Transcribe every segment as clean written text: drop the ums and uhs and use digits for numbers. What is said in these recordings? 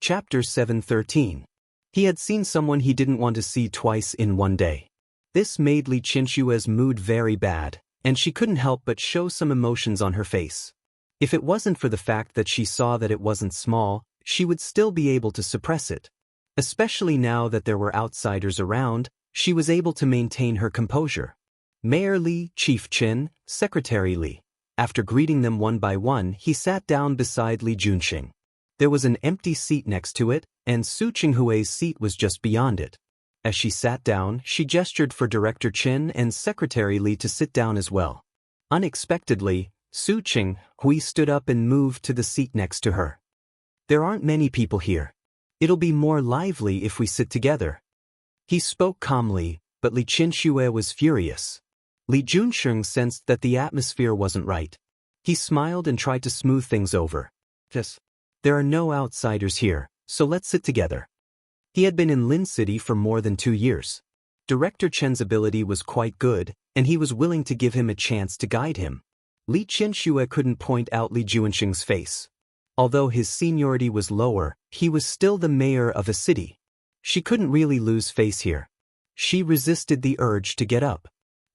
Chapter 713. He had seen someone he didn't want to see twice in one day. This made Li Qinshue's mood very bad, and she couldn't help but show some emotions on her face. If it wasn't for the fact that she saw that it wasn't small, she would still be able to suppress it. Especially now that there were outsiders around, she was able to maintain her composure. Mayor Li, Chief Qin, Secretary Li. After greeting them one by one, he sat down beside Li Junxing. There was an empty seat next to it, and Su Qinghui's seat was just beyond it. As she sat down, she gestured for Director Qin and Secretary Li to sit down as well. Unexpectedly, Su Qinghui stood up and moved to the seat next to her. "There aren't many people here. It'll be more lively if we sit together." He spoke calmly, but Li Qinshui was furious. Li Junxing sensed that the atmosphere wasn't right. He smiled and tried to smooth things over. "There are no outsiders here, so let's sit together." He had been in Lin City for more than 2 years. Director Chen's ability was quite good, and he was willing to give him a chance to guide him. Li Qinshui couldn't point out Li Junxing's face. Although his seniority was lower, he was still the mayor of a city. She couldn't really lose face here. She resisted the urge to get up.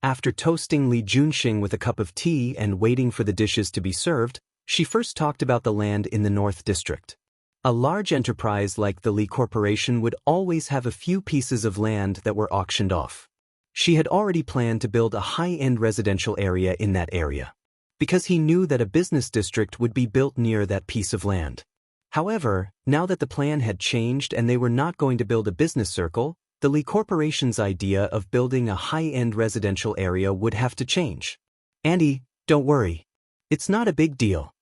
After toasting Li Junxing with a cup of tea and waiting for the dishes to be served, she first talked about the land in the North District. A large enterprise like the Li Corporation would always have a few pieces of land that were auctioned off. She had already planned to build a high-end residential area in that area, because he knew that a business district would be built near that piece of land. However, now that the plan had changed and they were not going to build a business circle, the Li Corporation's idea of building a high-end residential area would have to change. "Andy, don't worry. It's not a big deal."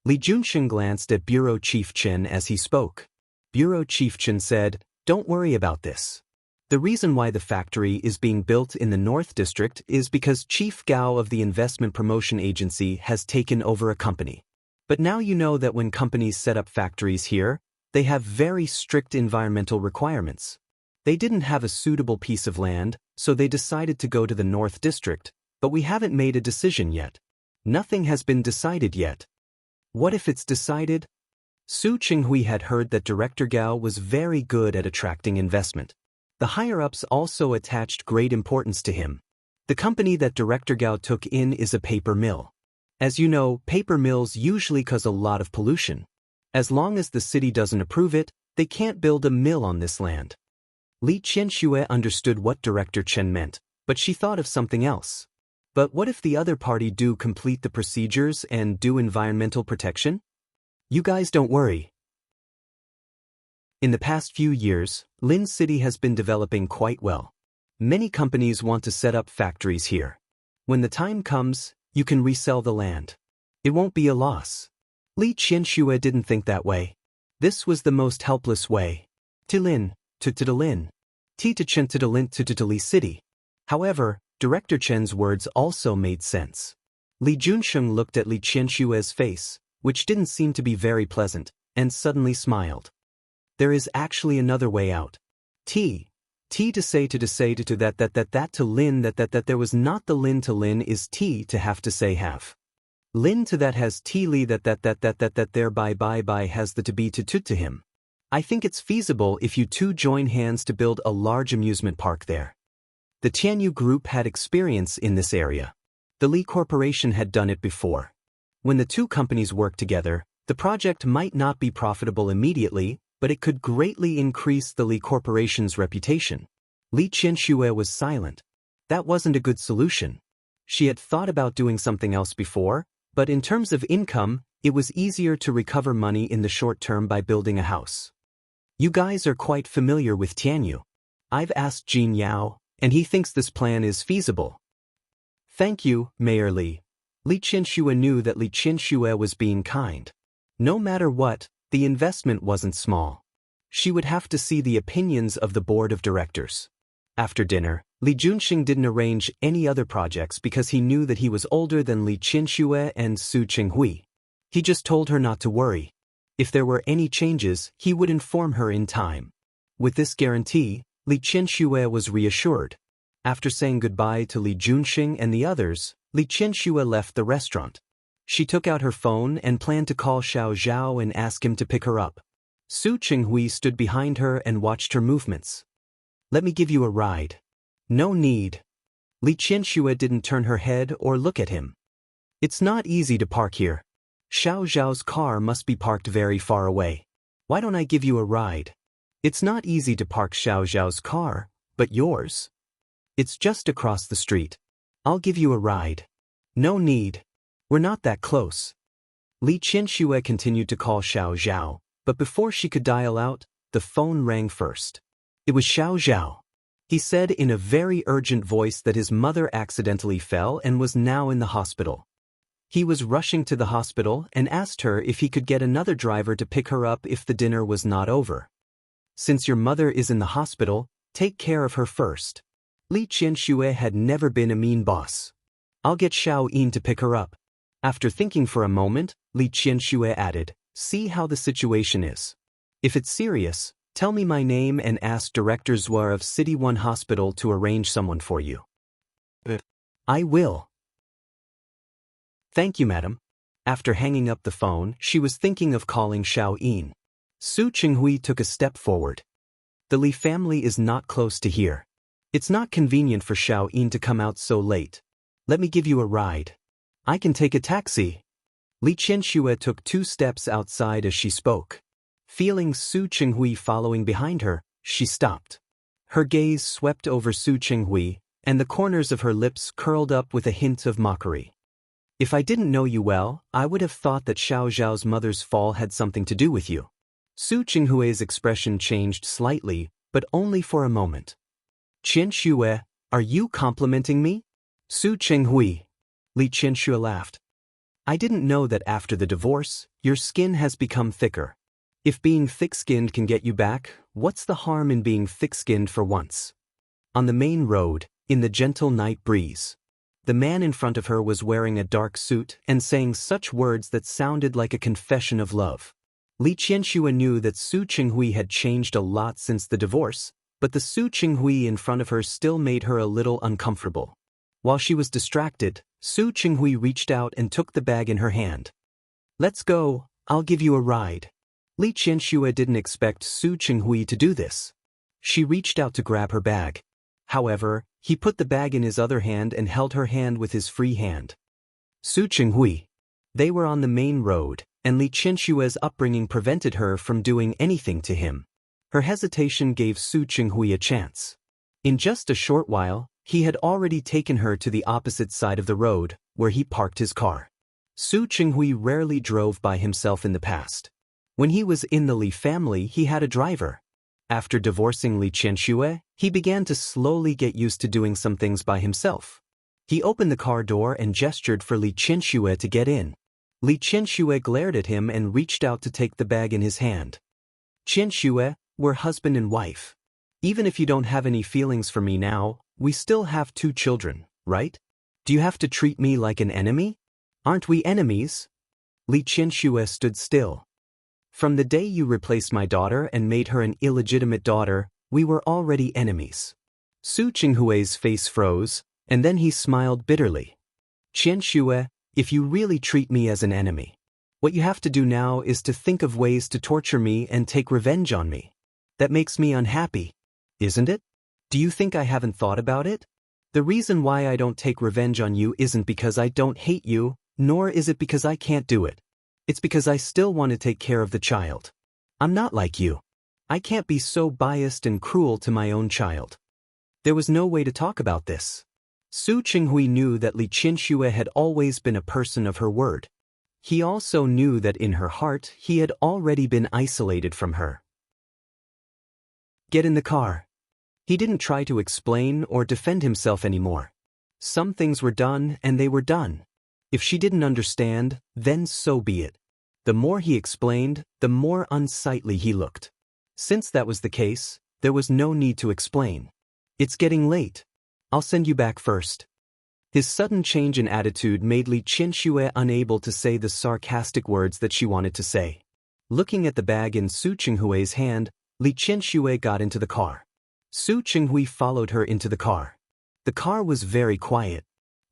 Li Junxing glanced at Bureau Chief Qin as he spoke. Bureau Chief Qin said, "Don't worry about this. The reason why the factory is being built in the North District is because Chief Gao of the Investment Promotion Agency has taken over a company. But now you know that when companies set up factories here, they have very strict environmental requirements. They didn't have a suitable piece of land, so they decided to go to the North District, but we haven't made a decision yet. Nothing has been decided yet." "What if it's decided?" Su Qinghui had heard that Director Gao was very good at attracting investment. The higher-ups also attached great importance to him. The company that Director Gao took in is a paper mill. As you know, paper mills usually cause a lot of pollution. As long as the city doesn't approve it, they can't build a mill on this land. Li Qinshui understood what Director Chen meant, but she thought of something else. "But what if the other party do complete the procedures and do environmental protection?" "You guys don't worry." In the past few years, Lin City has been developing quite well. Many companies want to set up factories here. When the time comes, you can resell the land. It won't be a loss. Li Qinshui didn't think that way. This was the most helpless way. To Lin, to Lin. Ti to Chen to Lin to Li City. However, Director Chen's words also made sense. Li Junxing looked at Li Qinshui's face, which didn't seem to be very pleasant, and suddenly smiled. "There is actually another way out. T to say to that to Lin that there was not the Lin to Lin is T to have to say have. Lin to that has T Li that thereby by has the to be to him. I think it's feasible if you two join hands to build a large amusement park there." The Tianyu Group had experience in this area. The Li Corporation had done it before. When the two companies worked together, the project might not be profitable immediately, but it could greatly increase the Li Corporation's reputation. Li Qinshui was silent. That wasn't a good solution. She had thought about doing something else before, but in terms of income, it was easier to recover money in the short term by building a house. "You guys are quite familiar with Tianyu. I've asked Jin Yao, and he thinks this plan is feasible." "Thank you, Mayor Li." Li Qinshui knew that Li Qinshui was being kind. No matter what, the investment wasn't small. She would have to see the opinions of the board of directors. After dinner, Li Junxing didn't arrange any other projects because he knew that he was older than Li Qinshui and Su Qinghui. He just told her not to worry. If there were any changes, he would inform her in time. With this guarantee, Li Qinshui was reassured. After saying goodbye to Li Junxing and the others, Li Qinshui left the restaurant. She took out her phone and planned to call Xiao Zhao and ask him to pick her up. Su Qinghui stood behind her and watched her movements. Let me give you a ride. No need. Li Qianxue didn't turn her head or look at him. It's not easy to park here. Xiao Zhao's car must be parked very far away. Why don't I give you a ride? It's not easy to park Xiao Zhao's car, but yours? It's just across the street. I'll give you a ride. No need. We're not that close. Li Qianxue continued to call Xiao Zhao, but before she could dial out, the phone rang first. It was Xiao Zhao. He said in a very urgent voice that his mother accidentally fell and was now in the hospital. He was rushing to the hospital and asked her if he could get another driver to pick her up if the dinner was not over. Since your mother is in the hospital, take care of her first. Li Qianxue had never been a mean boss. I'll get Xiao Yin to pick her up. After thinking for a moment, Li Qianxue added, see how the situation is. If it's serious, tell me my name and ask Director Zhuar of City 1 Hospital to arrange someone for you. I will. Thank you, madam. After hanging up the phone, she was thinking of calling Xiao Yin. Su Qinghui took a step forward. The Li family is not close to here. It's not convenient for Xiao Yin to come out so late. Let me give you a ride. I can take a taxi. Li Qianxue took 2 steps outside as she spoke. Feeling Su Qinghui following behind her, she stopped. Her gaze swept over Su Qinghui, and the corners of her lips curled up with a hint of mockery. If I didn't know you well, I would have thought that Xiao Zhao's mother's fall had something to do with you. Su Qinghui's expression changed slightly, but only for a moment. Qianxue, are you complimenting me? Su Qinghui. Li Qianxue laughed. I didn't know that after the divorce, your skin has become thicker. If being thick-skinned can get you back, what's the harm in being thick-skinned for once? On the main road, in the gentle night breeze, the man in front of her was wearing a dark suit and saying such words that sounded like a confession of love. Li Qianxue knew that Su Qinghui had changed a lot since the divorce, but the Su Qinghui in front of her still made her a little uncomfortable. While she was distracted, Su Qinghui reached out and took the bag in her hand. Let's go, I'll give you a ride. Li Qianxue didn't expect Su Qinghui to do this. She reached out to grab her bag. However, he put the bag in his other hand and held her hand with his free hand. Su Qinghui. They were on the main road, and Li Qianxue's upbringing prevented her from doing anything to him. Her hesitation gave Su Qinghui a chance. In just a short while, he had already taken her to the opposite side of the road, where he parked his car. Su Qinghui rarely drove by himself in the past. When he was in the Li family, he had a driver. After divorcing Li Qianxue, he began to slowly get used to doing some things by himself. He opened the car door and gestured for Li Qianxue to get in. Li Qianxue glared at him and reached out to take the bag in his hand. Qianxue, we're husband and wife. Even if you don't have any feelings for me now, we still have 2 children, right? Do you have to treat me like an enemy? Aren't we enemies? Li Qianxue stood still. From the day you replaced my daughter and made her an illegitimate daughter, we were already enemies. Su Qinghui's face froze, and then he smiled bitterly. Qianxue, if you really treat me as an enemy, what you have to do now is to think of ways to torture me and take revenge on me. That makes me unhappy, isn't it? Do you think I haven't thought about it? The reason why I don't take revenge on you isn't because I don't hate you, nor is it because I can't do it. It's because I still want to take care of the child. I'm not like you. I can't be so biased and cruel to my own child. There was no way to talk about this. Su Qinghui knew that Li Qianxue had always been a person of her word. He also knew that in her heart he had already been isolated from her. Get in the car. He didn't try to explain or defend himself anymore. Some things were done and they were done. If she didn't understand, then so be it. The more he explained, the more unsightly he looked. Since that was the case, there was no need to explain. It's getting late. I'll send you back first. His sudden change in attitude made Li Qianxue unable to say the sarcastic words that she wanted to say. Looking at the bag in Su Qinghui's hand, Li Qianxue got into the car. Su Qinghui followed her into the car. The car was very quiet.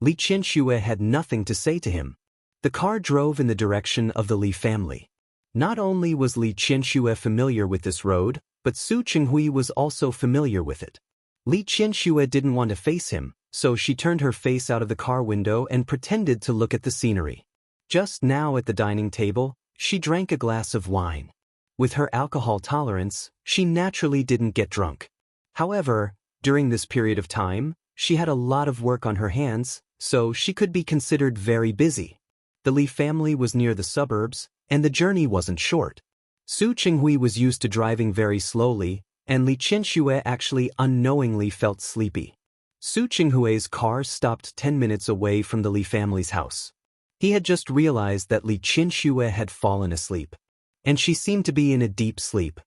Li Qianxue had nothing to say to him. The car drove in the direction of the Li family. Not only was Li Qianxue familiar with this road, but Su Qinghui was also familiar with it. Li Qianxue didn't want to face him, so she turned her face out of the car window and pretended to look at the scenery. Just now at the dining table, she drank a glass of wine. With her alcohol tolerance, she naturally didn't get drunk. However, during this period of time, she had a lot of work on her hands, so she could be considered very busy. The Li family was near the suburbs, and the journey wasn't short. Su Qinghui was used to driving very slowly, and Li Qianxue actually unknowingly felt sleepy. Su Qinghui's car stopped 10 minutes away from the Li family's house. He had just realized that Li Qianxue had fallen asleep, and she seemed to be in a deep sleep.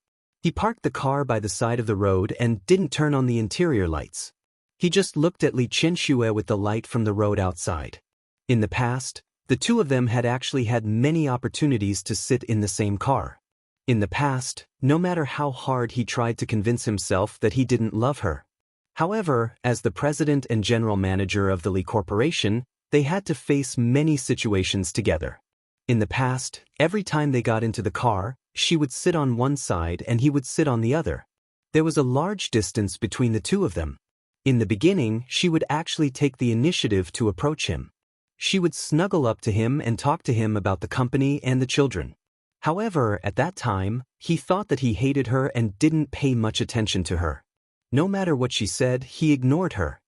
He parked the car by the side of the road and didn't turn on the interior lights. He just looked at Li Qianxue with the light from the road outside. In the past, the two of them had actually had many opportunities to sit in the same car. In the past, no matter how hard he tried to convince himself that he didn't love her. However, as the president and general manager of the Li Corporation, they had to face many situations together. In the past, every time they got into the car, she would sit on one side and he would sit on the other. There was a large distance between the two of them. In the beginning, she would actually take the initiative to approach him. She would snuggle up to him and talk to him about the company and the children. However, at that time, he thought that he hated her and didn't pay much attention to her. No matter what she said, he ignored her.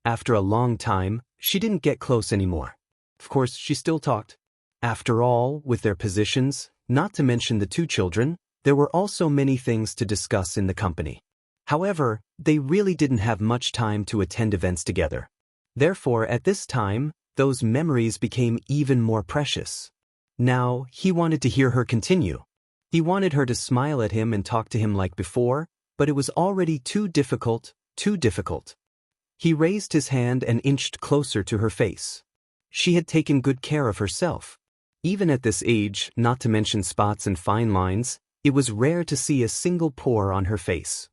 After a long time, she didn't get close anymore. Of course, she still talked. After all, with their positions, not to mention the two children, there were also many things to discuss in the company. However, they really didn't have much time to attend events together. Therefore, at this time, those memories became even more precious. Now, he wanted to hear her continue. He wanted her to smile at him and talk to him like before, but it was already too difficult, too difficult. He raised his hand and inched closer to her face. She had taken good care of herself. Even at this age, not to mention spots and fine lines, it was rare to see a single pore on her face.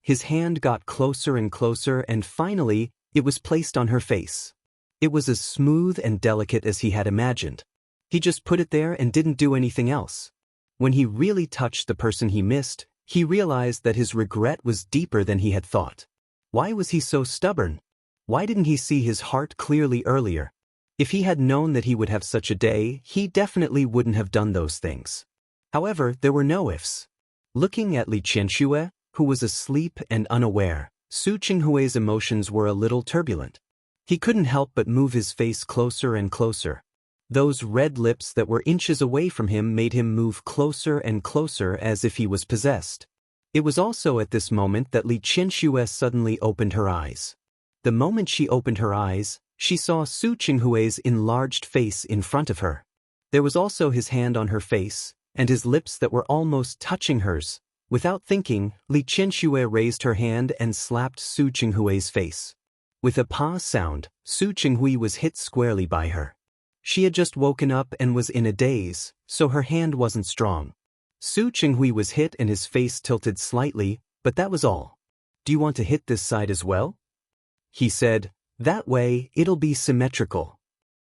His hand got closer and closer, and finally, it was placed on her face. It was as smooth and delicate as he had imagined. He just put it there and didn't do anything else. When he really touched the person he missed, he realized that his regret was deeper than he had thought. Why was he so stubborn? Why didn't he see his heart clearly earlier? If he had known that he would have such a day, he definitely wouldn't have done those things. However, there were no ifs. Looking at Li Qianxue, who was asleep and unaware, Su Qinghui's emotions were a little turbulent. He couldn't help but move his face closer and closer. Those red lips that were inches away from him made him move closer and closer as if he was possessed. It was also at this moment that Li Qianxue suddenly opened her eyes. The moment she opened her eyes, she saw Su Qinghui's enlarged face in front of her. There was also his hand on her face, and his lips that were almost touching hers. Without thinking, Li Qianxue raised her hand and slapped Su Qinghui's face. With a pa sound, Su Qinghui was hit squarely by her. She had just woken up and was in a daze, so her hand wasn't strong. Su Qinghui was hit and his face tilted slightly, but that was all. "Do you want to hit this side as well?" he said. "That way, it'll be symmetrical."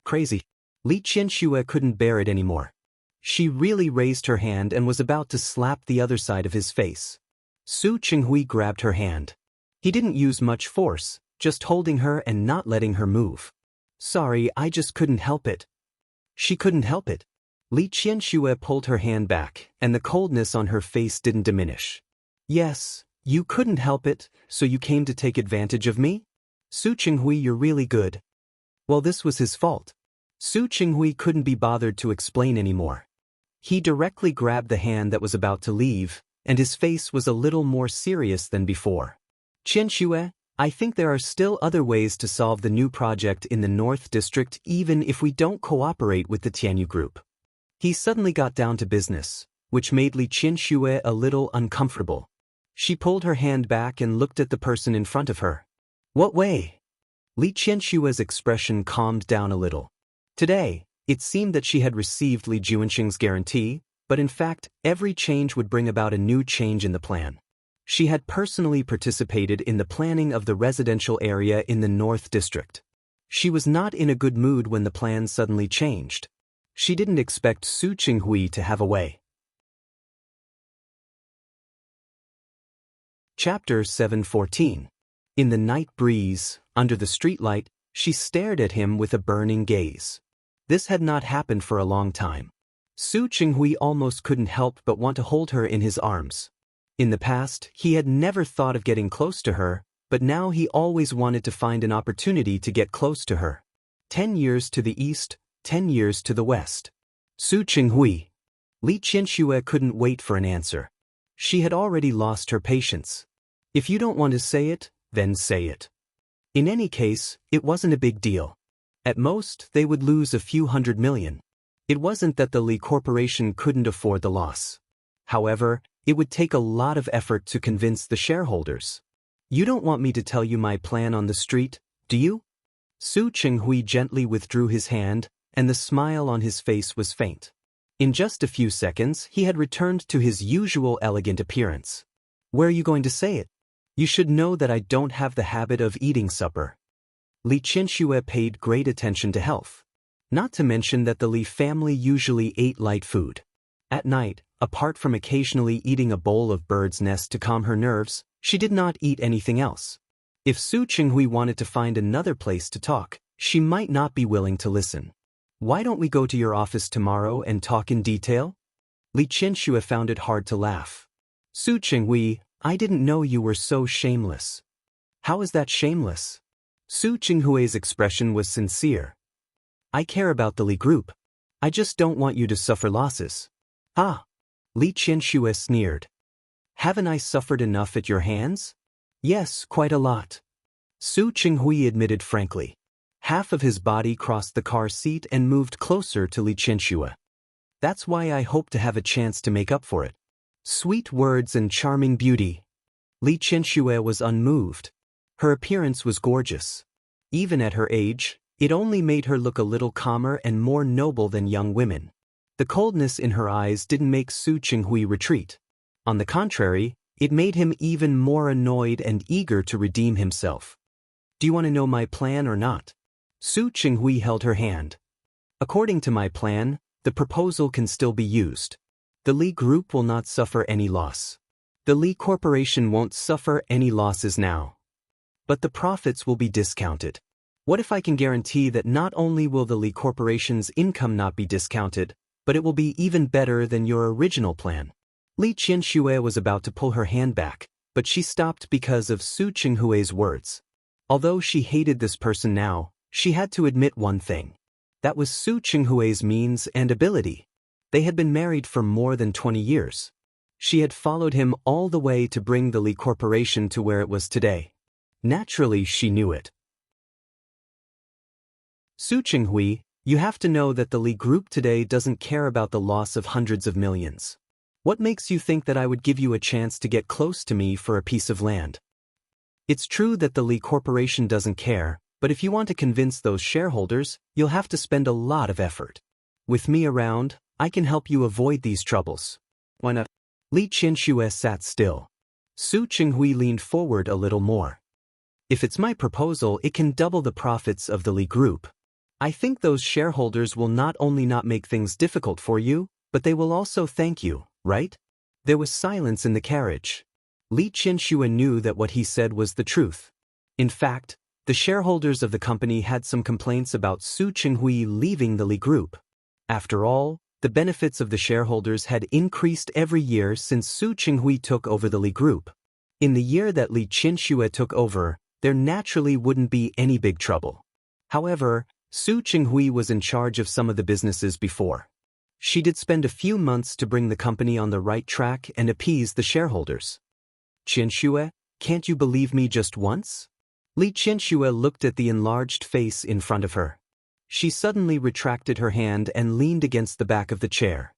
Crazy. Li Qianxue couldn't bear it anymore. She really raised her hand and was about to slap the other side of his face. Su Qinghui grabbed her hand. He didn't use much force, just holding her and not letting her move. "Sorry, I just couldn't help it." She couldn't help it. Li Qianxue pulled her hand back, and the coldness on her face didn't diminish. "Yes, you couldn't help it, so you came to take advantage of me? Su Qinghui, you're really good." Well, this was his fault. Su Qinghui couldn't be bothered to explain anymore. He directly grabbed the hand that was about to leave, and his face was a little more serious than before. "Qianxue, I think there are still other ways to solve the new project in the North District even if we don't cooperate with the Tianyu Group." He suddenly got down to business, which made Li Qianxue a little uncomfortable. She pulled her hand back and looked at the person in front of her. "What way?" Li Qianxue's expression calmed down a little. Today, it seemed that she had received Li Juanxing's guarantee, but in fact, every change would bring about a new change in the plan. She had personally participated in the planning of the residential area in the North District. She was not in a good mood when the plan suddenly changed. She didn't expect Su Qinghui to have a way. Chapter 7:14. In the night breeze, under the streetlight, she stared at him with a burning gaze. This had not happened for a long time. Su Qinghui almost couldn't help but want to hold her in his arms. In the past, he had never thought of getting close to her, but now he always wanted to find an opportunity to get close to her. 10 years to the east, 10 years to the west. Su Qinghui. Li Qianxue couldn't wait for an answer. She had already lost her patience. If you don't want to say it, then say it. In any case, it wasn't a big deal. At most, they would lose a few $100 million. It wasn't that the Li Corporation couldn't afford the loss. However, it would take a lot of effort to convince the shareholders. You don't want me to tell you my plan on the street, do you? Su Qinghui gently withdrew his hand, and the smile on his face was faint. In just a few seconds, he had returned to his usual elegant appearance. Where are you going to say it? You should know that I don't have the habit of eating supper. Li Qianxue paid great attention to health. Not to mention that the Li family usually ate light food. At night, apart from occasionally eating a bowl of bird's nest to calm her nerves, she did not eat anything else. If Su Qinghui wanted to find another place to talk, she might not be willing to listen. Why don't we go to your office tomorrow and talk in detail? Li Qianxue found it hard to laugh. Su Qinghui, I didn't know you were so shameless. How is that shameless? Su Qinghui's expression was sincere. I care about the Li Group. I just don't want you to suffer losses. Ah! Li Qianxue sneered. Haven't I suffered enough at your hands? Yes, quite a lot. Su Qinghui admitted frankly. Half of his body crossed the car seat and moved closer to Li Qianxue. That's why I hope to have a chance to make up for it. Sweet words and charming beauty. Li Qianxue was unmoved. Her appearance was gorgeous. Even at her age, it only made her look a little calmer and more noble than young women. The coldness in her eyes didn't make Su Qinghui retreat. On the contrary, it made him even more annoyed and eager to redeem himself. Do you want to know my plan or not? Su Qinghui held her hand. According to my plan, the proposal can still be used. The Li Group will not suffer any loss. The Li Corporation won't suffer any losses now. But the profits will be discounted. What if I can guarantee that not only will the Li Corporation's income not be discounted, but it will be even better than your original plan? Li Qianxue was about to pull her hand back, but she stopped because of Su Qinghui's words. Although she hated this person now, she had to admit one thing. That was Su Qinghui's means and ability. They had been married for more than 20 years. She had followed him all the way to bring the Li Corporation to where it was today. Naturally, she knew it. Su Qinghui, you have to know that the Li Group today doesn't care about the loss of hundreds of millions. What makes you think that I would give you a chance to get close to me for a piece of land? It's true that the Li Corporation doesn't care, but if you want to convince those shareholders, you'll have to spend a lot of effort. With me around, I can help you avoid these troubles. Why not? Li Qianxue sat still. Su Qinghui leaned forward a little more. If it's my proposal, it can double the profits of the Li Group. I think those shareholders will not only not make things difficult for you, but they will also thank you, right? There was silence in the carriage. Li Qianxue knew that what he said was the truth. In fact, the shareholders of the company had some complaints about Su Qinghui leaving the Li Group. After all, the benefits of the shareholders had increased every year since Su Qinghui took over the Li Group. In the year that Li Qianxue took over, there naturally wouldn't be any big trouble. However, Su Qinghui was in charge of some of the businesses before. She did spend a few months to bring the company on the right track and appease the shareholders. Qianxue, can't you believe me just once? Li Qianxue looked at the enlarged face in front of her. She suddenly retracted her hand and leaned against the back of the chair.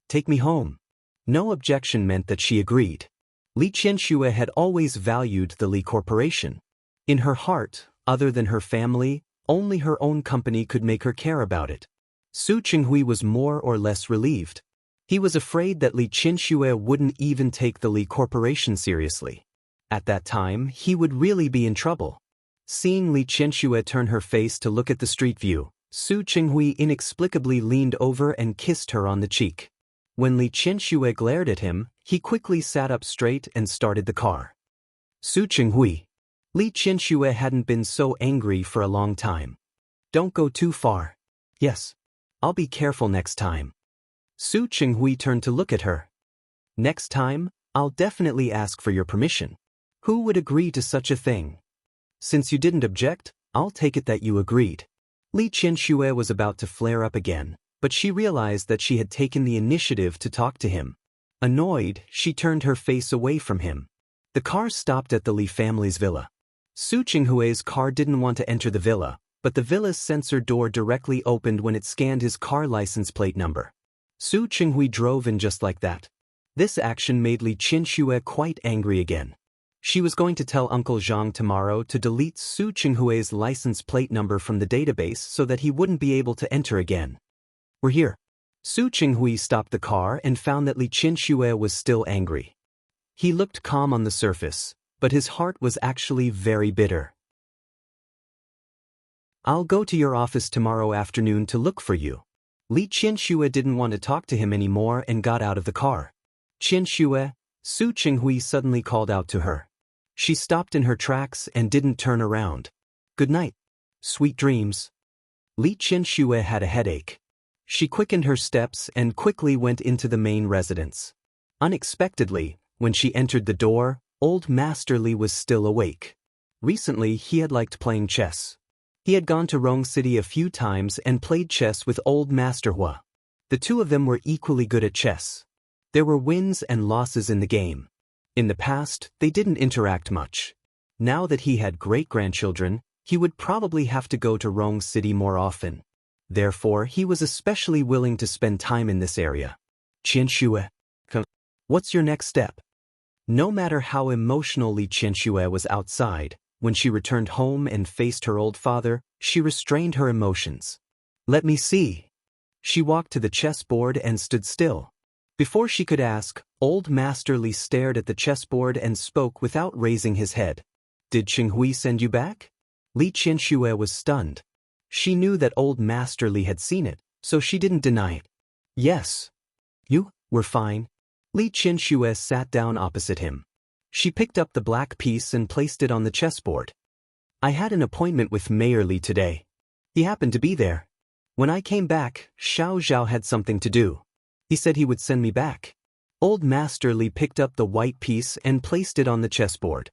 Take me home. No objection meant that she agreed. Li Qianxue had always valued the Li Corporation. In her heart, other than her family, only her own company could make her care about it. Su Qinghui was more or less relieved. He was afraid that Li Qianxue wouldn't even take the Li Corporation seriously. At that time, he would really be in trouble. Seeing Li Qianxue turn her face to look at the street view, Su Qinghui inexplicably leaned over and kissed her on the cheek. When Li Qianxue glared at him, he quickly sat up straight and started the car. Su Qinghui. Li Qianxue hadn't been so angry for a long time. Don't go too far. Yes. I'll be careful next time. Su Qinghui turned to look at her. Next time, I'll definitely ask for your permission. Who would agree to such a thing? Since you didn't object, I'll take it that you agreed. Li Qianxue was about to flare up again, but she realized that she had taken the initiative to talk to him. Annoyed, she turned her face away from him. The car stopped at the Li family's villa. Su Qinghui's car didn't want to enter the villa, but the villa's sensor door directly opened when it scanned his car license plate number. Su Qinghui drove in just like that. This action made Li Qianxue quite angry again. She was going to tell Uncle Zhang tomorrow to delete Su Qinghui's license plate number from the database so that he wouldn't be able to enter again. We're here. Su Qinghui stopped the car and found that Li Qianxue was still angry. He looked calm on the surface, but his heart was actually very bitter. I'll go to your office tomorrow afternoon to look for you. Li Qianxue didn't want to talk to him anymore and got out of the car. Qianxue, Su Qinghui suddenly called out to her. She stopped in her tracks and didn't turn around. Good night. Sweet dreams. Li Qianxue had a headache. She quickened her steps and quickly went into the main residence. Unexpectedly, when she entered the door, old Master Li was still awake. Recently, he had liked playing chess. He had gone to Rong City a few times and played chess with old Master Hua. The two of them were equally good at chess. There were wins and losses in the game. In the past, they didn't interact much. Now that he had great-grandchildren, he would probably have to go to Rong City more often. Therefore, he was especially willing to spend time in this area. Qianxue, what's your next step? No matter how emotional Li Qianxue was outside, when she returned home and faced her old father, she restrained her emotions. Let me see. She walked to the chessboard and stood still. Before she could ask, old Master Li stared at the chessboard and spoke without raising his head. Did Qinghui send you back? Li Qianxue was stunned. She knew that old Master Li had seen it, so she didn't deny it. Yes. You were fine. Li Qianxue sat down opposite him. She picked up the black piece and placed it on the chessboard. I had an appointment with Mayor Li today. He happened to be there. When I came back, Xiao Zhao had something to do. He said he would send me back. Old Master Li picked up the white piece and placed it on the chessboard.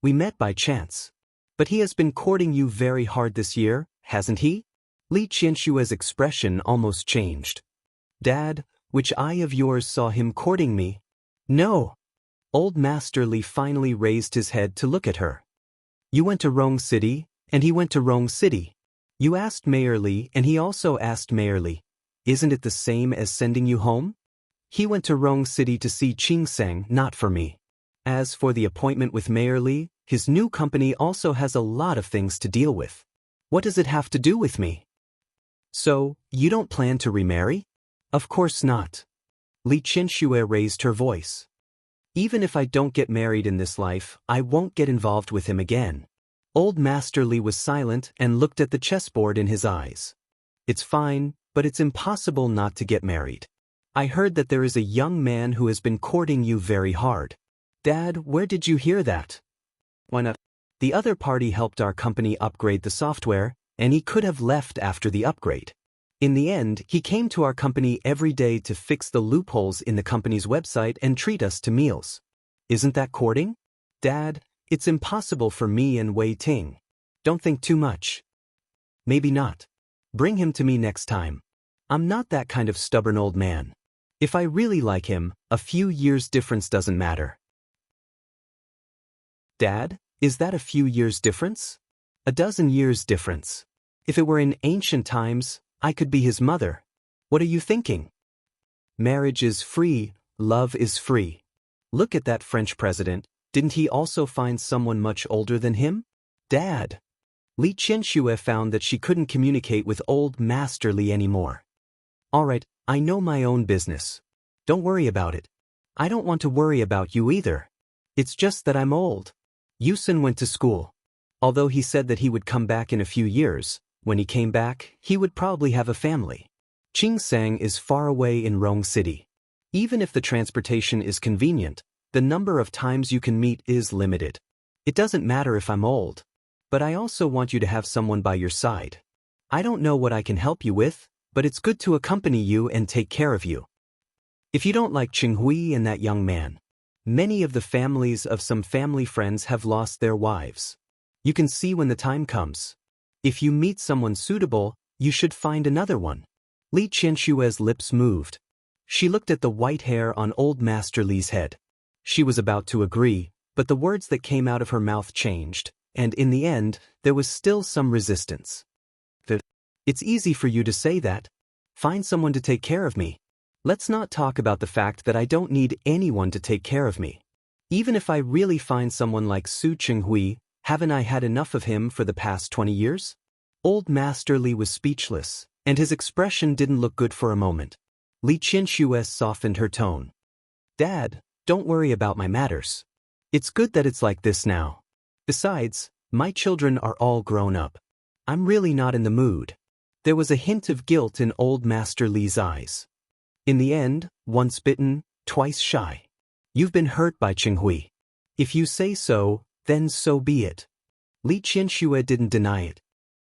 We met by chance. But he has been courting you very hard this year, hasn't he? Li Qianxue's expression almost changed. Dad, which eye of yours saw him courting me? No. Old Master Li finally raised his head to look at her. You went to Rong City, and he went to Rong City. You asked Mayor Li, and he also asked Mayor Li. Isn't it the same as sending you home? He went to Rong City to see Qingsang, not for me. As for the appointment with Mayor Li, his new company also has a lot of things to deal with. What does it have to do with me? So, you don't plan to remarry? Of course not. Li Qianxue raised her voice. Even if I don't get married in this life, I won't get involved with him again. Old Master Li was silent and looked at the chessboard in his eyes. It's fine, but it's impossible not to get married. I heard that there is a young man who has been courting you very hard. Dad, where did you hear that? Why not? The other party helped our company upgrade the software, and he could have left after the upgrade. In the end, he came to our company every day to fix the loopholes in the company's website and treat us to meals. Isn't that courting? Dad, it's impossible for me and Wei Ting. Don't think too much. Maybe not. Bring him to me next time. I'm not that kind of stubborn old man. If I really like him, a few years difference doesn't matter. Dad, is that a few years difference? A dozen years difference. If it were in ancient times, I could be his mother. What are you thinking? Marriage is free, love is free. Look at that French president, didn't he also find someone much older than him? Dad. Li Qianxue found that she couldn't communicate with old Master Li anymore. All right, I know my own business. Don't worry about it. I don't want to worry about you either. It's just that I'm old. Yusun went to school. Although he said that he would come back in a few years, When he came back, he would probably have a family. Chingsang is far away in Rong City. Even if the transportation is convenient, the number of times you can meet is limited. It doesn't matter if I'm old. But I also want you to have someone by your side. I don't know what I can help you with, but it's good to accompany you and take care of you. If you don't like Qinghui and that young man, many of the families of some family friends have lost their wives. You can see when the time comes. If you meet someone suitable, you should find another one. Li Qianshue's lips moved. She looked at the white hair on old Master Li's head. She was about to agree, but the words that came out of her mouth changed, and in the end, there was still some resistance. It's easy for you to say that. Find someone to take care of me. Let's not talk about the fact that I don't need anyone to take care of me. Even if I really find someone like Su Qinghui, haven't I had enough of him for the past 20 years? Old Master Li was speechless, and his expression didn't look good for a moment. Li Qianxue softened her tone. Dad, don't worry about my matters. It's good that it's like this now. Besides, my children are all grown up. I'm really not in the mood. There was a hint of guilt in old Master Li's eyes. In the end, once bitten, twice shy. You've been hurt by Qinghui. If you say so, then so be it. Li Qianxue didn't deny it.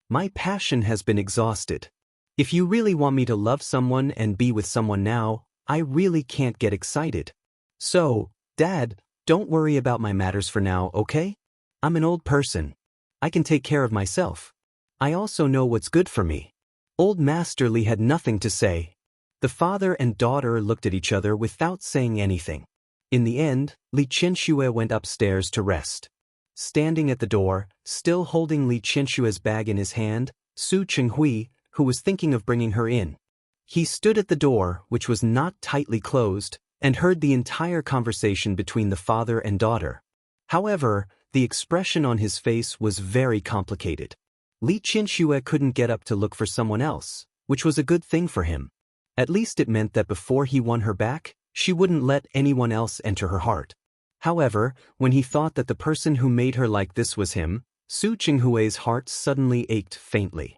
My passion has been exhausted. If you really want me to love someone and be with someone now, I really can't get excited. So, Dad, don't worry about my matters for now, okay? I'm an old person. I can take care of myself. I also know what's good for me. Old Master Li had nothing to say. The father and daughter looked at each other without saying anything. In the end, Li Qianxue went upstairs to rest. Standing at the door, still holding Li Qianshue's bag in his hand, Su Qinghui, who was thinking of bringing her in. He stood at the door, which was not tightly closed, and heard the entire conversation between the father and daughter. However, the expression on his face was very complicated. Li Qianxue couldn't get up to look for someone else, which was a good thing for him. At least it meant that before he won her back, she wouldn't let anyone else enter her heart. However, when he thought that the person who made her like this was him, Su Qinghui's heart suddenly ached faintly.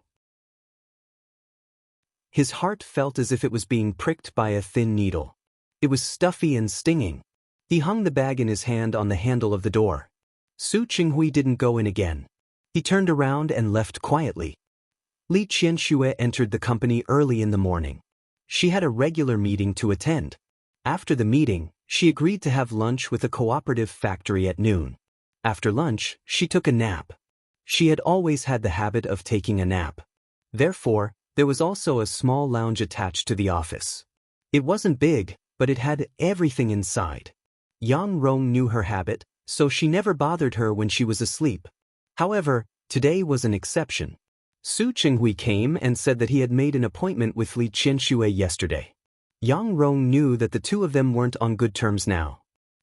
His heart felt as if it was being pricked by a thin needle. It was stuffy and stinging. He hung the bag in his hand on the handle of the door. Su Qinghui didn't go in again. He turned around and left quietly. Li Qianxue entered the company early in the morning. She had a regular meeting to attend. After the meeting, she agreed to have lunch with a cooperative factory at noon. After lunch, she took a nap. She had always had the habit of taking a nap. Therefore, there was also a small lounge attached to the office. It wasn't big, but it had everything inside. Yang Rong knew her habit, so she never bothered her when she was asleep. However, today was an exception. Su Qinghui came and said that he had made an appointment with Li Qianxue yesterday. Yang Rong knew that the two of them weren't on good terms now.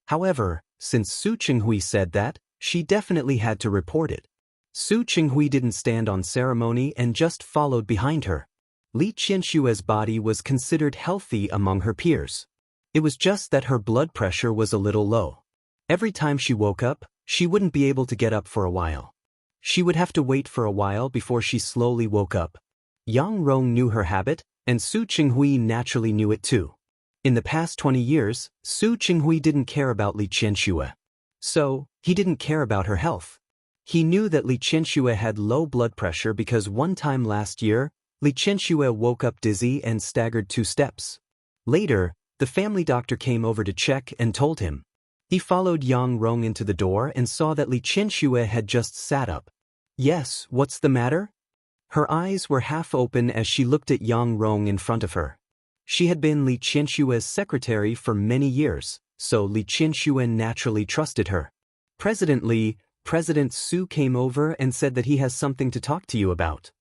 However, since Su Qinghui said that, she definitely had to report it. Su Qinghui didn't stand on ceremony and just followed behind her. Li Qianshue's body was considered healthy among her peers. It was just that her blood pressure was a little low. Every time she woke up, she wouldn't be able to get up for a while. She would have to wait for a while before she slowly woke up. Yang Rong knew her habit, and Su Qinghui naturally knew it too. In the past 20 years, Su Qinghui didn't care about Li Qianxue. So, he didn't care about her health. He knew that Li Qianxue had low blood pressure because one time last year, Li Qianxue woke up dizzy and staggered 2 steps. Later, the family doctor came over to check and told him. He followed Yang Rong into the door and saw that Li Qianxue had just sat up. Yes, what's the matter? Her eyes were half open as she looked at Yang Rong in front of her. She had been Li Qianshue's secretary for many years, so Li Qianxue naturally trusted her. President Su came over and said that he has something to talk to you about.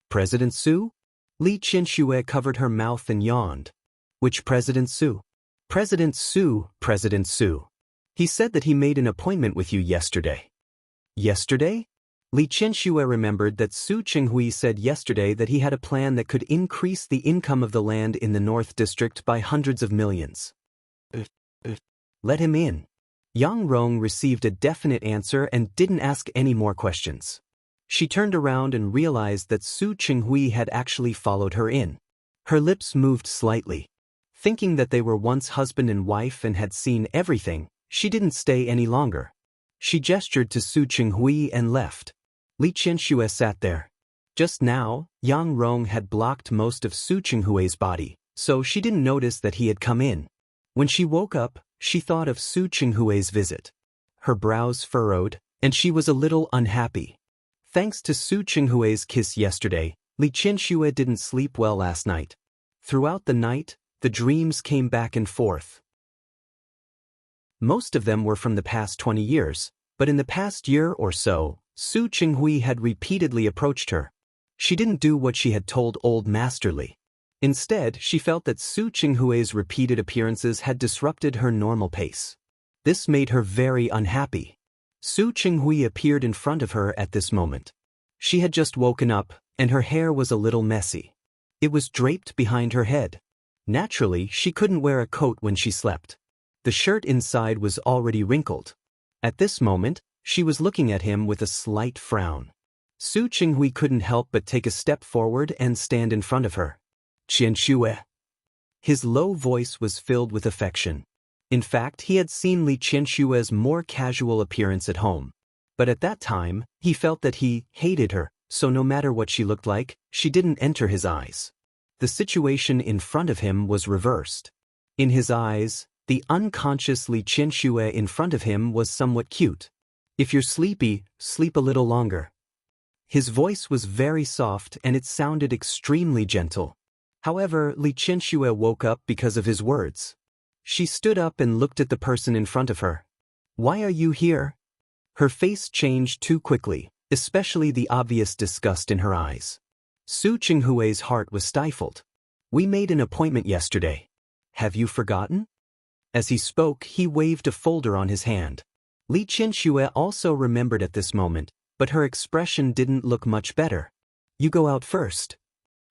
President Su? Li Qianxue covered her mouth and yawned. Which President Su? President Su. He said that he made an appointment with you yesterday. Yesterday? Li Qianxue remembered that Su Qinghui said yesterday that he had a plan that could increase the income of the land in the North District by hundreds of millions. Let him in. Yang Rong received a definite answer and didn't ask any more questions. She turned around and realized that Su Qinghui had actually followed her in. Her lips moved slightly. Thinking that they were once husband and wife and had seen everything, she didn't stay any longer. She gestured to Su Qinghui and left. Li Qianxue sat there. Just now, Yang Rong had blocked most of Su Qinghui's body, so she didn't notice that he had come in. When she woke up, she thought of Su Qinghui's visit. Her brows furrowed, and she was a little unhappy. Thanks to Su Qinghui's kiss yesterday, Li Qianxue didn't sleep well last night. Throughout the night, the dreams came back and forth. Most of them were from the past 20 years, but in the past year or so, Su Qinghui had repeatedly approached her. She didn't do what she had told Old Master Li. Instead, she felt that Su Qinghui's repeated appearances had disrupted her normal pace. This made her very unhappy. Su Qinghui appeared in front of her at this moment. She had just woken up, and her hair was a little messy. It was draped behind her head. Naturally, she couldn't wear a coat when she slept. The shirt inside was already wrinkled. At this moment, she was looking at him with a slight frown. Su Qinghui couldn't help but take a step forward and stand in front of her. Qianxue. His low voice was filled with affection. In fact, he had seen Li Qianxue's more casual appearance at home. But at that time, he felt that he hated her, so no matter what she looked like, she didn't enter his eyes. The situation in front of him was reversed. In his eyes, the unconscious Li Qianxue in front of him was somewhat cute. If you're sleepy, sleep a little longer. His voice was very soft and it sounded extremely gentle. However, Li Qianxue woke up because of his words. She stood up and looked at the person in front of her. Why are you here? Her face changed too quickly, especially the obvious disgust in her eyes. Su Qinghui's heart was stifled. We made an appointment yesterday. Have you forgotten? As he spoke, he waved a folder on his hand. Li Qianxue also remembered at this moment, but her expression didn't look much better. You go out first.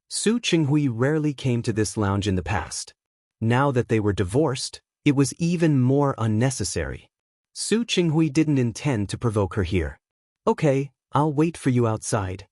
Su Qinghui rarely came to this lounge in the past. Now that they were divorced, it was even more unnecessary. Su Qinghui didn't intend to provoke her here. Okay, I'll wait for you outside.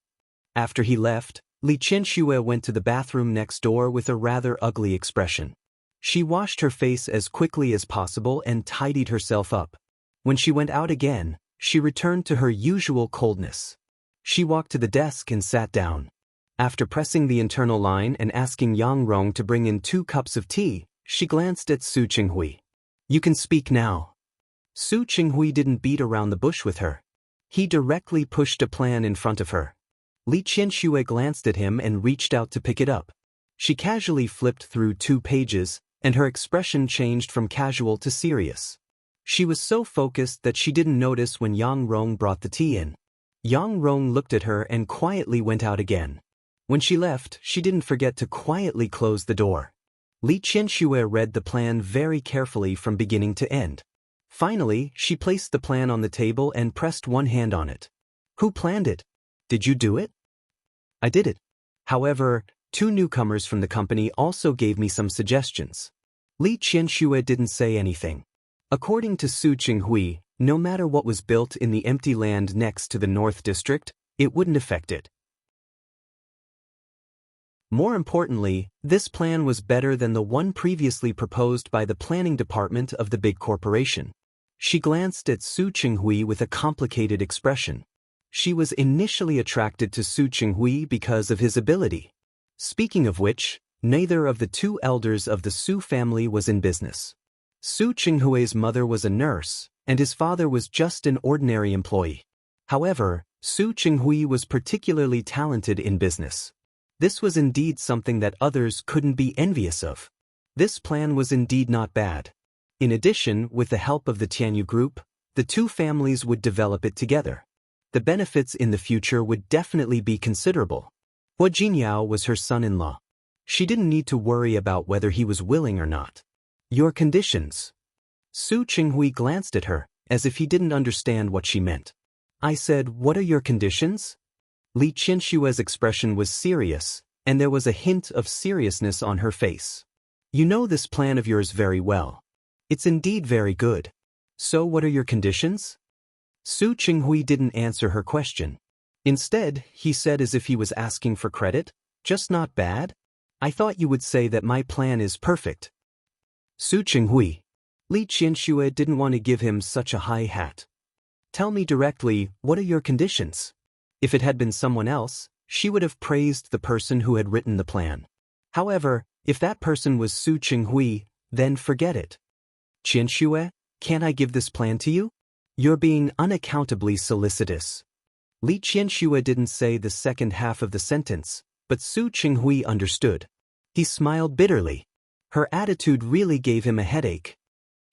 After he left, Li Qianxue went to the bathroom next door with a rather ugly expression. She washed her face as quickly as possible and tidied herself up. When she went out again, she returned to her usual coldness. She walked to the desk and sat down. After pressing the internal line and asking Yang Rong to bring in 2 cups of tea, she glanced at Su Qinghui. You can speak now. Su Qinghui didn't beat around the bush with her. He directly pushed a plan in front of her. Li Qianxue glanced at him and reached out to pick it up. She casually flipped through 2 pages, and her expression changed from casual to serious. She was so focused that she didn't notice when Yang Rong brought the tea in. Yang Rong looked at her and quietly went out again. When she left, she didn't forget to quietly close the door. Li Qianxue read the plan very carefully from beginning to end. Finally, she placed the plan on the table and pressed one hand on it. Who planned it? Did you do it? I did it. However, 2 newcomers from the company also gave me some suggestions. Li Qianxue didn't say anything. According to Su Qinghui, no matter what was built in the empty land next to the North District, it wouldn't affect it. More importantly, this plan was better than the one previously proposed by the planning department of the big corporation. She glanced at Su Qinghui with a complicated expression. She was initially attracted to Su Qinghui because of his ability. Speaking of which, neither of the 2 elders of the Su family was in business. Su Qinghui's mother was a nurse, and his father was just an ordinary employee. However, Su Qinghui was particularly talented in business. This was indeed something that others couldn't be envious of. This plan was indeed not bad. In addition, with the help of the Tianyu Group, the 2 families would develop it together. The benefits in the future would definitely be considerable. Hua Jinyao was her son-in-law. She didn't need to worry about whether he was willing or not. Your conditions. Su Qinghui glanced at her, as if he didn't understand what she meant. I said, what are your conditions? Li Qianxue's expression was serious, and there was a hint of seriousness on her face. You know this plan of yours very well. It's indeed very good. So what are your conditions? Su Qinghui didn't answer her question. Instead, he said as if he was asking for credit, "Just not bad? I thought you would say that my plan is perfect." Su Chinghui. Li Qianxue didn't want to give him such a high hat. "Tell me directly, what are your conditions?" If it had been someone else, she would have praised the person who had written the plan. However, if that person was Su Chinghui, then forget it. "Qianxue, can't I give this plan to you? You're being unaccountably solicitous." Li Qianxue didn't say the second half of the sentence, but Su Chinghui understood. He smiled bitterly. Her attitude really gave him a headache.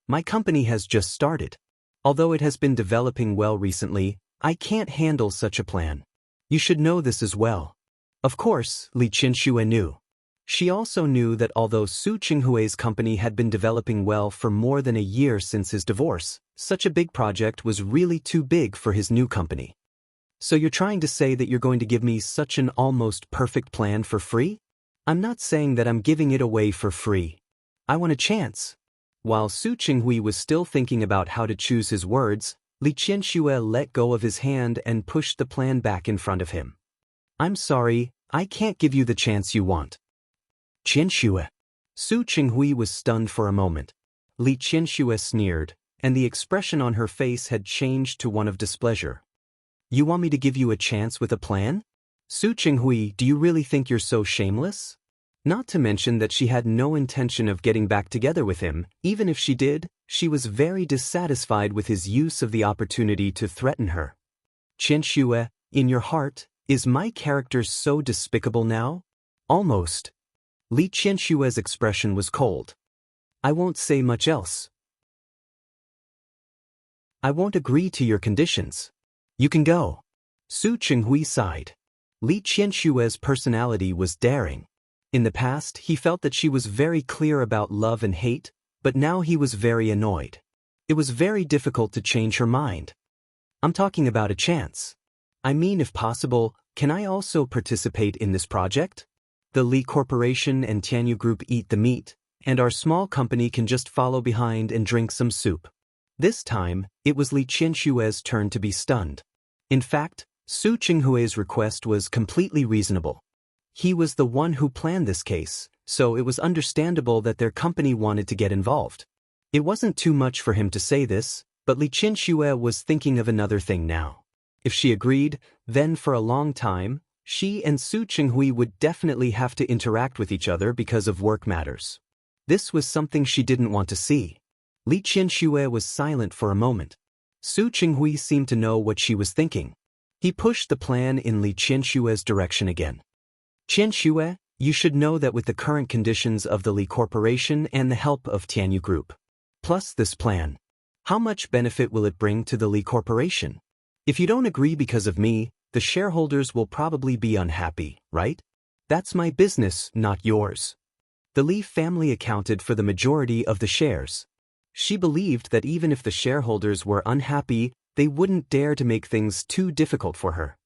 "My company has just started. Although it has been developing well recently, I can't handle such a plan. You should know this as well." Of course, Li Qianxue knew. She also knew that although Su Chinghui's company had been developing well for more than a year since his divorce, such a big project was really too big for his new company. "So you're trying to say that you're going to give me such an almost perfect plan for free?" "I'm not saying that I'm giving it away for free. I want a chance." While Su Chinghui was still thinking about how to choose his words, Li Qianxue let go of his hand and pushed the plan back in front of him. "I'm sorry, I can't give you the chance you want." "Qianxue." Su Chinghui was stunned for a moment. Li Qianxue sneered, and the expression on her face had changed to one of displeasure. "You want me to give you a chance with a plan? Su Chinghui, do you really think you're so shameless?" Not to mention that she had no intention of getting back together with him. Even if she did, she was very dissatisfied with his use of the opportunity to threaten her. "Qianxue, in your heart, is my character so despicable now?" "Almost." Li Qianxue's expression was cold. "I won't say much else. I won't agree to your conditions. You can go." Su Chinghui sighed. Li Qianxue's personality was daring. In the past, he felt that she was very clear about love and hate, but now he was very annoyed. It was very difficult to change her mind. "I'm talking about a chance. I mean, if possible, can I also participate in this project? The Li Corporation and Tianyu Group eat the meat, and our small company can just follow behind and drink some soup." This time, it was Li Qianxue's turn to be stunned. In fact, Su Chinghui's request was completely reasonable. He was the one who planned this case, so it was understandable that their company wanted to get involved. It wasn't too much for him to say this, but Li Qianxue was thinking of another thing now. If she agreed, then for a long time, she and Su Chinghui would definitely have to interact with each other because of work matters. This was something she didn't want to see. Li Qianxue was silent for a moment. Su Chinghui seemed to know what she was thinking. He pushed the plan in Li Qianxue's direction again. "Qianxue, you should know that with the current conditions of the Li Corporation and the help of Tianyu Group, plus this plan, how much benefit will it bring to the Li Corporation? If you don't agree because of me, the shareholders will probably be unhappy, right? That's my business, not yours." The Li family accounted for the majority of the shares. She believed that even if the shareholders were unhappy, they wouldn't dare to make things too difficult for her.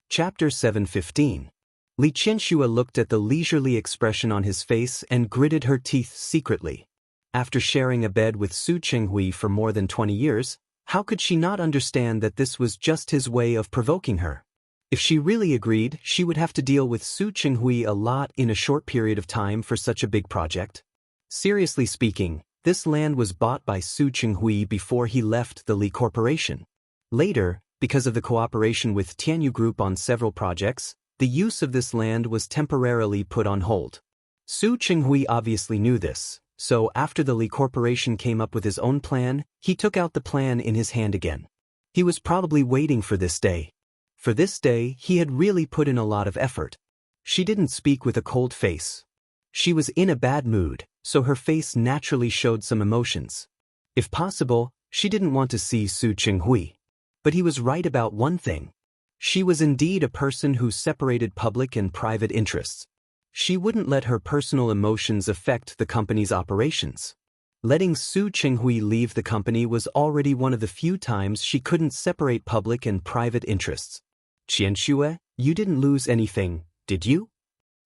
Chapter 7:15. Li Qianxue looked at the leisurely expression on his face and gritted her teeth secretly. After sharing a bed with Su Chinghui for more than 20 years, how could she not understand that this was just his way of provoking her? If she really agreed, she would have to deal with Su Chinghui a lot in a short period of time for such a big project. Seriously speaking, this land was bought by Su Chinghui before he left the Li Corporation. Later, because of the cooperation with Tianyu Group on several projects, the use of this land was temporarily put on hold. Su Chinghui obviously knew this, so after the Li Corporation came up with his own plan, he took out the plan in his hand again. He was probably waiting for this day. For this day, he had really put in a lot of effort. She didn't speak with a cold face. She was in a bad mood, so her face naturally showed some emotions. If possible, she didn't want to see Su Chinghui. But he was right about one thing. She was indeed a person who separated public and private interests. She wouldn't let her personal emotions affect the company's operations. Letting Su Chinghui leave the company was already one of the few times she couldn't separate public and private interests. "Qianxue, you didn't lose anything, did you?"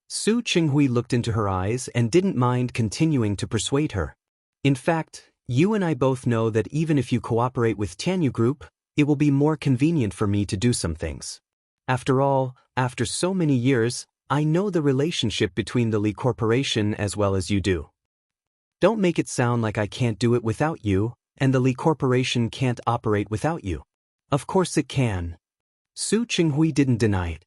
Su Chinghui looked into her eyes and didn't mind continuing to persuade her. "In fact, You and I both know that even if you cooperate with Tianyu Group, it will be more convenient for me to do some things. After all, after so many years, I know the relationship between the Li Corporation as well as you do. Don't make it sound like I can't do it without you, and the Li Corporation can't operate without you. Of course it can. Su Qinghui didn't deny it.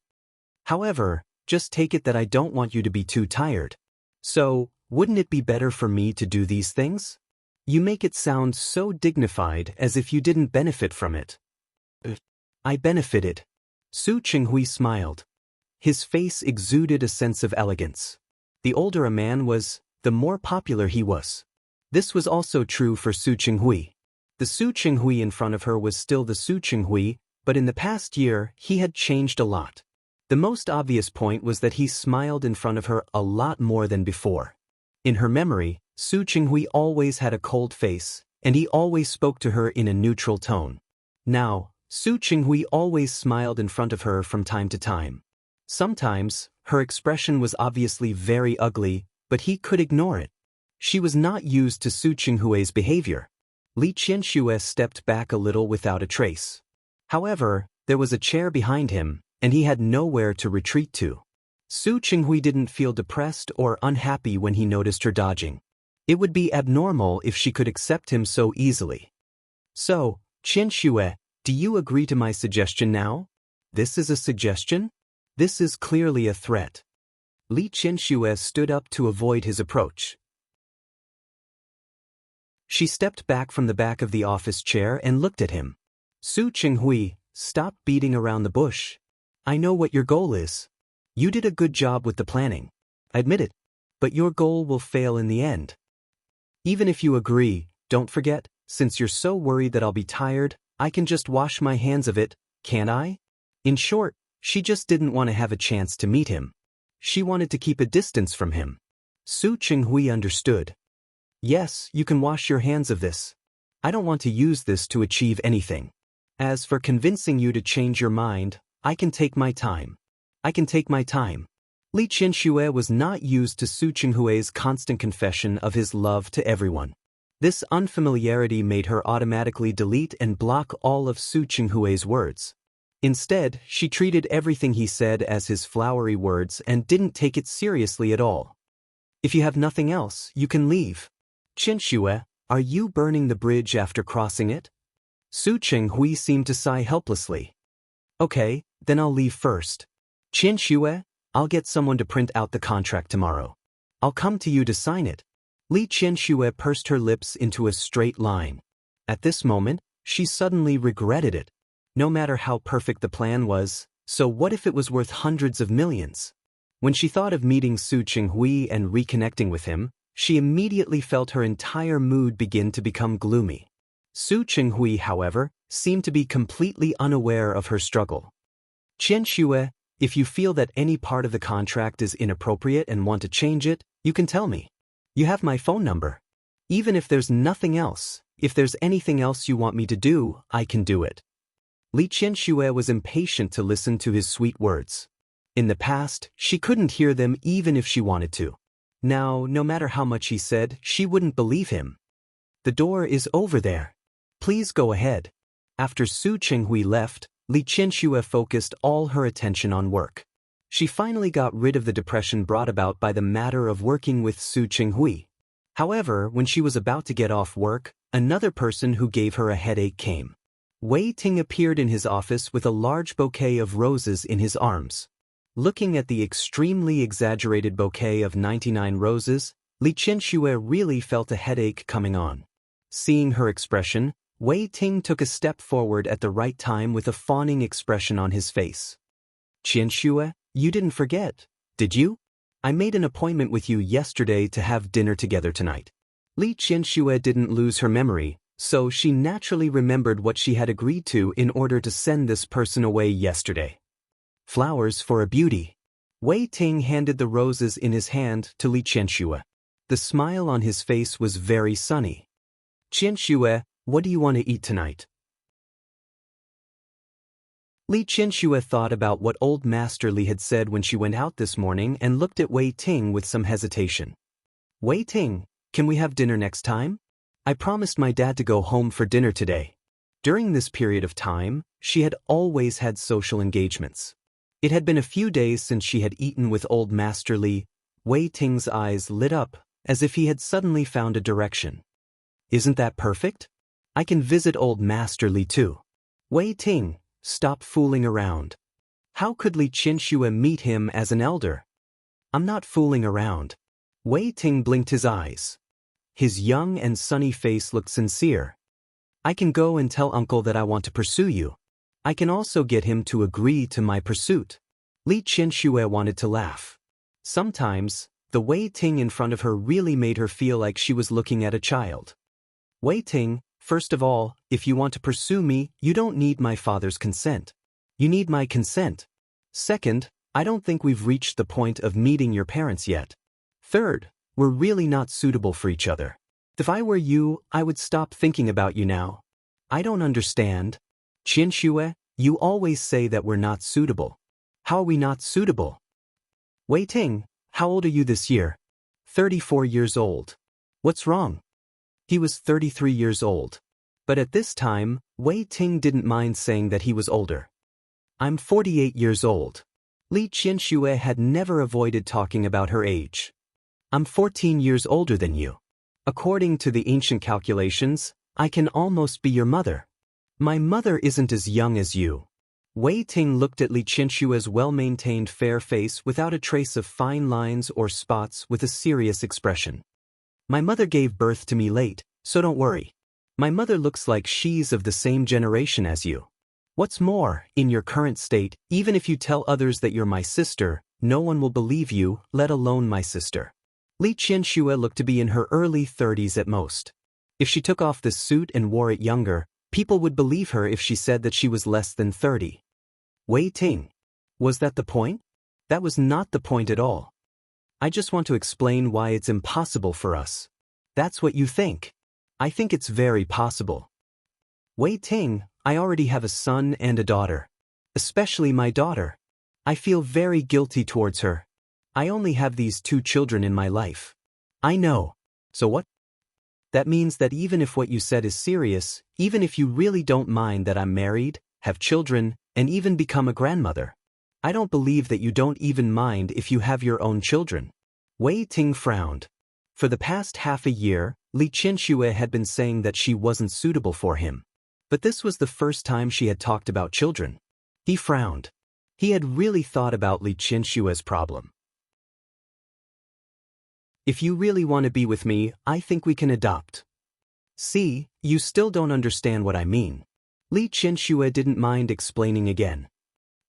However, just take it that I don't want you to be too tired. So, wouldn't it be better for me to do these things? You make it sound so dignified as if you didn't benefit from it. I benefited. Su Qinghui smiled. His face exuded a sense of elegance. The older a man was, the more popular he was. This was also true for Su Qinghui. The Su Qinghui in front of her was still the Su Qinghui, but in the past year he had changed a lot. The most obvious point was that he smiled in front of her a lot more than before. In her memory, Su Qinghui always had a cold face, and he always spoke to her in a neutral tone. Now, Su Qinghui always smiled in front of her from time to time. Sometimes, her expression was obviously very ugly, but he could ignore it. She was not used to Su Qinghui's behavior. Li Qianxue stepped back a little without a trace. However, there was a chair behind him, and he had nowhere to retreat to. Su Qinghui didn't feel depressed or unhappy when he noticed her dodging. It would be abnormal if she could accept him so easily. So, Qianxue, do you agree to my suggestion now? This is a suggestion? This is clearly a threat. Li Qianxue stood up to avoid his approach. She stepped back from the back of the office chair and looked at him. Su Qinghui, stop beating around the bush. I know what your goal is. You did a good job with the planning. Admit it. But your goal will fail in the end. Even if you agree, don't forget, since you're so worried that I'll be tired, I can just wash my hands of it, can't I? In short, she just didn't want to have a chance to meet him. She wanted to keep a distance from him. Su Qinghui understood. Yes, you can wash your hands of this. I don't want to use this to achieve anything. As for convincing you to change your mind, I can take my time. I can take my time. Li Qianxue was not used to Su Qinghui's constant confession of his love to everyone. This unfamiliarity made her automatically delete and block all of Su Qinghui's words. Instead, she treated everything he said as his flowery words and didn't take it seriously at all. If you have nothing else, you can leave. Qianxue, are you burning the bridge after crossing it? Su Qinghui seemed to sigh helplessly. Okay, then I'll leave first. Qianxue, I'll get someone to print out the contract tomorrow. I'll come to you to sign it. Li Qianxue pursed her lips into a straight line. At this moment, she suddenly regretted it. No matter how perfect the plan was, so what if it was worth hundreds of millions? When she thought of meeting Su Qinghui and reconnecting with him, she immediately felt her entire mood begin to become gloomy. Su Qinghui, however, seemed to be completely unaware of her struggle. Qianxue, if you feel that any part of the contract is inappropriate and want to change it, you can tell me. You have my phone number. Even if there's nothing else, if there's anything else you want me to do, I can do it. Li Qianxue was impatient to listen to his sweet words. In the past, she couldn't hear them even if she wanted to. Now, no matter how much he said, she wouldn't believe him. The door is over there. Please go ahead. After Su Qinghui left, Li Qianxue focused all her attention on work. She finally got rid of the depression brought about by the matter of working with Su Qinghui. However, when she was about to get off work, another person who gave her a headache came. Wei Ting appeared in his office with a large bouquet of roses in his arms. Looking at the extremely exaggerated bouquet of 99 roses, Li Qianxue really felt a headache coming on. Seeing her expression, Wei Ting took a step forward at the right time with a fawning expression on his face. Qianxue, you didn't forget, did you? I made an appointment with you yesterday to have dinner together tonight. Li Qianxue didn't lose her memory, so she naturally remembered what she had agreed to in order to send this person away yesterday. Flowers for a beauty. Wei Ting handed the roses in his hand to Li Qianxue. The smile on his face was very sunny. Qianxue, what do you want to eat tonight? Li Qianxue thought about what old Master Li had said when she went out this morning and looked at Wei Ting with some hesitation. Wei Ting, can we have dinner next time? I promised my dad to go home for dinner today. During this period of time, she had always had social engagements. It had been a few days since she had eaten with old Master Li. Wei Ting's eyes lit up, as if he had suddenly found a direction. Isn't that perfect? I can visit old Master Li too. Wei Ting, stop fooling around. How could Li Qianxue meet him as an elder? I'm not fooling around. Wei Ting blinked his eyes. His young and sunny face looked sincere. I can go and tell uncle that I want to pursue you. I can also get him to agree to my pursuit. Li Qianxue wanted to laugh. Sometimes, the Wei Ting in front of her really made her feel like she was looking at a child. Wei Ting, first of all, if you want to pursue me, you don't need my father's consent. You need my consent. Second, I don't think we've reached the point of meeting your parents yet. Third, we're really not suitable for each other. If I were you, I would stop thinking about you now. I don't understand. Qianxue, you always say that we're not suitable. How are we not suitable? Wei Ting, how old are you this year? 34 years old. What's wrong? He was 33 years old. But at this time, Wei Ting didn't mind saying that he was older. I'm 48 years old. Li Qianxue had never avoided talking about her age. I'm 14 years older than you. According to the ancient calculations, I can almost be your mother. My mother isn't as young as you. Wei Ting looked at Li Qianxue's well-maintained fair face without a trace of fine lines or spots with a serious expression. My mother gave birth to me late, so don't worry. My mother looks like she's of the same generation as you. What's more, in your current state, even if you tell others that you're my sister, no one will believe you, let alone my sister. Li Qianxue looked to be in her early 30s at most. If she took off this suit and wore it younger, people would believe her if she said that she was less than 30. Wei Ting. Was that the point? That was not the point at all. I just want to explain why it's impossible for us. That's what you think. I think it's very possible. Wei Ting, I already have a son and a daughter. Especially my daughter. I feel very guilty towards her. I only have these 2 children in my life. I know. So what? That means that even if what you said is serious, even if you really don't mind that I'm married, have children, and even become a grandmother, I don't believe that you don't even mind if you have your own children. Wei Ting frowned. For the past half a year, Li Qianxue had been saying that she wasn't suitable for him. But this was the first time she had talked about children. He frowned. He had really thought about Li Qianxue's problem. If you really want to be with me, I think we can adopt. See, you still don't understand what I mean. Li Qianxue didn't mind explaining again.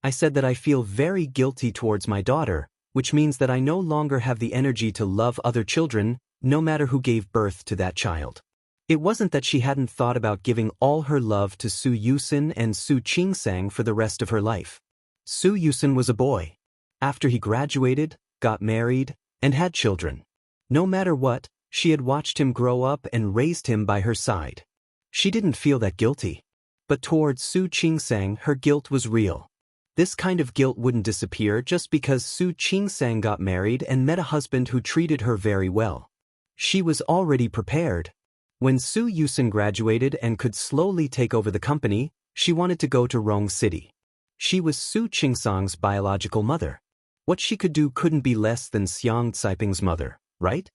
I said that I feel very guilty towards my daughter, which means that I no longer have the energy to love other children, no matter who gave birth to that child. It wasn't that she hadn't thought about giving all her love to Su Yusin and Su Qingsang for the rest of her life. Su Yusin was a boy. After he graduated, got married, and had children. No matter what, she had watched him grow up and raised him by her side. She didn't feel that guilty. But towards Su Qingsang, her guilt was real. This kind of guilt wouldn't disappear just because Su Qingsang got married and met a husband who treated her very well. She was already prepared. When Su Yusin graduated and could slowly take over the company, she wanted to go to Rong City. She was Su Qingsang's biological mother. What she could do couldn't be less than Xiang Caiping's mother, right?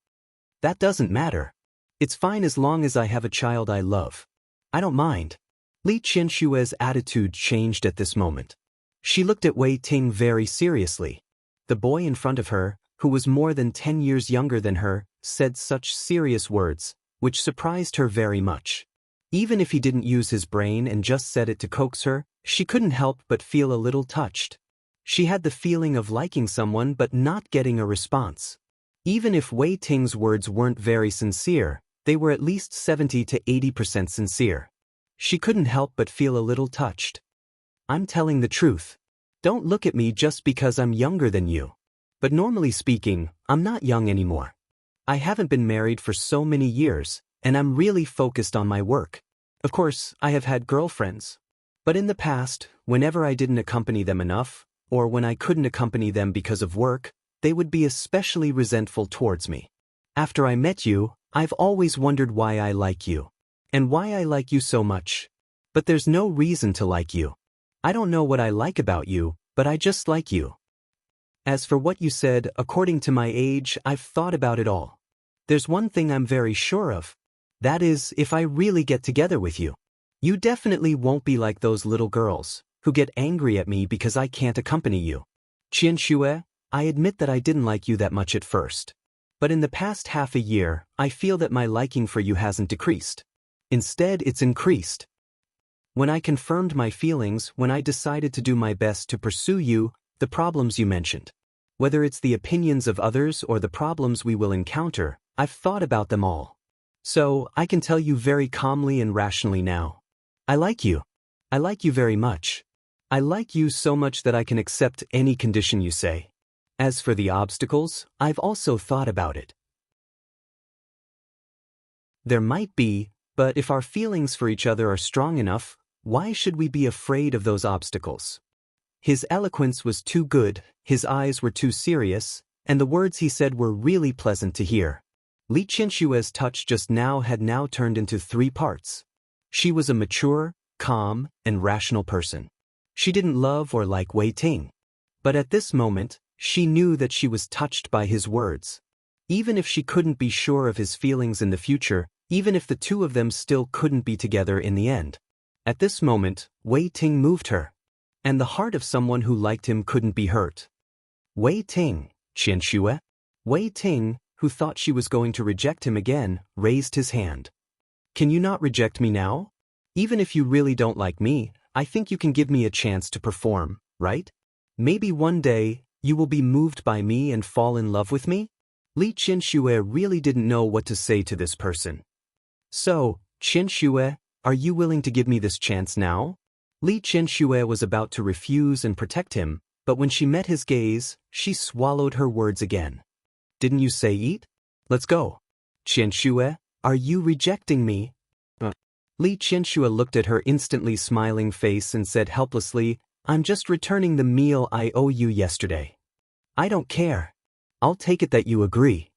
That doesn't matter. It's fine as long as I have a child I love. I don't mind. Li Qianxue's attitude changed at this moment. She looked at Wei Ting very seriously. The boy in front of her, who was more than 10 years younger than her, said such serious words, which surprised her very much. Even if he didn't use his brain and just said it to coax her, she couldn't help but feel a little touched. She had the feeling of liking someone but not getting a response. Even if Wei Ting's words weren't very sincere, they were at least 70 to 80% sincere. She couldn't help but feel a little touched. I'm telling the truth. Don't look at me just because I'm younger than you. But normally speaking, I'm not young anymore. I haven't been married for so many years, and I'm really focused on my work. Of course, I have had girlfriends. But in the past, whenever I didn't accompany them enough, or when I couldn't accompany them because of work, they would be especially resentful towards me. After I met you, I've always wondered why I like you. And why I like you so much. But there's no reason to like you. I don't know what I like about you, but I just like you. As for what you said, according to my age, I've thought about it all. There's one thing I'm very sure of. That is, if I really get together with you. You definitely won't be like those little girls, who get angry at me because I can't accompany you. Qianxue, I admit that I didn't like you that much at first. But in the past half a year, I feel that my liking for you hasn't decreased. Instead, it's increased. When I confirmed my feelings, when I decided to do my best to pursue you, the problems you mentioned. Whether it's the opinions of others or the problems we will encounter, I've thought about them all. So, I can tell you very calmly and rationally now. I like you. I like you very much. I like you so much that I can accept any condition you say. As for the obstacles, I've also thought about it. There might be, but if our feelings for each other are strong enough, why should we be afraid of those obstacles? His eloquence was too good, his eyes were too serious, and the words he said were really pleasant to hear. Li Qinshue's touch just now had now turned into 3 parts. She was a mature, calm, and rational person. She didn't love or like Wei Ting. But at this moment, she knew that she was touched by his words. Even if she couldn't be sure of his feelings in the future, even if the two of them still couldn't be together in the end. At this moment, Wei Ting moved her. And the heart of someone who liked him couldn't be hurt. Wei Ting, Qianxue. Wei Ting, who thought she was going to reject him again, raised his hand. Can you not reject me now? Even if you really don't like me, I think you can give me a chance to perform, right? Maybe one day, you will be moved by me and fall in love with me? Li Qianxue really didn't know what to say to this person. So, Qianxue, are you willing to give me this chance now? Li Qianxue was about to refuse and protect him, but when she met his gaze, she swallowed her words again. Didn't you say eat? Let's go. Qianxue, are you rejecting me? Li Qianxue looked at her instantly smiling face and said helplessly, I'm just returning the meal I owe you yesterday. I don't care. I'll take it that you agree.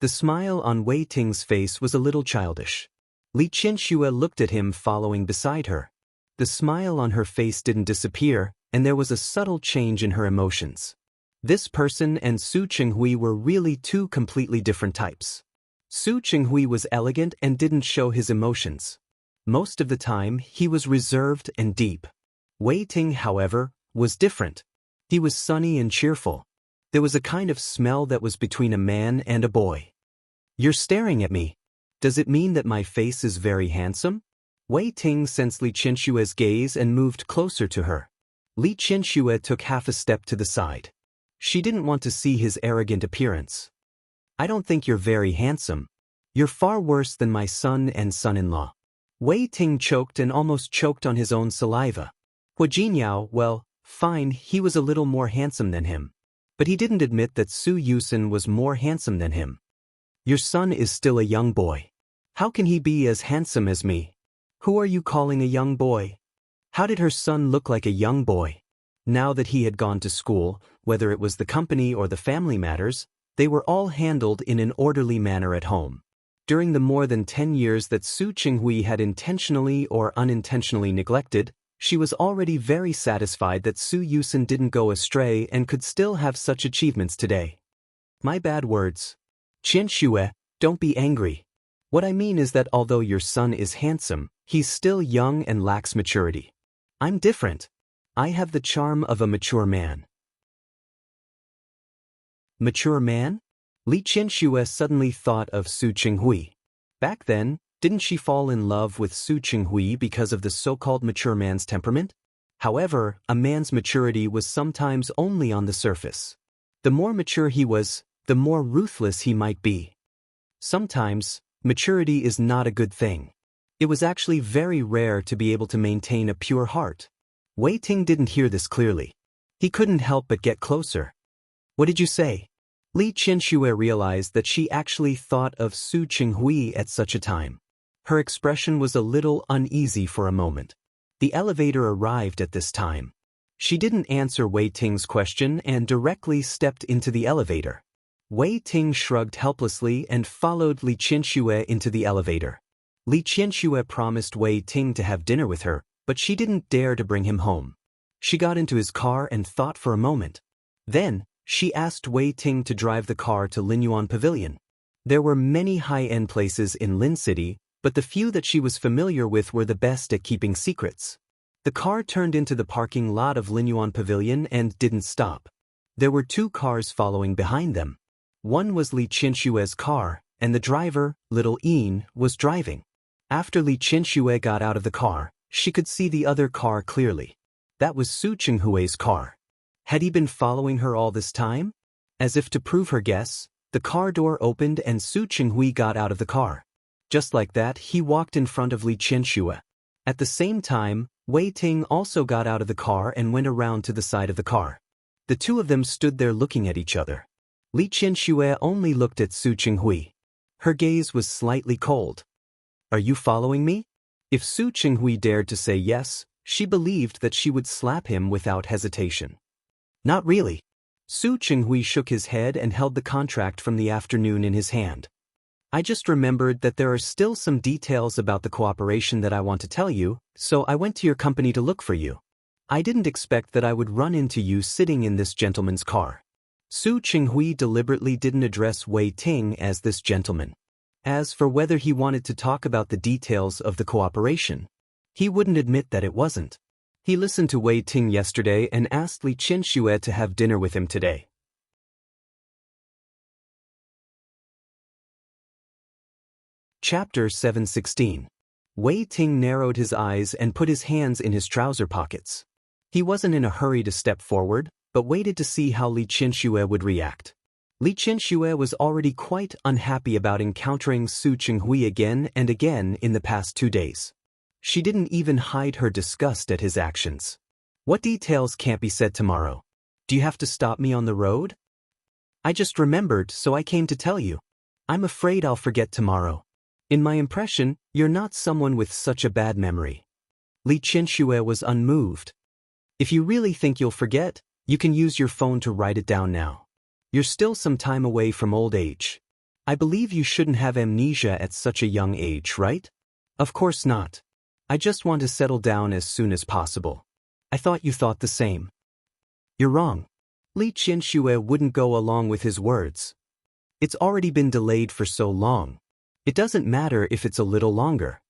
The smile on Wei Ting's face was a little childish. Li Qianxue looked at him following beside her. The smile on her face didn't disappear, and there was a subtle change in her emotions. This person and Su Qinghui were really 2 completely different types. Su Qinghui was elegant and didn't show his emotions. Most of the time, he was reserved and deep. Wei Ting, however, was different. He was sunny and cheerful. There was a kind of smell that was between a man and a boy. You're staring at me. Does it mean that my face is very handsome? Wei Ting sensed Li Qianshue's gaze and moved closer to her. Li Qianxue took half a step to the side. She didn't want to see his arrogant appearance. I don't think you're very handsome. You're far worse than my son and son-in-law. Wei Ting choked and almost choked on his own saliva. Hua Jinyao, well, fine, he was a little more handsome than him. But he didn't admit that Su Yusen was more handsome than him. Your son is still a young boy. How can he be as handsome as me? Who are you calling a young boy? How did her son look like a young boy? Now that he had gone to school, whether it was the company or the family matters, they were all handled in an orderly manner at home. During the more than 10 years that Su Qinghui had intentionally or unintentionally neglected, she was already very satisfied that Su Yusen didn't go astray and could still have such achievements today. My bad words. Qianxue, don't be angry. What I mean is that although your son is handsome, he's still young and lacks maturity. I'm different. I have the charm of a mature man. Mature man? Li Qianxue suddenly thought of Su Qinghui. Back then, didn't she fall in love with Su Qinghui because of the so-called mature man's temperament? However, a man's maturity was sometimes only on the surface. The more mature he was, the more ruthless he might be. Sometimes, maturity is not a good thing. It was actually very rare to be able to maintain a pure heart. Wei Ting didn't hear this clearly. He couldn't help but get closer. What did you say? Li Qianxue realized that she actually thought of Su Qinghui at such a time. Her expression was a little uneasy for a moment. The elevator arrived at this time. She didn't answer Wei Ting's question and directly stepped into the elevator. Wei Ting shrugged helplessly and followed Li Qianxue into the elevator. Li Qianxue promised Wei Ting to have dinner with her, but she didn't dare to bring him home. She got into his car and thought for a moment. Then, she asked Wei Ting to drive the car to Linyuan Pavilion. There were many high-end places in Lin City, but the few that she was familiar with were the best at keeping secrets. The car turned into the parking lot of Linyuan Pavilion and didn't stop. There were 2 cars following behind them. One was Li Qianxue's car, and the driver, Little Yin, was driving. After Li Qianxue got out of the car, she could see the other car clearly. That was Su Qinghui's car. Had he been following her all this time? As if to prove her guess, the car door opened and Su Qinghui got out of the car. Just like that, he walked in front of Li Qianxue. At the same time, Wei Ting also got out of the car and went around to the side of the car. The 2 of them stood there looking at each other. Li Qianxue only looked at Su Qinghui. Her gaze was slightly cold. "Are you following me?" If Su Qinghui dared to say yes, she believed that she would slap him without hesitation. "Not really." Su Qinghui shook his head and held the contract from the afternoon in his hand. "I just remembered that there are still some details about the cooperation that I want to tell you, so I went to your company to look for you. I didn't expect that I would run into you sitting in this gentleman's car." Su Qinghui deliberately didn't address Wei Ting as this gentleman. As for whether he wanted to talk about the details of the cooperation, he wouldn't admit that it wasn't. He listened to Wei Ting yesterday and asked Li Qianxue to have dinner with him today. Chapter 716. Wei Ting narrowed his eyes and put his hands in his trouser pockets. He wasn't in a hurry to step forward, but waited to see how Li Qianxue would react. Li Qianxue was already quite unhappy about encountering Su Qinghui again and again in the past 2 days. She didn't even hide her disgust at his actions. "What details can't be said tomorrow? Do you have to stop me on the road?" "I just remembered, so I came to tell you. I'm afraid I'll forget tomorrow. In my impression, you're not someone with such a bad memory." Li Qianxue was unmoved. "If you really think you'll forget, you can use your phone to write it down now. You're still some time away from old age. I believe you shouldn't have amnesia at such a young age, right?" "Of course not. I just want to settle down as soon as possible." "I thought you thought the same." "You're wrong." Li Qianxue wouldn't go along with his words. "It's already been delayed for so long. It doesn't matter if it's a little longer."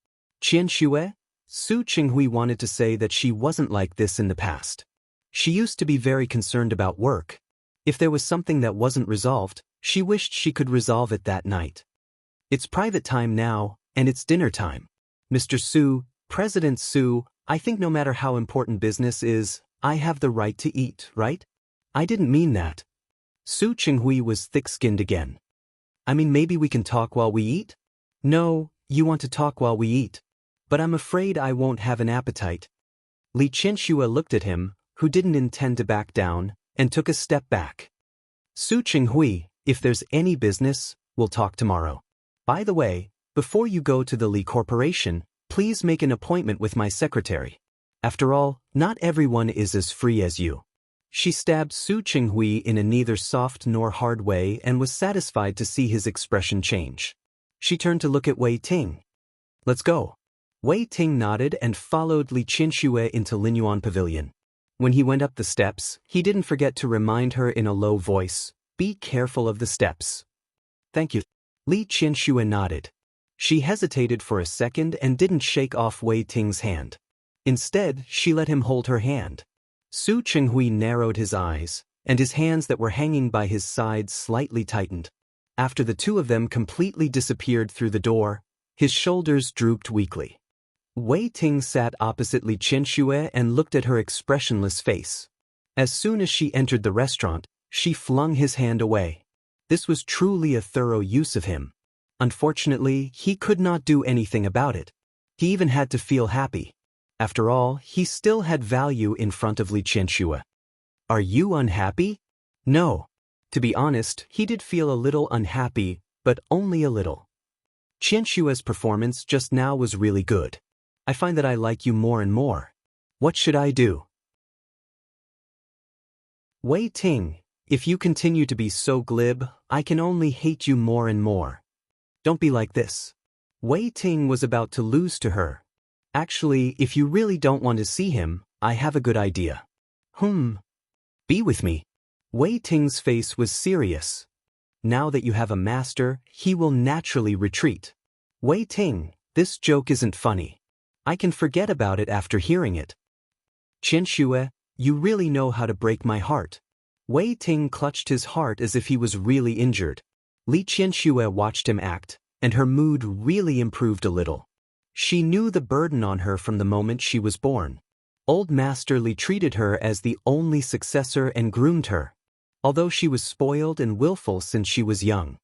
"Qianxue?" Su Qinghui wanted to say that she wasn't like this in the past. She used to be very concerned about work. If there was something that wasn't resolved, she wished she could resolve it that night. "It's private time now, and it's dinner time. Mr. Su, President Su, I think no matter how important business is, I have the right to eat, right?" "I didn't mean that." Su Qinghui was thick-skinned again. "I mean maybe we can talk while we eat?" "No, you want to talk while we eat. But I'm afraid I won't have an appetite." Li Qianxue looked at him, who didn't intend to back down, and took a step back. "Su Qinghui, if there's any business, we'll talk tomorrow. By the way, before you go to the Li Corporation, please make an appointment with my secretary. After all, not everyone is as free as you." She stabbed Su Qinghui in a neither soft nor hard way and was satisfied to see his expression change. She turned to look at Wei Ting. "Let's go." Wei Ting nodded and followed Li Qianxue into Linyuan Pavilion. When he went up the steps, he didn't forget to remind her in a low voice, "Be careful of the steps." "Thank you." Li Qianxue nodded. She hesitated for a second and didn't shake off Wei Ting's hand. Instead, she let him hold her hand. Su Qinghui narrowed his eyes, and his hands that were hanging by his sides slightly tightened. After the 2 of them completely disappeared through the door, his shoulders drooped weakly. Wei Ting sat opposite Li Qianxue and looked at her expressionless face. As soon as she entered the restaurant, she flung his hand away. This was truly a thorough use of him. Unfortunately, he could not do anything about it. He even had to feel happy. After all, he still had value in front of Li Qianxue. "Are you unhappy?" "No." To be honest, he did feel a little unhappy, but only a little. "Qianxue's performance just now was really good. I find that I like you more and more. What should I do?" "Wei Ting, If you continue to be so glib, I can only hate you more and more. Don't be like this. Wei Ting was about to lose to her. Actually, if you really don't want to see him, I have a good idea. Be with me. Wei Ting's face was serious. Now that you have a master, he will naturally retreat. Wei Ting, this joke isn't funny. I can forget about it after hearing it. Qian Xue, you really know how to break my heart. Wei Ting clutched his heart as if he was really injured. Li Qianxue watched him act, and her mood really improved a little. She knew the burden on her from the moment she was born. Old Master Li treated her as the only successor and groomed her, although she was spoiled and willful since she was young.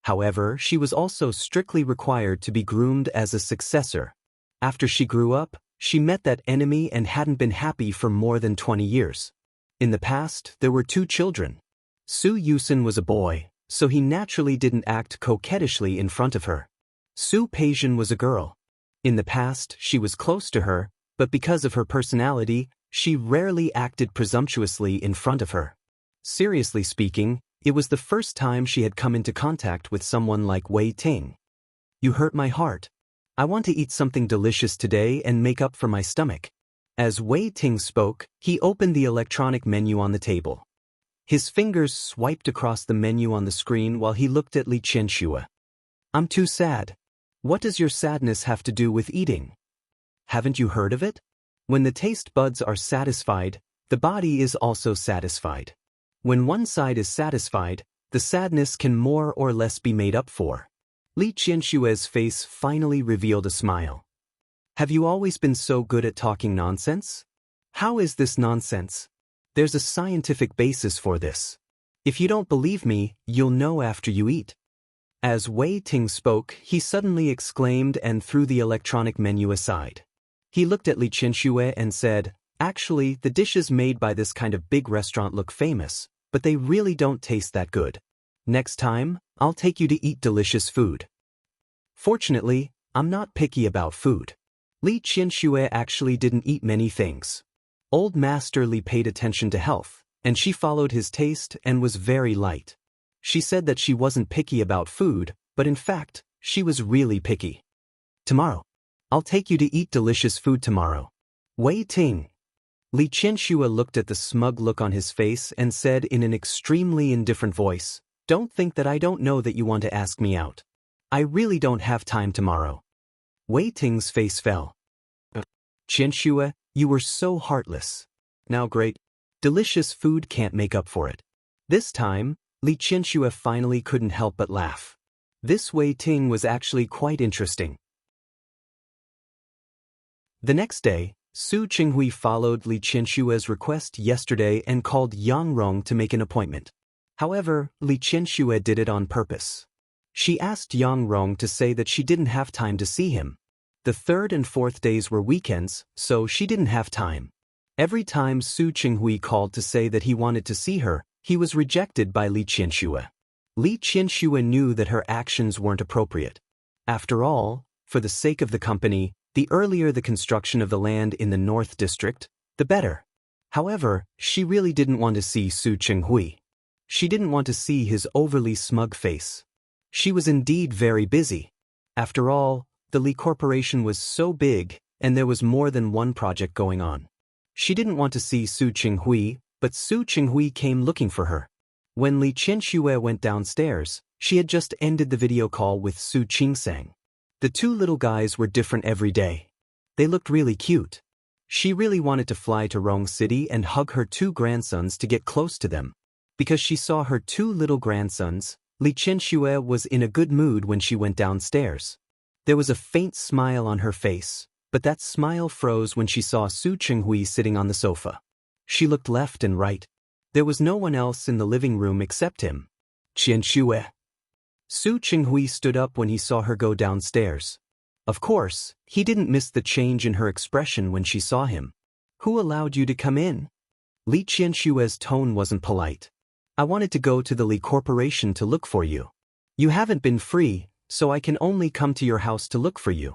However, she was also strictly required to be groomed as a successor. After she grew up, she met that enemy and hadn't been happy for more than 20 years. In the past, there were 2 children. Su Yusen was a boy, so he naturally didn't act coquettishly in front of her. Su Peijian was a girl. In the past, she was close to her, but because of her personality, she rarely acted presumptuously in front of her. Seriously speaking, it was the first time she had come into contact with someone like Wei Ting. You hurt my heart. I want to eat something delicious today and make up for my stomach. As Wei Ting spoke, he opened the electronic menu on the table. His fingers swiped across the menu on the screen while he looked at Li Qianxue. I'm too sad. What does your sadness have to do with eating? Haven't you heard of it? When the taste buds are satisfied, the body is also satisfied. When one side is satisfied, the sadness can more or less be made up for. Li Qianxue's face finally revealed a smile. Have you always been so good at talking nonsense? How is this nonsense? There's a scientific basis for this. If you don't believe me, you'll know after you eat. As Wei Ting spoke, he suddenly exclaimed and threw the electronic menu aside. He looked at Li Qianxue and said, actually, the dishes made by this kind of big restaurant look famous, but they really don't taste that good. Next time, I'll take you to eat delicious food. Fortunately, I'm not picky about food. Li Qianxue actually didn't eat many things. Old Master Li paid attention to health, and she followed his taste and was very light. She said that she wasn't picky about food, but in fact, she was really picky. Tomorrow. I'll take you to eat delicious food tomorrow. Wei Ting. Li Qianxue looked at the smug look on his face and said in an extremely indifferent voice, don't think that I don't know that you want to ask me out. I really don't have time tomorrow. Wei Ting's face fell. Qianxue, you were so heartless. Now great. Delicious food can't make up for it. This time, Li Qianxue finally couldn't help but laugh. This Wei Ting was actually quite interesting. The next day, Su Qinghui followed Li Qianxue's request yesterday and called Yang Rong to make an appointment. However, Li Qianxue did it on purpose. She asked Yang Rong to say that she didn't have time to see him. The 3rd and 4th days were weekends, so she didn't have time. Every time Su Qinghui called to say that he wanted to see her, he was rejected by Li Qianxue. Li Qianxue knew that her actions weren't appropriate. After all, for the sake of the company, the earlier the construction of the land in the North District, the better. However, she really didn't want to see Su Qinghui. She didn't want to see his overly smug face. She was indeed very busy. After all, the Li Corporation was so big, and there was more than one project going on. She didn't want to see Su Qinghui, but Su Qinghui came looking for her. When Li Qianxue went downstairs, she had just ended the video call with Su Qingsang. The 2 little guys were different every day. They looked really cute. She really wanted to fly to Rong City and hug her 2 grandsons to get close to them. Because she saw her 2 little grandsons, Li Qianxue was in a good mood when she went downstairs. There was a faint smile on her face, but that smile froze when she saw Su Qinghui sitting on the sofa. She looked left and right. There was no one else in the living room except him. Qianxue. Su Qinghui stood up when he saw her go downstairs. Of course, he didn't miss the change in her expression when she saw him. Who allowed you to come in? Li Qianxue's tone wasn't polite. I wanted to go to the Li Corporation to look for you. You haven't been free, so I can only come to your house to look for you.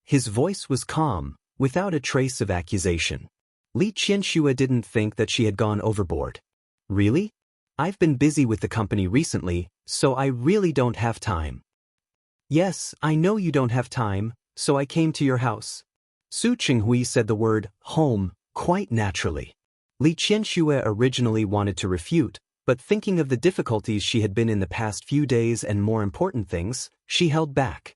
His voice was calm, without a trace of accusation. Li Qianxue didn't think that she had gone overboard. Really? I've been busy with the company recently, so I really don't have time. Yes, I know you don't have time, so I came to your house. Su Qinghui said the word home quite naturally. Li Qianxue originally wanted to refute, but thinking of the difficulties she had been in the past few days and more important things, she held back.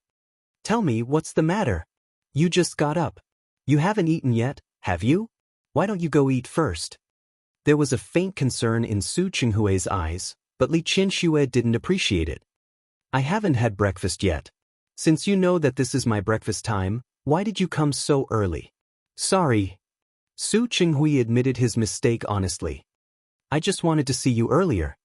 Tell me, what's the matter? You just got up. You haven't eaten yet, have you? Why don't you go eat first? There was a faint concern in Su Qinghui's eyes, but Li Qianxue didn't appreciate it. I haven't had breakfast yet. Since you know that this is my breakfast time, why did you come so early? Sorry. Su Qinghui admitted his mistake honestly. I just wanted to see you earlier.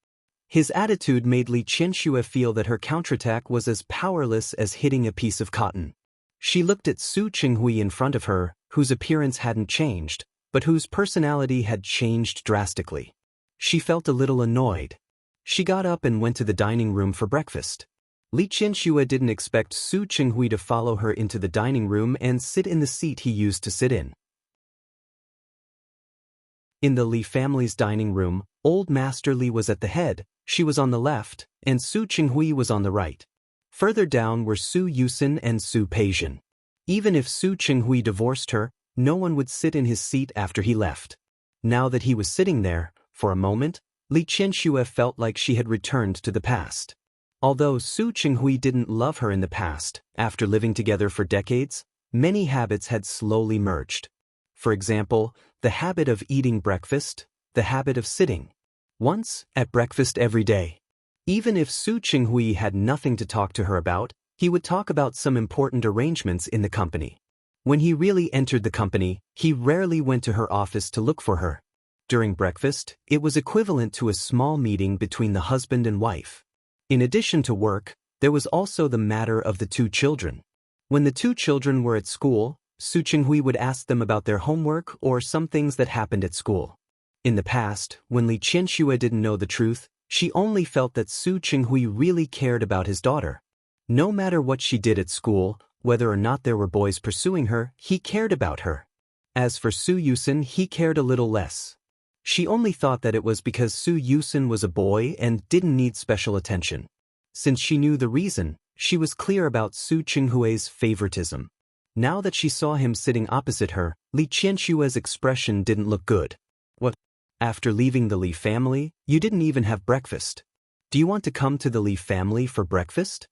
His attitude made Li Qianxue feel that her counterattack was as powerless as hitting a piece of cotton. She looked at Su Qinghui in front of her, whose appearance hadn't changed, but whose personality had changed drastically. She felt a little annoyed. She got up and went to the dining room for breakfast. Li Qianxue didn't expect Su Qinghui to follow her into the dining room and sit in the seat he used to sit in. In the Li family's dining room, old Master Li was at the head, she was on the left, and Su Qinghui was on the right. Further down were Su Yusin and Su Peijian. Even if Su Qinghui divorced her, no one would sit in his seat after he left. Now that he was sitting there, for a moment, Li Qianxue felt like she had returned to the past. Although Su Qinghui didn't love her in the past, after living together for decades, many habits had slowly merged. For example, the habit of eating breakfast, the habit of sitting once at breakfast every day. Even if Su Qinghui had nothing to talk to her about, he would talk about some important arrangements in the company. When he really entered the company, he rarely went to her office to look for her. During breakfast, it was equivalent to a small meeting between the husband and wife. In addition to work, there was also the matter of the two children. When the two children were at school, Su Qinghui would ask them about their homework or some things that happened at school. In the past, when Li Qianxue didn't know the truth, she only felt that Su Qinghui really cared about his daughter. No matter what she did at school, whether or not there were boys pursuing her, he cared about her. As for Su Yusin, he cared a little less. She only thought that it was because Su Yusin was a boy and didn't need special attention. Since she knew the reason, she was clear about Su Qinghui's favoritism. Now that she saw him sitting opposite her, Li Qianxue's expression didn't look good. What? After leaving the Li family, you didn't even have breakfast. Do you want to come to the Li family for breakfast?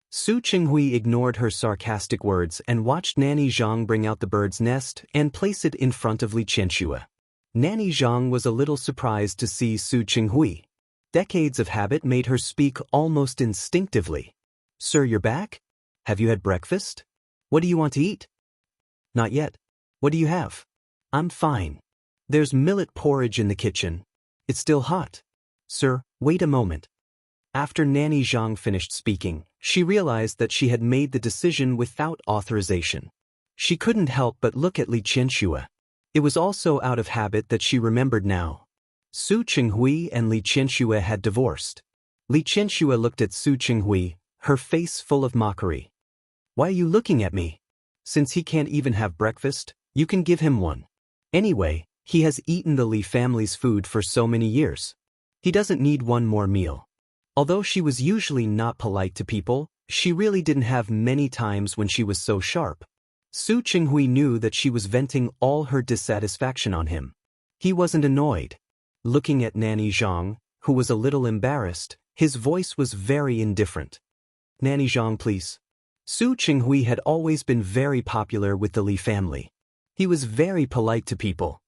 Su Qinghui ignored her sarcastic words and watched Nanny Zhang bring out the bird's nest and place it in front of Li Qianxue. Nanny Zhang was a little surprised to see Su Qinghui. Decades of habit made her speak almost instinctively. Sir, you're back? Have you had breakfast? What do you want to eat? Not yet. What do you have? I'm fine. There's millet porridge in the kitchen. It's still hot. Sir, wait a moment. After Nanny Zhang finished speaking, she realized that she had made the decision without authorization. She couldn't help but look at Li Qianxue. It was also out of habit that she remembered now. Su Qinghui and Li Qianxue had divorced. Li Qianxue looked at Su Qinghui, her face full of mockery. Why are you looking at me? Since he can't even have breakfast, you can give him one. Anyway, he has eaten the Li family's food for so many years. He doesn't need one more meal. Although she was usually not polite to people, she really didn't have many times when she was so sharp. Su Qinghui knew that she was venting all her dissatisfaction on him. He wasn't annoyed. Looking at Nanny Zhang, who was a little embarrassed, his voice was very indifferent. Nanny Zhang, please. Su Qinghui had always been very popular with the Li family. He was very polite to people.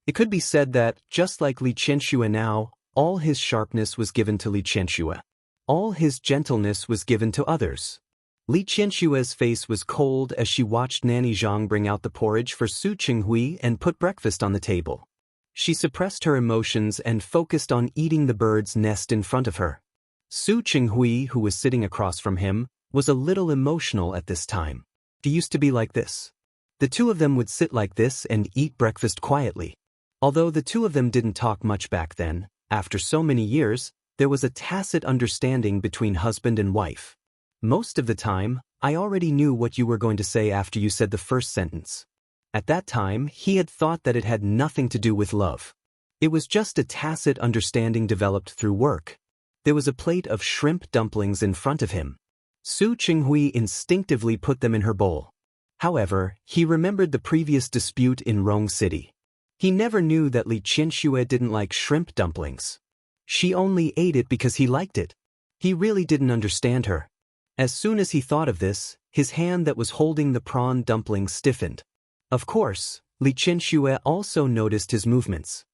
It could be said that, just like Li Qianxue now, all his sharpness was given to Li Qianxue. All his gentleness was given to others. Li Qianxue's face was cold as she watched Nanny Zhang bring out the porridge for Su Qinghui and put breakfast on the table. She suppressed her emotions and focused on eating the bird's nest in front of her. Su Qinghui, who was sitting across from him, was a little emotional at this time. He used to be like this. The two of them would sit like this and eat breakfast quietly. Although the two of them didn't talk much back then, after so many years, there was a tacit understanding between husband and wife. Most of the time, I already knew what you were going to say after you said the first sentence. At that time, he had thought that it had nothing to do with love. It was just a tacit understanding developed through work. There was a plate of shrimp dumplings in front of him. Su Qinghui instinctively put them in her bowl. However, he remembered the previous dispute in Rong City. He never knew that Li Qianxue didn't like shrimp dumplings. She only ate it because he liked it. He really didn't understand her. As soon as he thought of this, his hand that was holding the prawn dumpling stiffened. Of course, Li Qianxue also noticed his movements.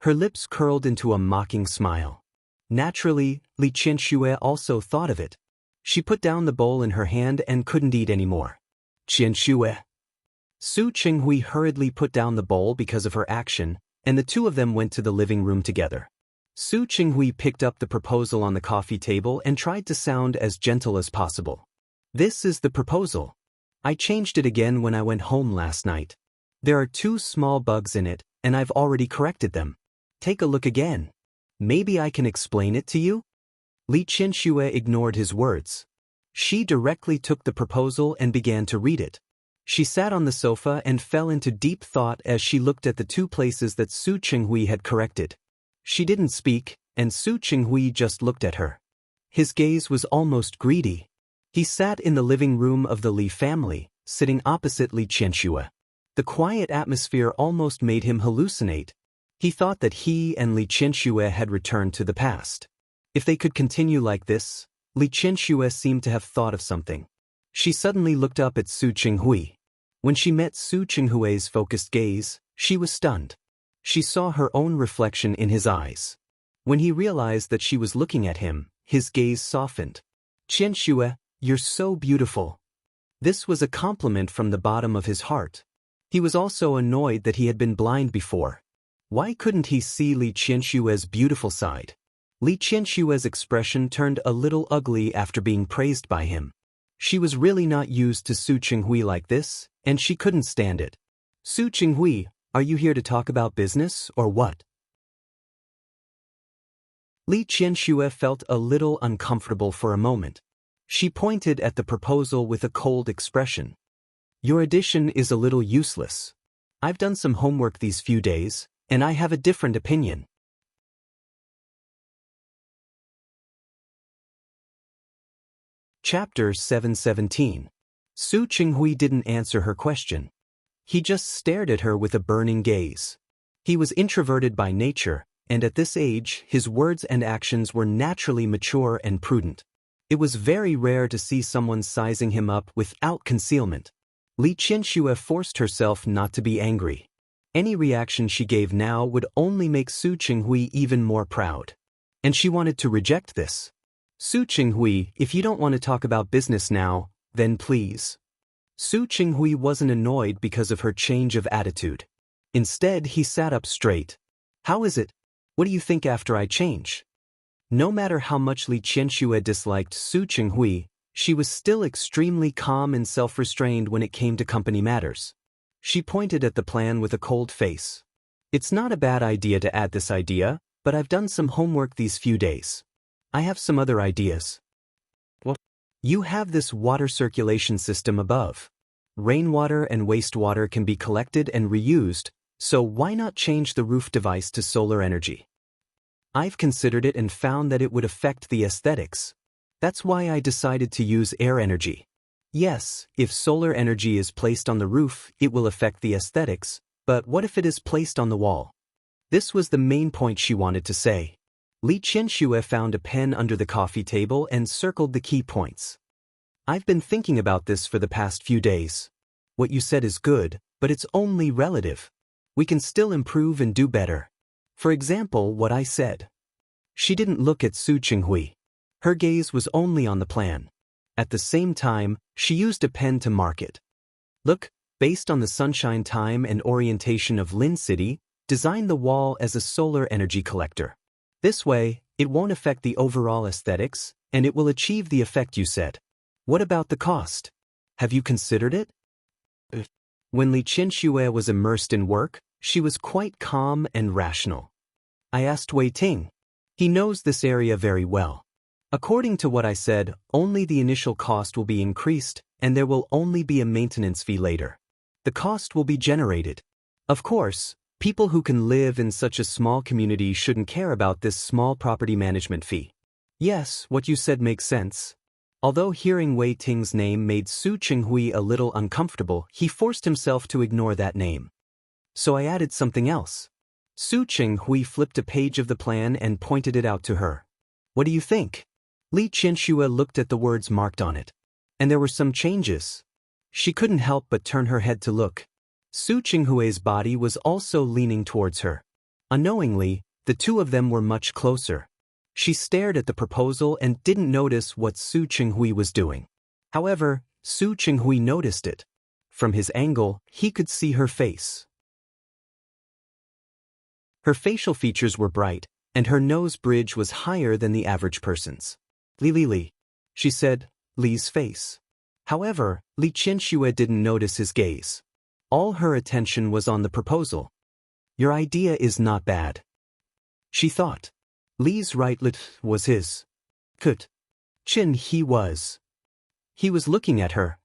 Her lips curled into a mocking smile. Naturally, Li Qianxue also thought of it. She put down the bowl in her hand and couldn't eat anymore. Qianxue. Su Qinghui hurriedly put down the bowl because of her action, and the two of them went to the living room together. Su Qinghui picked up the proposal on the coffee table and tried to sound as gentle as possible. This is the proposal. I changed it again when I went home last night. There are 2 small bugs in it, and I've already corrected them. Take a look again. Maybe I can explain it to you? Li Qianxue ignored his words. She directly took the proposal and began to read it. She sat on the sofa and fell into deep thought as she looked at the 2 places that Su Qinghui had corrected. She didn't speak, and Su Qinghui just looked at her. His gaze was almost greedy. He sat in the living room of the Li family, sitting opposite Li Qianxue. The quiet atmosphere almost made him hallucinate. He thought that he and Li Qianxue had returned to the past. If they could continue like this, Li Qianxue seemed to have thought of something. She suddenly looked up at Su Qinghui. When she met Su Qinghui's focused gaze, she was stunned. She saw her own reflection in his eyes. When he realized that she was looking at him, his gaze softened. Qianxue, you're so beautiful. This was a compliment from the bottom of his heart. He was also annoyed that he had been blind before. Why couldn't he see Li Qianxue's beautiful side? Li Qianxue's expression turned a little ugly after being praised by him. She was really not used to Su Qinghui like this, and she couldn't stand it. Su Qinghui, are you here to talk about business or what? Li Qianxue felt a little uncomfortable for a moment. She pointed at the proposal with a cold expression. Your addition is a little useless. I've done some homework these few days, and I have a different opinion. Chapter 717. Su Qinghui didn't answer her question. He just stared at her with a burning gaze. He was introverted by nature, and at this age, his words and actions were naturally mature and prudent. It was very rare to see someone sizing him up without concealment. Li Qianxue forced herself not to be angry. Any reaction she gave now would only make Su Qinghui even more proud. And she wanted to reject this. Su Qinghui, if you don't want to talk about business now, then please. Su Qinghui wasn't annoyed because of her change of attitude. Instead, he sat up straight. How is it? What do you think after I change? No matter how much Li Qianxue disliked Su Qinghui, she was still extremely calm and self-restrained when it came to company matters. She pointed at the plan with a cold face. It's not a bad idea to add this idea, but I've done some homework these few days. I have some other ideas. What? You have this water circulation system above. Rainwater and wastewater can be collected and reused, so why not change the roof device to solar energy? I've considered it and found that it would affect the aesthetics. That's why I decided to use air energy. Yes, if solar energy is placed on the roof, it will affect the aesthetics, but what if it is placed on the wall? This was the main point she wanted to say. Li Qianxue found a pen under the coffee table and circled the key points. I've been thinking about this for the past few days. What you said is good, but it's only relative. We can still improve and do better. For example, what I said. She didn't look at Su Qinghui. Her gaze was only on the plan. At the same time, she used a pen to mark it. Look, based on the sunshine time and orientation of Lin City, design the wall as a solar energy collector. This way, it won't affect the overall aesthetics, and it will achieve the effect you said. What about the cost? Have you considered it? When Li Qianxue was immersed in work, she was quite calm and rational. I asked Wei Ting. He knows this area very well. According to what I said, only the initial cost will be increased, and there will only be a maintenance fee later. The cost will be generated. Of course, People who can live in such a small community shouldn't care about this small property management fee. Yes, what you said makes sense. Although hearing Wei Ting's name made Su Qinghui a little uncomfortable, he forced himself to ignore that name. So I added something else. Su Qinghui flipped a page of the plan and pointed it out to her. What do you think? Li Qianxue looked at the words marked on it. And there were some changes. She couldn't help but turn her head to look. Su Qinghui's body was also leaning towards her. Unknowingly, the two of them were much closer. She stared at the proposal and didn't notice what Su Qinghui was doing. However, Su Qinghui noticed it. From his angle, he could see her face. Her facial features were bright, and her nose bridge was higher than the average person's. Li, she said, Li's face. However, Li Qianxue didn't notice his gaze. All her attention was on the proposal. Your idea is not bad, she thought. Li's right lip was his. Chin he was. He was looking at her.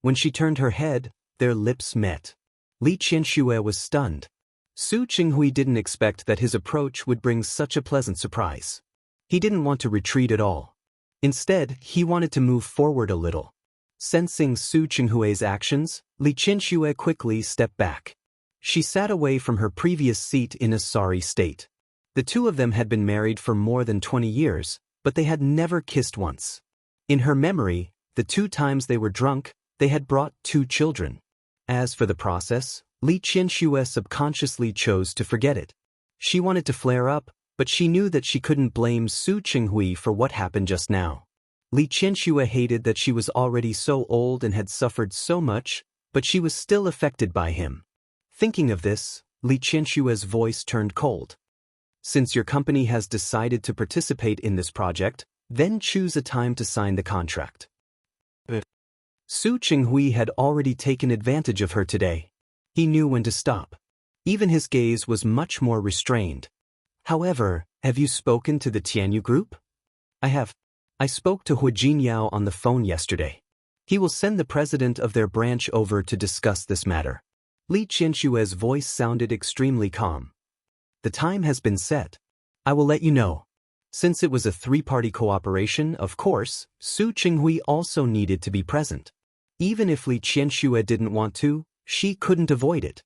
When she turned her head, their lips met. Li Qianxue was stunned. Su Qinghui didn't expect that his approach would bring such a pleasant surprise. He didn't want to retreat at all. Instead, he wanted to move forward a little. Sensing Su Qinghui's actions, Li Qianxue quickly stepped back. She sat away from her previous seat in a sorry state. The two of them had been married for more than 20 years, but they had never kissed once. In her memory, the 2 times they were drunk, they had brought 2 children. As for the process, Li Qianxue subconsciously chose to forget it. She wanted to flare up, but she knew that she couldn't blame Su Qinghui for what happened just now. Li Qianxue hated that she was already so old and had suffered so much, but she was still affected by him. Thinking of this, Li Qianxue's voice turned cold. Since your company has decided to participate in this project, then choose a time to sign the contract. Su Qinghui had already taken advantage of her today. He knew when to stop. Even his gaze was much more restrained. However, have you spoken to the Tianyu group? I have. I spoke to Hu Jinyao on the phone yesterday. He will send the president of their branch over to discuss this matter. Li Qianxue's voice sounded extremely calm. The time has been set. I will let you know. Since it was a 3-party cooperation, of course, Su Qinghui also needed to be present. Even if Li Qianxue didn't want to, she couldn't avoid it.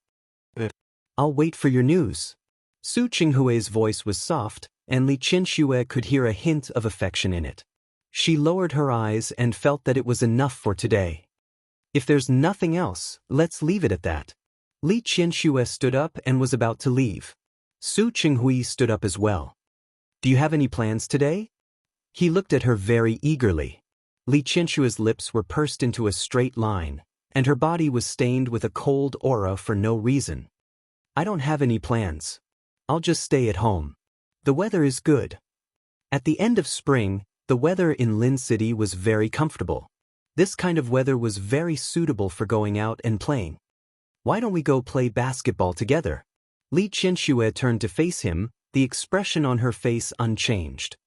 I'll wait for your news. Su Qinghui's voice was soft, and Li Qianxue could hear a hint of affection in it. She lowered her eyes and felt that it was enough for today. If there's nothing else, let's leave it at that. Li Qianxue stood up and was about to leave. Su Qinghui stood up as well. Do you have any plans today? He looked at her very eagerly. Li Qianxue's lips were pursed into a straight line, and her body was stained with a cold aura for no reason. I don't have any plans. I'll just stay at home. The weather is good. At the end of spring, the weather in Lin City was very comfortable. This kind of weather was very suitable for going out and playing. Why don't we go play basketball together? Li Qianxue turned to face him, the expression on her face unchanged.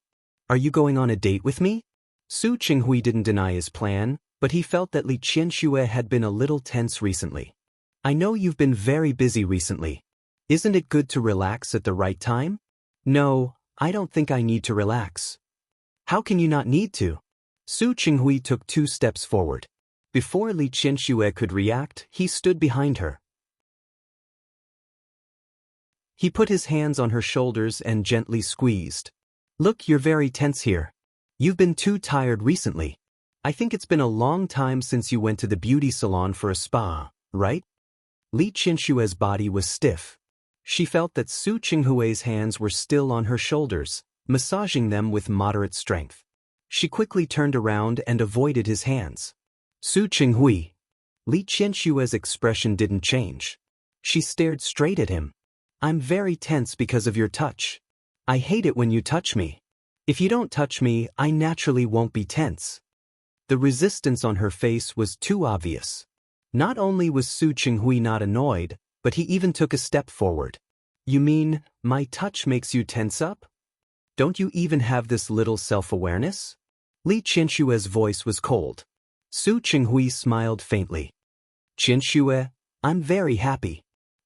Are you going on a date with me? Su Qinghui didn't deny his plan, but he felt that Li Qianxue had been a little tense recently. I know you've been very busy recently. Isn't it good to relax at the right time? No, I don't think I need to relax. How can you not need to? Su Qinghui took 2 steps forward. Before Li Qianxue could react, he stood behind her. He put his hands on her shoulders and gently squeezed. Look, you're very tense here. You've been too tired recently. I think it's been a long time since you went to the beauty salon for a spa, right? Li Qianxue's body was stiff. She felt that Su Qinghui's hands were still on her shoulders, massaging them with moderate strength. She quickly turned around and avoided his hands. Su Qinghui. Li Qianxue's expression didn't change. She stared straight at him. I'm very tense because of your touch. I hate it when you touch me. If you don't touch me, I naturally won't be tense. The resistance on her face was too obvious. Not only was Su Qinghui not annoyed, but he even took a step forward. You mean, my touch makes you tense up? Don't you even have this little self-awareness? Li Qianxue's voice was cold. Su Qinghui smiled faintly. Qianxue, I'm very happy.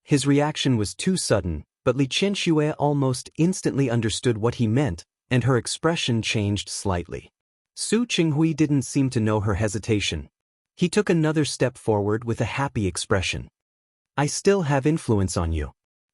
His reaction was too sudden, but Li Qianxue almost instantly understood what he meant, and her expression changed slightly. Su Qinghui didn't seem to know her hesitation. He took another step forward with a happy expression. I still have influence on you.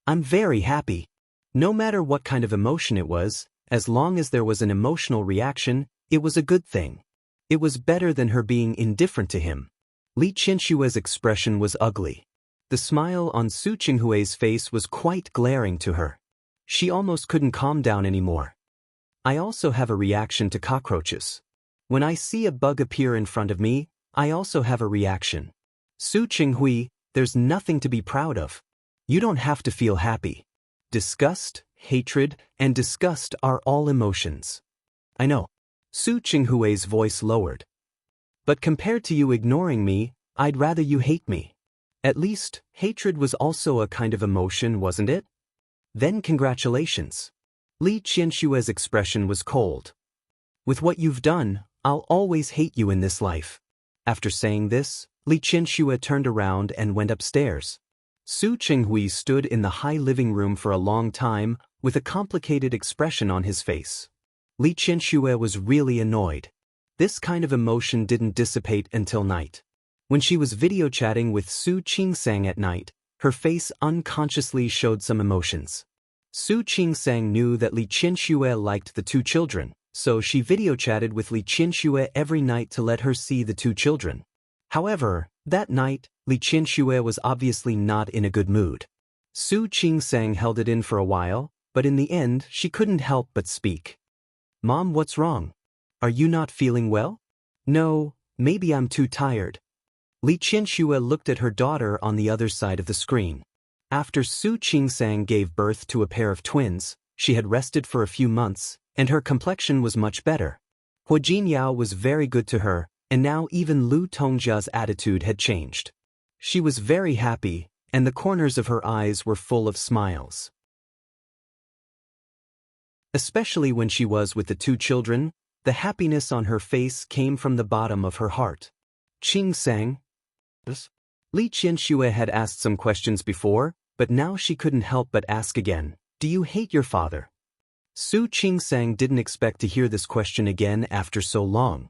I'm very happy. No matter what kind of emotion it was, as long as there was an emotional reaction, it was a good thing. It was better than her being indifferent to him. Li Qianxue's expression was ugly. The smile on Su Qinghui's face was quite glaring to her. She almost couldn't calm down anymore. I also have a reaction to cockroaches. When I see a bug appear in front of me, I also have a reaction. Su Qinghui, there's nothing to be proud of. You don't have to feel happy. Disgust, hatred, and disgust are all emotions. I know. Su Qinghui's voice lowered. But compared to you ignoring me, I'd rather you hate me. At least, hatred was also a kind of emotion, wasn't it? Then congratulations. Li Qianxue's expression was cold. With what you've done, I'll always hate you in this life. After saying this, Li Qianxue turned around and went upstairs. Su Qinghui stood in the high living room for a long time, with a complicated expression on his face. Li Qianxue was really annoyed. This kind of emotion didn't dissipate until night. When she was video chatting with Su Qingsang at night, her face unconsciously showed some emotions. Su Qingsang knew that Li Qianxue liked the two children, so she video chatted with Li Qianxue every night to let her see the two children. However, that night, Li Qianxue was obviously not in a good mood. Su Qingsang held it in for a while, but in the end she couldn't help but speak. Mom, what's wrong? Are you not feeling well? No, maybe I'm too tired. Li Qianxue looked at her daughter on the other side of the screen. After Su Qingsang gave birth to a pair of twins, she had rested for a few months, and her complexion was much better. Hua Jinyao was very good to her, and now even Lu Tongjia's attitude had changed. She was very happy, and the corners of her eyes were full of smiles. Especially when she was with the two children, the happiness on her face came from the bottom of her heart. Qingsang? Li Qianxue had asked some questions before, but now she couldn't help but ask again, do you hate your father? Su Qingsang didn't expect to hear this question again after so long.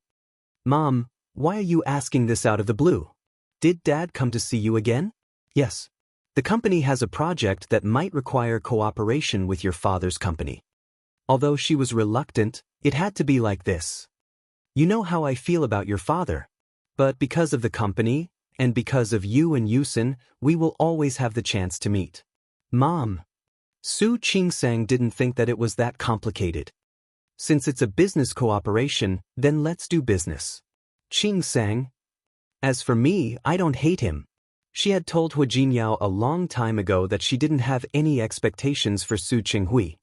Mom, why are you asking this out of the blue? Did Dad come to see you again? Yes. The company has a project that might require cooperation with your father's company. Although she was reluctant, it had to be like this. You know how I feel about your father. But because of the company, and because of you and Yusin, we will always have the chance to meet. Mom. Su Qingsang didn't think that it was that complicated. Since it's a business cooperation, then let's do business. Qingsang. As for me, I don't hate him. She had told Hua Jinyao a long time ago that she didn't have any expectations for Su Qinghui.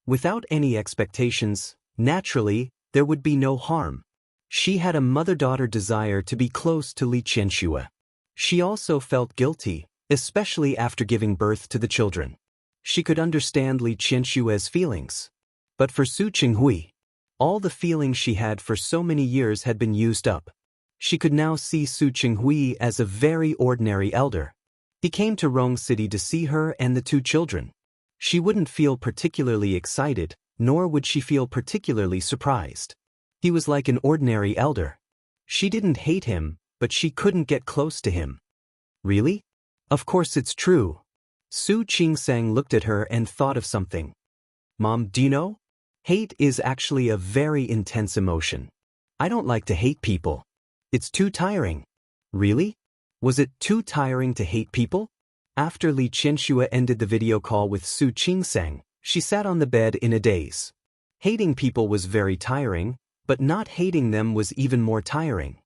Without any expectations, naturally, there would be no harm. She had a mother-daughter desire to be close to Li Qianxue. She also felt guilty, especially after giving birth to the children. She could understand Li Qianxue's feelings. But for Su Qinghui, all the feelings she had for so many years had been used up. She could now see Su Qinghui as a very ordinary elder. He came to Rong City to see her and the two children. She wouldn't feel particularly excited, nor would she feel particularly surprised. He was like an ordinary elder. She didn't hate him, but she couldn't get close to him. Really? Of course it's true. Su Qingsang looked at her and thought of something. Mom, do you know? Hate is actually a very intense emotion. I don't like to hate people. It's too tiring. Really? Was it too tiring to hate people? After Li Qianxue ended the video call with Su Qingsang, she sat on the bed in a daze. Hating people was very tiring, but not hating them was even more tiring.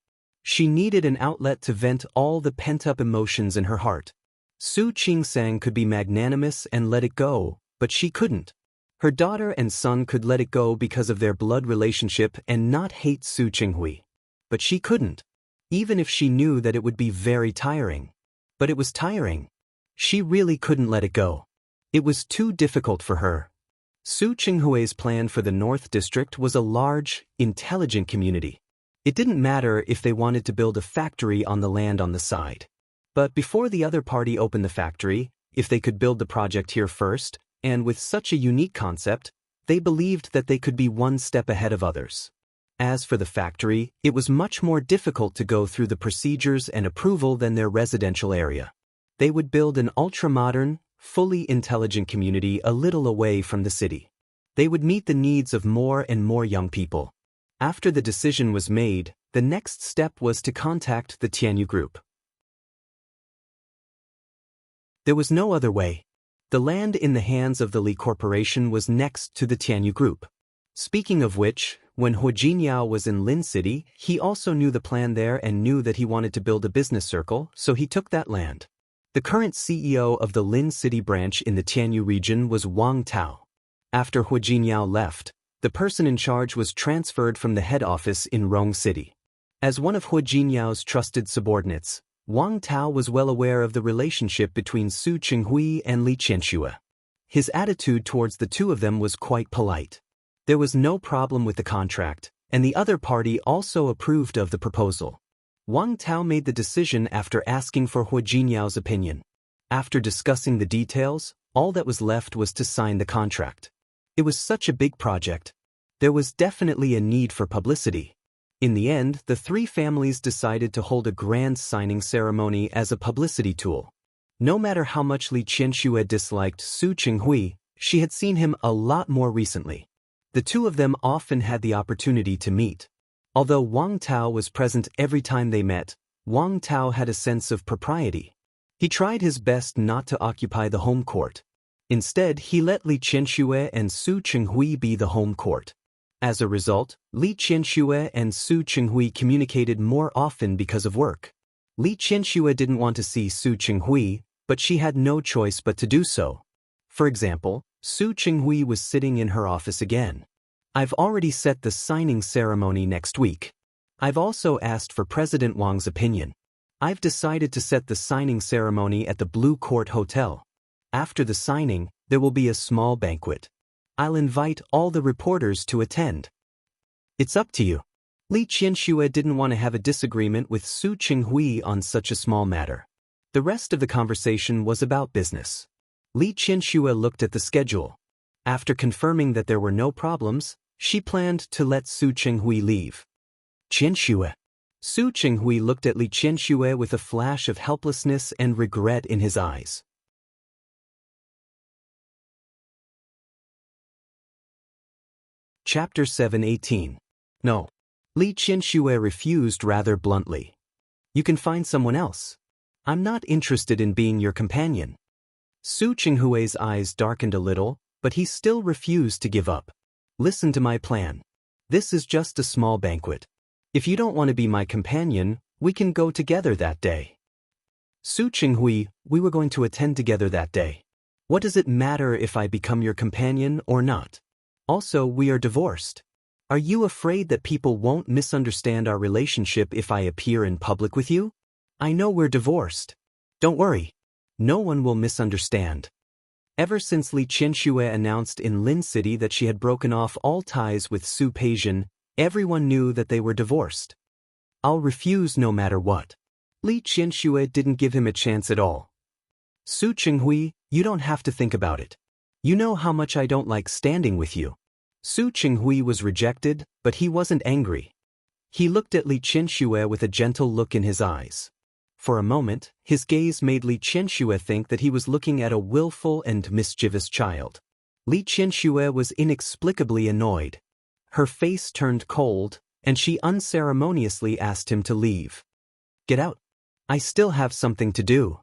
She needed an outlet to vent all the pent-up emotions in her heart. Su Qingsang could be magnanimous and let it go, but she couldn't. Her daughter and son could let it go because of their blood relationship and not hate Su Qinghui. But she couldn't, even if she knew that it would be very tiring. But it was tiring. She really couldn't let it go. It was too difficult for her. Su Qinghui's plan for the North District was a large, intelligent community. It didn't matter if they wanted to build a factory on the land on the side. But before the other party opened the factory, if they could build the project here first, and with such a unique concept, they believed that they could be one step ahead of others. As for the factory, it was much more difficult to go through the procedures and approval than their residential area. They would build an ultra-modern, fully intelligent community a little away from the city. They would meet the needs of more and more young people. After the decision was made, the next step was to contact the Tianyu Group. There was no other way. The land in the hands of the Li Corporation was next to the Tianyu Group. Speaking of which, when Hu Jingyao was in Lin City, he also knew the plan there and knew that he wanted to build a business circle, so he took that land. The current CEO of the Lin City branch in the Tianyu region was Wang Tao. After Hu Jingyao left, the person in charge was transferred from the head office in Rong City. As one of Hu Jinyao's trusted subordinates, Wang Tao was well aware of the relationship between Su Qinghui and Li Qianxue. His attitude towards the two of them was quite polite. There was no problem with the contract, and the other party also approved of the proposal. Wang Tao made the decision after asking for Hu Jinyao's opinion. After discussing the details, all that was left was to sign the contract. It was such a big project. There was definitely a need for publicity. In the end, the three families decided to hold a grand signing ceremony as a publicity tool. No matter how much Li Qianxue disliked Su Qinghui, she had seen him a lot more recently. The two of them often had the opportunity to meet. Although Wang Tao was present every time they met, Wang Tao had a sense of propriety. He tried his best not to occupy the home court. Instead, he let Li Qianxue and Su Qinghui be the home court. As a result, Li Qianxue and Su Qinghui communicated more often because of work. Li Qianxue didn't want to see Su Qinghui, but she had no choice but to do so. For example, Su Qinghui was sitting in her office again. I've already set the signing ceremony next week. I've also asked for President Wang's opinion. I've decided to set the signing ceremony at the Blue Court Hotel. After the signing, there will be a small banquet. I'll invite all the reporters to attend. It's up to you. Li Qianxue didn't want to have a disagreement with Su Qinghui on such a small matter. The rest of the conversation was about business. Li Qianxue looked at the schedule. After confirming that there were no problems, she planned to let Su Qinghui leave. Qianxue. Su Qinghui looked at Li Qianxue with a flash of helplessness and regret in his eyes. Chapter 7:18. No. Li Qianxue refused rather bluntly. You can find someone else. I'm not interested in being your companion. Su Qinghui's eyes darkened a little, but he still refused to give up. Listen to my plan. This is just a small banquet. If you don't want to be my companion, we can go together that day. Su Qinghui, we were going to attend together that day. What does it matter if I become your companion or not? Also, we are divorced. Are you afraid that people won't misunderstand our relationship if I appear in public with you? I know we're divorced. Don't worry. No one will misunderstand. Ever since Li Qianxue announced in Lin City that she had broken off all ties with Su Peijian, everyone knew that they were divorced. I'll refuse no matter what. Li Qianxue didn't give him a chance at all. Su Qinghui, you don't have to think about it. You know how much I don't like standing with you. Su Qinghui was rejected, but he wasn't angry. He looked at Li Qianxue with a gentle look in his eyes. For a moment, his gaze made Li Qianxue think that he was looking at a willful and mischievous child. Li Qianxue was inexplicably annoyed. Her face turned cold, and she unceremoniously asked him to leave. Get out. I still have something to do.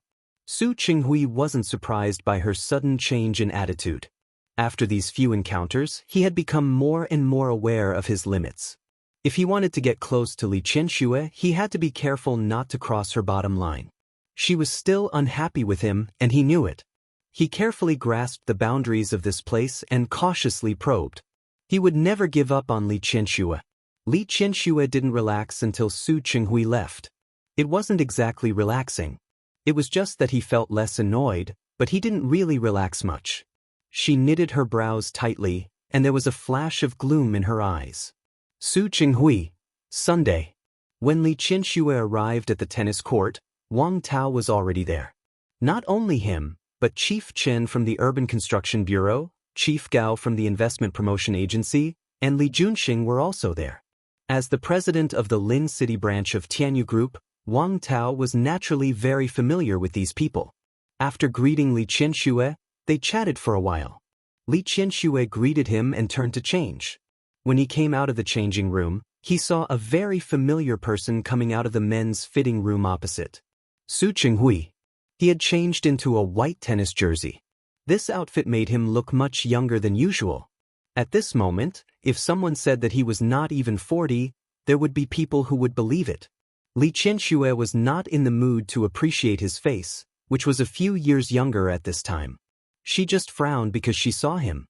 Su Qinghui wasn't surprised by her sudden change in attitude. After these few encounters, he had become more and more aware of his limits. If he wanted to get close to Li Qianxue, he had to be careful not to cross her bottom line. She was still unhappy with him, and he knew it. He carefully grasped the boundaries of this place and cautiously probed. He would never give up on Li Qianxue. Li Qianxue didn't relax until Su Qinghui left. It wasn't exactly relaxing. It was just that he felt less annoyed, but he didn't really relax much. She knitted her brows tightly, and there was a flash of gloom in her eyes. Su Qinghui, Sunday. When Li Qianxue arrived at the tennis court, Wang Tao was already there. Not only him, but Chief Chen from the Urban Construction Bureau, Chief Gao from the Investment Promotion Agency, and Li Junxing were also there. As the president of the Lin City branch of Tianyu Group, Wang Tao was naturally very familiar with these people. After greeting Li Qianxue, they chatted for a while. Li Qianxue greeted him and turned to change. When he came out of the changing room, he saw a very familiar person coming out of the men's fitting room opposite. Su Qinghui. He had changed into a white tennis jersey. This outfit made him look much younger than usual. At this moment, if someone said that he was not even 40, there would be people who would believe it. Li Qianxue was not in the mood to appreciate his face, which was a few years younger at this time. She just frowned because she saw him.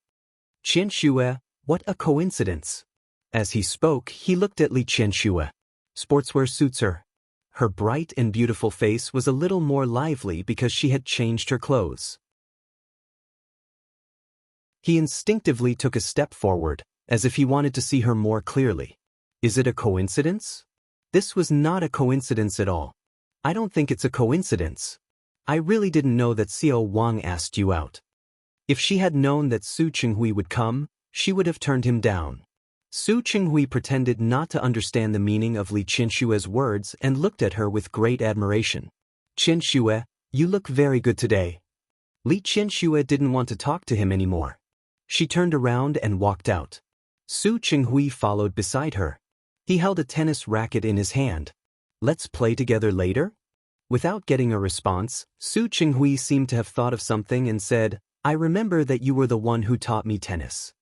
Qianxue, what a coincidence. As he spoke, he looked at Li Qianxue. Sportswear suits her. Her bright and beautiful face was a little more lively because she had changed her clothes. He instinctively took a step forward, as if he wanted to see her more clearly. Is it a coincidence? This was not a coincidence at all. I don't think it's a coincidence. I really didn't know that Xiao Wang asked you out. If she had known that Su Qinghui would come, she would have turned him down. Su Qinghui pretended not to understand the meaning of Li Qianxue's words and looked at her with great admiration. Qianxue, you look very good today. Li Qianxue didn't want to talk to him anymore. She turned around and walked out. Su Qinghui followed beside her. He held a tennis racket in his hand. Let's play together later? Without getting a response, Su Qinghui seemed to have thought of something and said, I remember that you were the one who taught me tennis.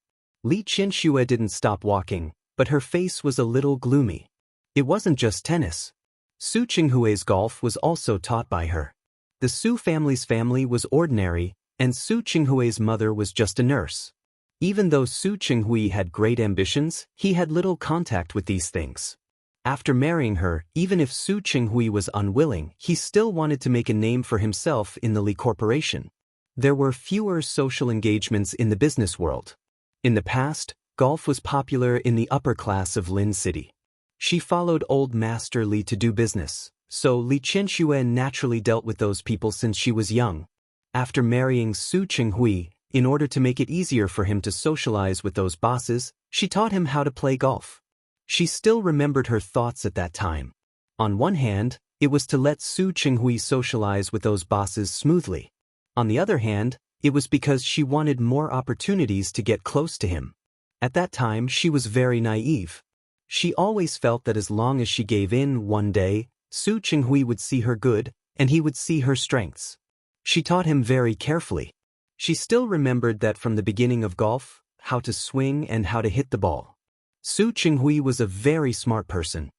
Li Qianxue didn't stop walking, but her face was a little gloomy. It wasn't just tennis. Su Qinghui's golf was also taught by her. The Su family's family was ordinary, and Su Qinghui's mother was just a nurse. Even though Su Qinghui had great ambitions, he had little contact with these things. After marrying her, even if Su Qinghui was unwilling, he still wanted to make a name for himself in the Li Corporation. There were fewer social engagements in the business world. In the past, golf was popular in the upper class of Lin City. She followed old Master Li to do business, so Li Qianxue naturally dealt with those people since she was young. After marrying Su Qinghui, in order to make it easier for him to socialize with those bosses, she taught him how to play golf. She still remembered her thoughts at that time. On one hand, it was to let Su Qinghui socialize with those bosses smoothly. On the other hand, it was because she wanted more opportunities to get close to him. At that time, she was very naive. She always felt that as long as she gave in one day, Su Qinghui would see her good, and he would see her strengths. She taught him very carefully. She still remembered that from the beginning of golf, how to swing and how to hit the ball. Su Qinghui was a very smart person.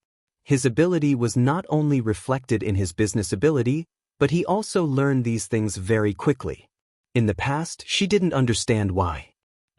His ability was not only reflected in his business ability, but he also learned these things very quickly. In the past, she didn't understand why.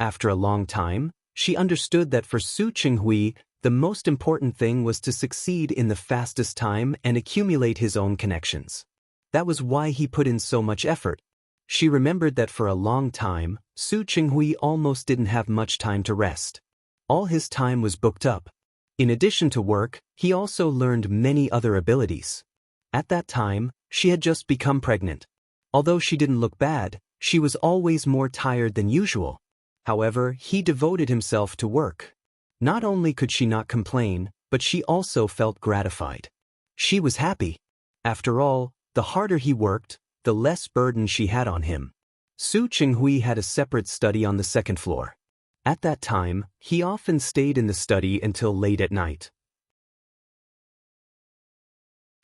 After a long time, she understood that for Su Qinghui, the most important thing was to succeed in the fastest time and accumulate his own connections. That was why he put in so much effort. She remembered that for a long time, Su Qinghui almost didn't have much time to rest. All his time was booked up. In addition to work, he also learned many other abilities. At that time, she had just become pregnant. Although she didn't look bad, she was always more tired than usual. However, he devoted himself to work. Not only could she not complain, but she also felt gratified. She was happy. After all, the harder he worked, the less burden she had on him. Su Qinghui had a separate study on the second floor. At that time, he often stayed in the study until late at night.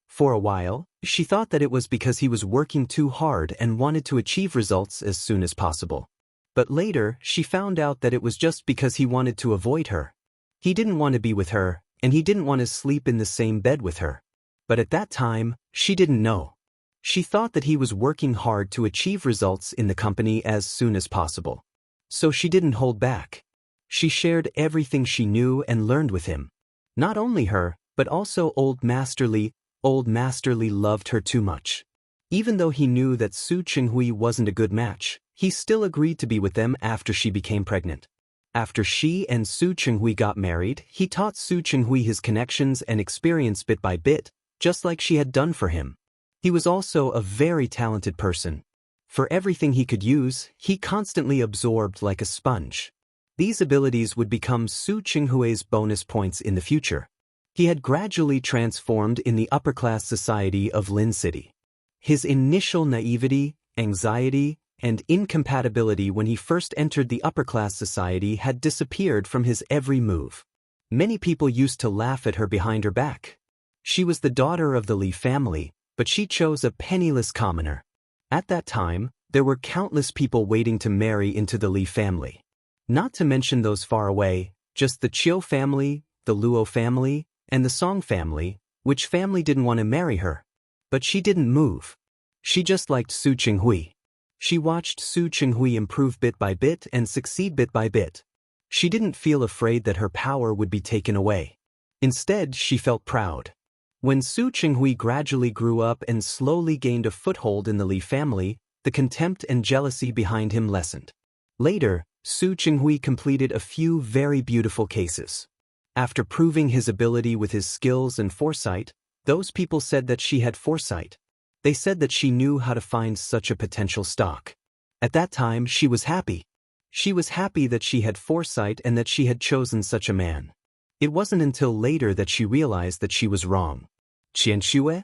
For a while, she thought that it was because he was working too hard and wanted to achieve results as soon as possible. But later, she found out that it was just because he wanted to avoid her. He didn't want to be with her, and he didn't want to sleep in the same bed with her. But at that time, she didn't know. She thought that he was working hard to achieve results in the company as soon as possible. So she didn't hold back. She shared everything she knew and learned with him. Not only her, but also Old Master Li. Old Master Li loved her too much. Even though he knew that Su Qinghui wasn't a good match, he still agreed to be with them after she became pregnant. After she and Su Qinghui got married, he taught Su Qinghui his connections and experience bit by bit, just like she had done for him. He was also a very talented person. For everything he could use, he constantly absorbed like a sponge. These abilities would become Su Qinghui's bonus points in the future. He had gradually transformed in the upper-class society of Lin City. His initial naivety, anxiety, and incompatibility when he first entered the upper-class society had disappeared from his every move. Many people used to laugh at her behind her back. She was the daughter of the Li family, but she chose a penniless commoner. At that time, there were countless people waiting to marry into the Li family. Not to mention those far away, just the Chiu family, the Luo family, and the Song family, which family didn't want to marry her. But she didn't move. She just liked Su Qinghui. She watched Su Qinghui improve bit by bit and succeed bit by bit. She didn't feel afraid that her power would be taken away. Instead, she felt proud. When Su Qinghui gradually grew up and slowly gained a foothold in the Li family, the contempt and jealousy behind him lessened. Later, Su Qinghui completed a few very beautiful cases. After proving his ability with his skills and foresight, those people said that she had foresight. They said that she knew how to find such a potential stock. At that time, she was happy. She was happy that she had foresight and that she had chosen such a man. It wasn't until later that she realized that she was wrong. Qianxue?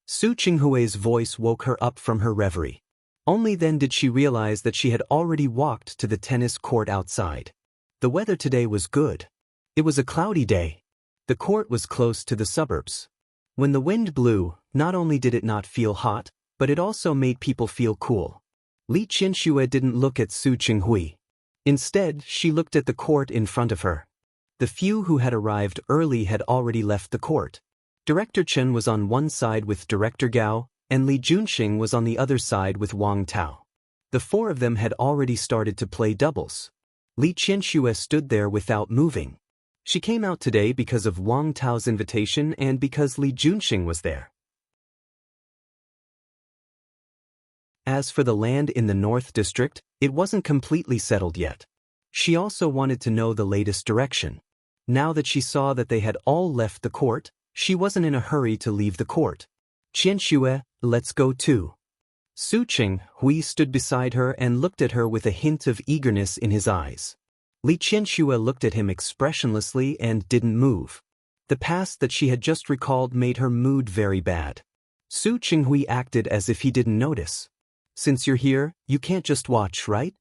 Su Qinghui's voice woke her up from her reverie. Only then did she realize that she had already walked to the tennis court outside. The weather today was good. It was a cloudy day. The court was close to the suburbs. When the wind blew, not only did it not feel hot, but it also made people feel cool. Li Qianxue didn't look at Su Qinghui. Instead, she looked at the court in front of her. The few who had arrived early had already left the court. Director Chen was on one side with Director Gao, and Li Junxing was on the other side with Wang Tao. The four of them had already started to play doubles. Li Qianxue stood there without moving. She came out today because of Wang Tao's invitation and because Li Junxing was there. As for the land in the North District, it wasn't completely settled yet. She also wanted to know the latest direction. Now that she saw that they had all left the court, she wasn't in a hurry to leave the court. Qianxue, let's go too. Su Qinghui stood beside her and looked at her with a hint of eagerness in his eyes. Li Qianxue looked at him expressionlessly and didn't move. The past that she had just recalled made her mood very bad. Su Qinghui acted as if he didn't notice. Since you're here, you can't just watch, right?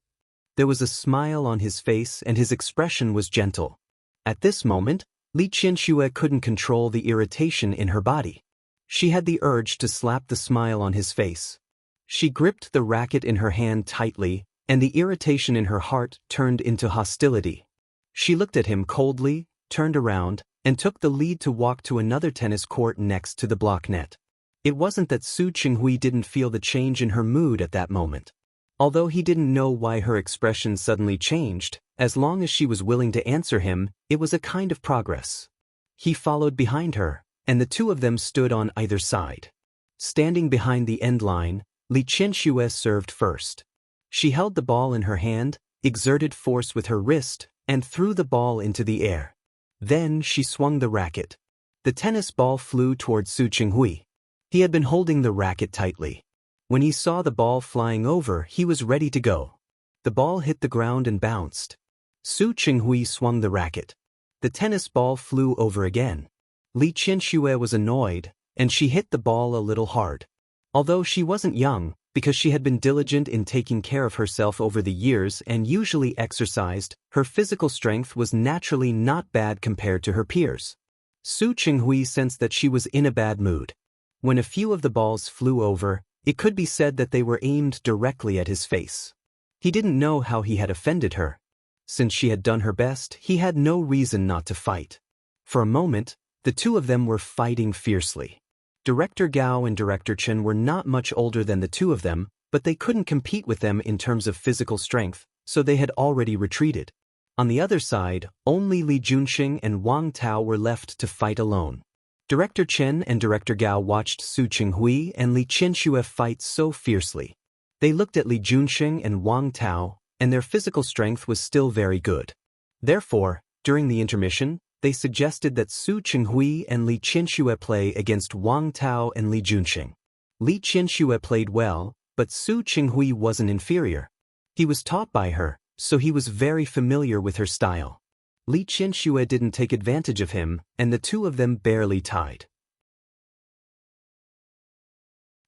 There was a smile on his face and his expression was gentle. At this moment, Li Qianxue couldn't control the irritation in her body. She had the urge to slap the smile on his face. She gripped the racket in her hand tightly, and the irritation in her heart turned into hostility. She looked at him coldly, turned around, and took the lead to walk to another tennis court next to the block net. It wasn't that Su Qinghui didn't feel the change in her mood at that moment. Although he didn't know why her expression suddenly changed, as long as she was willing to answer him, it was a kind of progress. He followed behind her, and the two of them stood on either side. Standing behind the end line, Li Qianxue served first. She held the ball in her hand, exerted force with her wrist, and threw the ball into the air. Then she swung the racket. The tennis ball flew towards Su Qinghui. He had been holding the racket tightly. When he saw the ball flying over, he was ready to go. The ball hit the ground and bounced. Su Qinghui swung the racket. The tennis ball flew over again. Li Qianxue was annoyed, and she hit the ball a little hard. Although she wasn't young, because she had been diligent in taking care of herself over the years and usually exercised, her physical strength was naturally not bad compared to her peers. Su Qinghui sensed that she was in a bad mood. When a few of the balls flew over, it could be said that they were aimed directly at his face. He didn't know how he had offended her. Since she had done her best, he had no reason not to fight. For a moment, the two of them were fighting fiercely. Director Gao and Director Chen were not much older than the two of them, but they couldn't compete with them in terms of physical strength, so they had already retreated. On the other side, only Li Junxing and Wang Tao were left to fight alone. Director Chen and Director Gao watched Su Qinghui and Li Qianxue fight so fiercely. They looked at Li Junxing and Wang Tao, and their physical strength was still very good. Therefore, during the intermission, they suggested that Su Qinghui and Li Qianxue play against Wang Tao and Li Junxing. Li Qianxue played well, but Su Qinghui wasn't inferior. He was taught by her, so he was very familiar with her style. Li Qianxue didn't take advantage of him, and the two of them barely tied.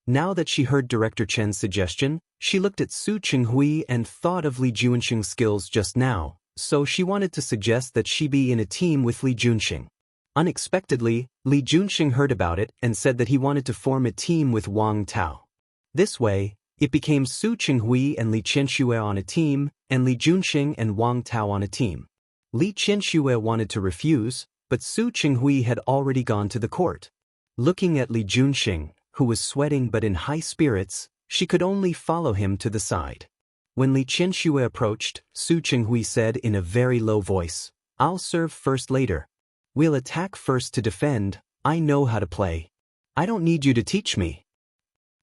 Now that she heard Director Chen's suggestion, she looked at Su Qinghui and thought of Li Junxing's skills just now, so she wanted to suggest that she be in a team with Li Junxing. Unexpectedly, Li Junxing heard about it and said that he wanted to form a team with Wang Tao. This way, it became Su Qinghui and Li Qianxue on a team, and Li Junxing and Wang Tao on a team. Li Qianxue wanted to refuse, but Su Qinghui had already gone to the court. Looking at Li Junxing, who was sweating but in high spirits, she could only follow him to the side. When Li Qianxue approached, Su Qinghui said in a very low voice, "I'll serve first later. We'll attack first to defend. I know how to play. I don't need you to teach me."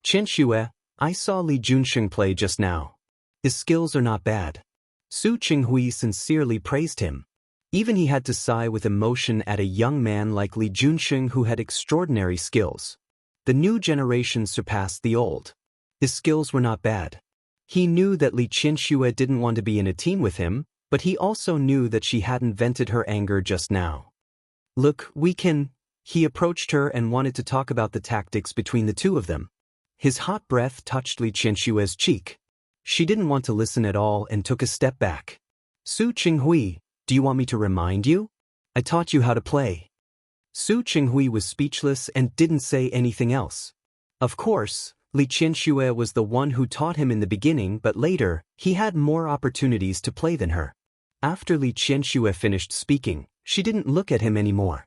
"Qianxue, I saw Li Junxing play just now. His skills are not bad." Su Qinghui sincerely praised him. Even he had to sigh with emotion at a young man like Li Junxing who had extraordinary skills. The new generation surpassed the old. His skills were not bad. He knew that Li Qianxue didn't want to be in a team with him, but he also knew that she hadn't vented her anger just now. "Look, we can..." He approached her and wanted to talk about the tactics between the two of them. His hot breath touched Li Qianxue's cheek. She didn't want to listen at all and took a step back. "Su Qinghui, do you want me to remind you? I taught you how to play." Su Qinghui was speechless and didn't say anything else. Of course, Li Qianxue was the one who taught him in the beginning, but later, he had more opportunities to play than her. After Li Qianxue finished speaking, she didn't look at him anymore.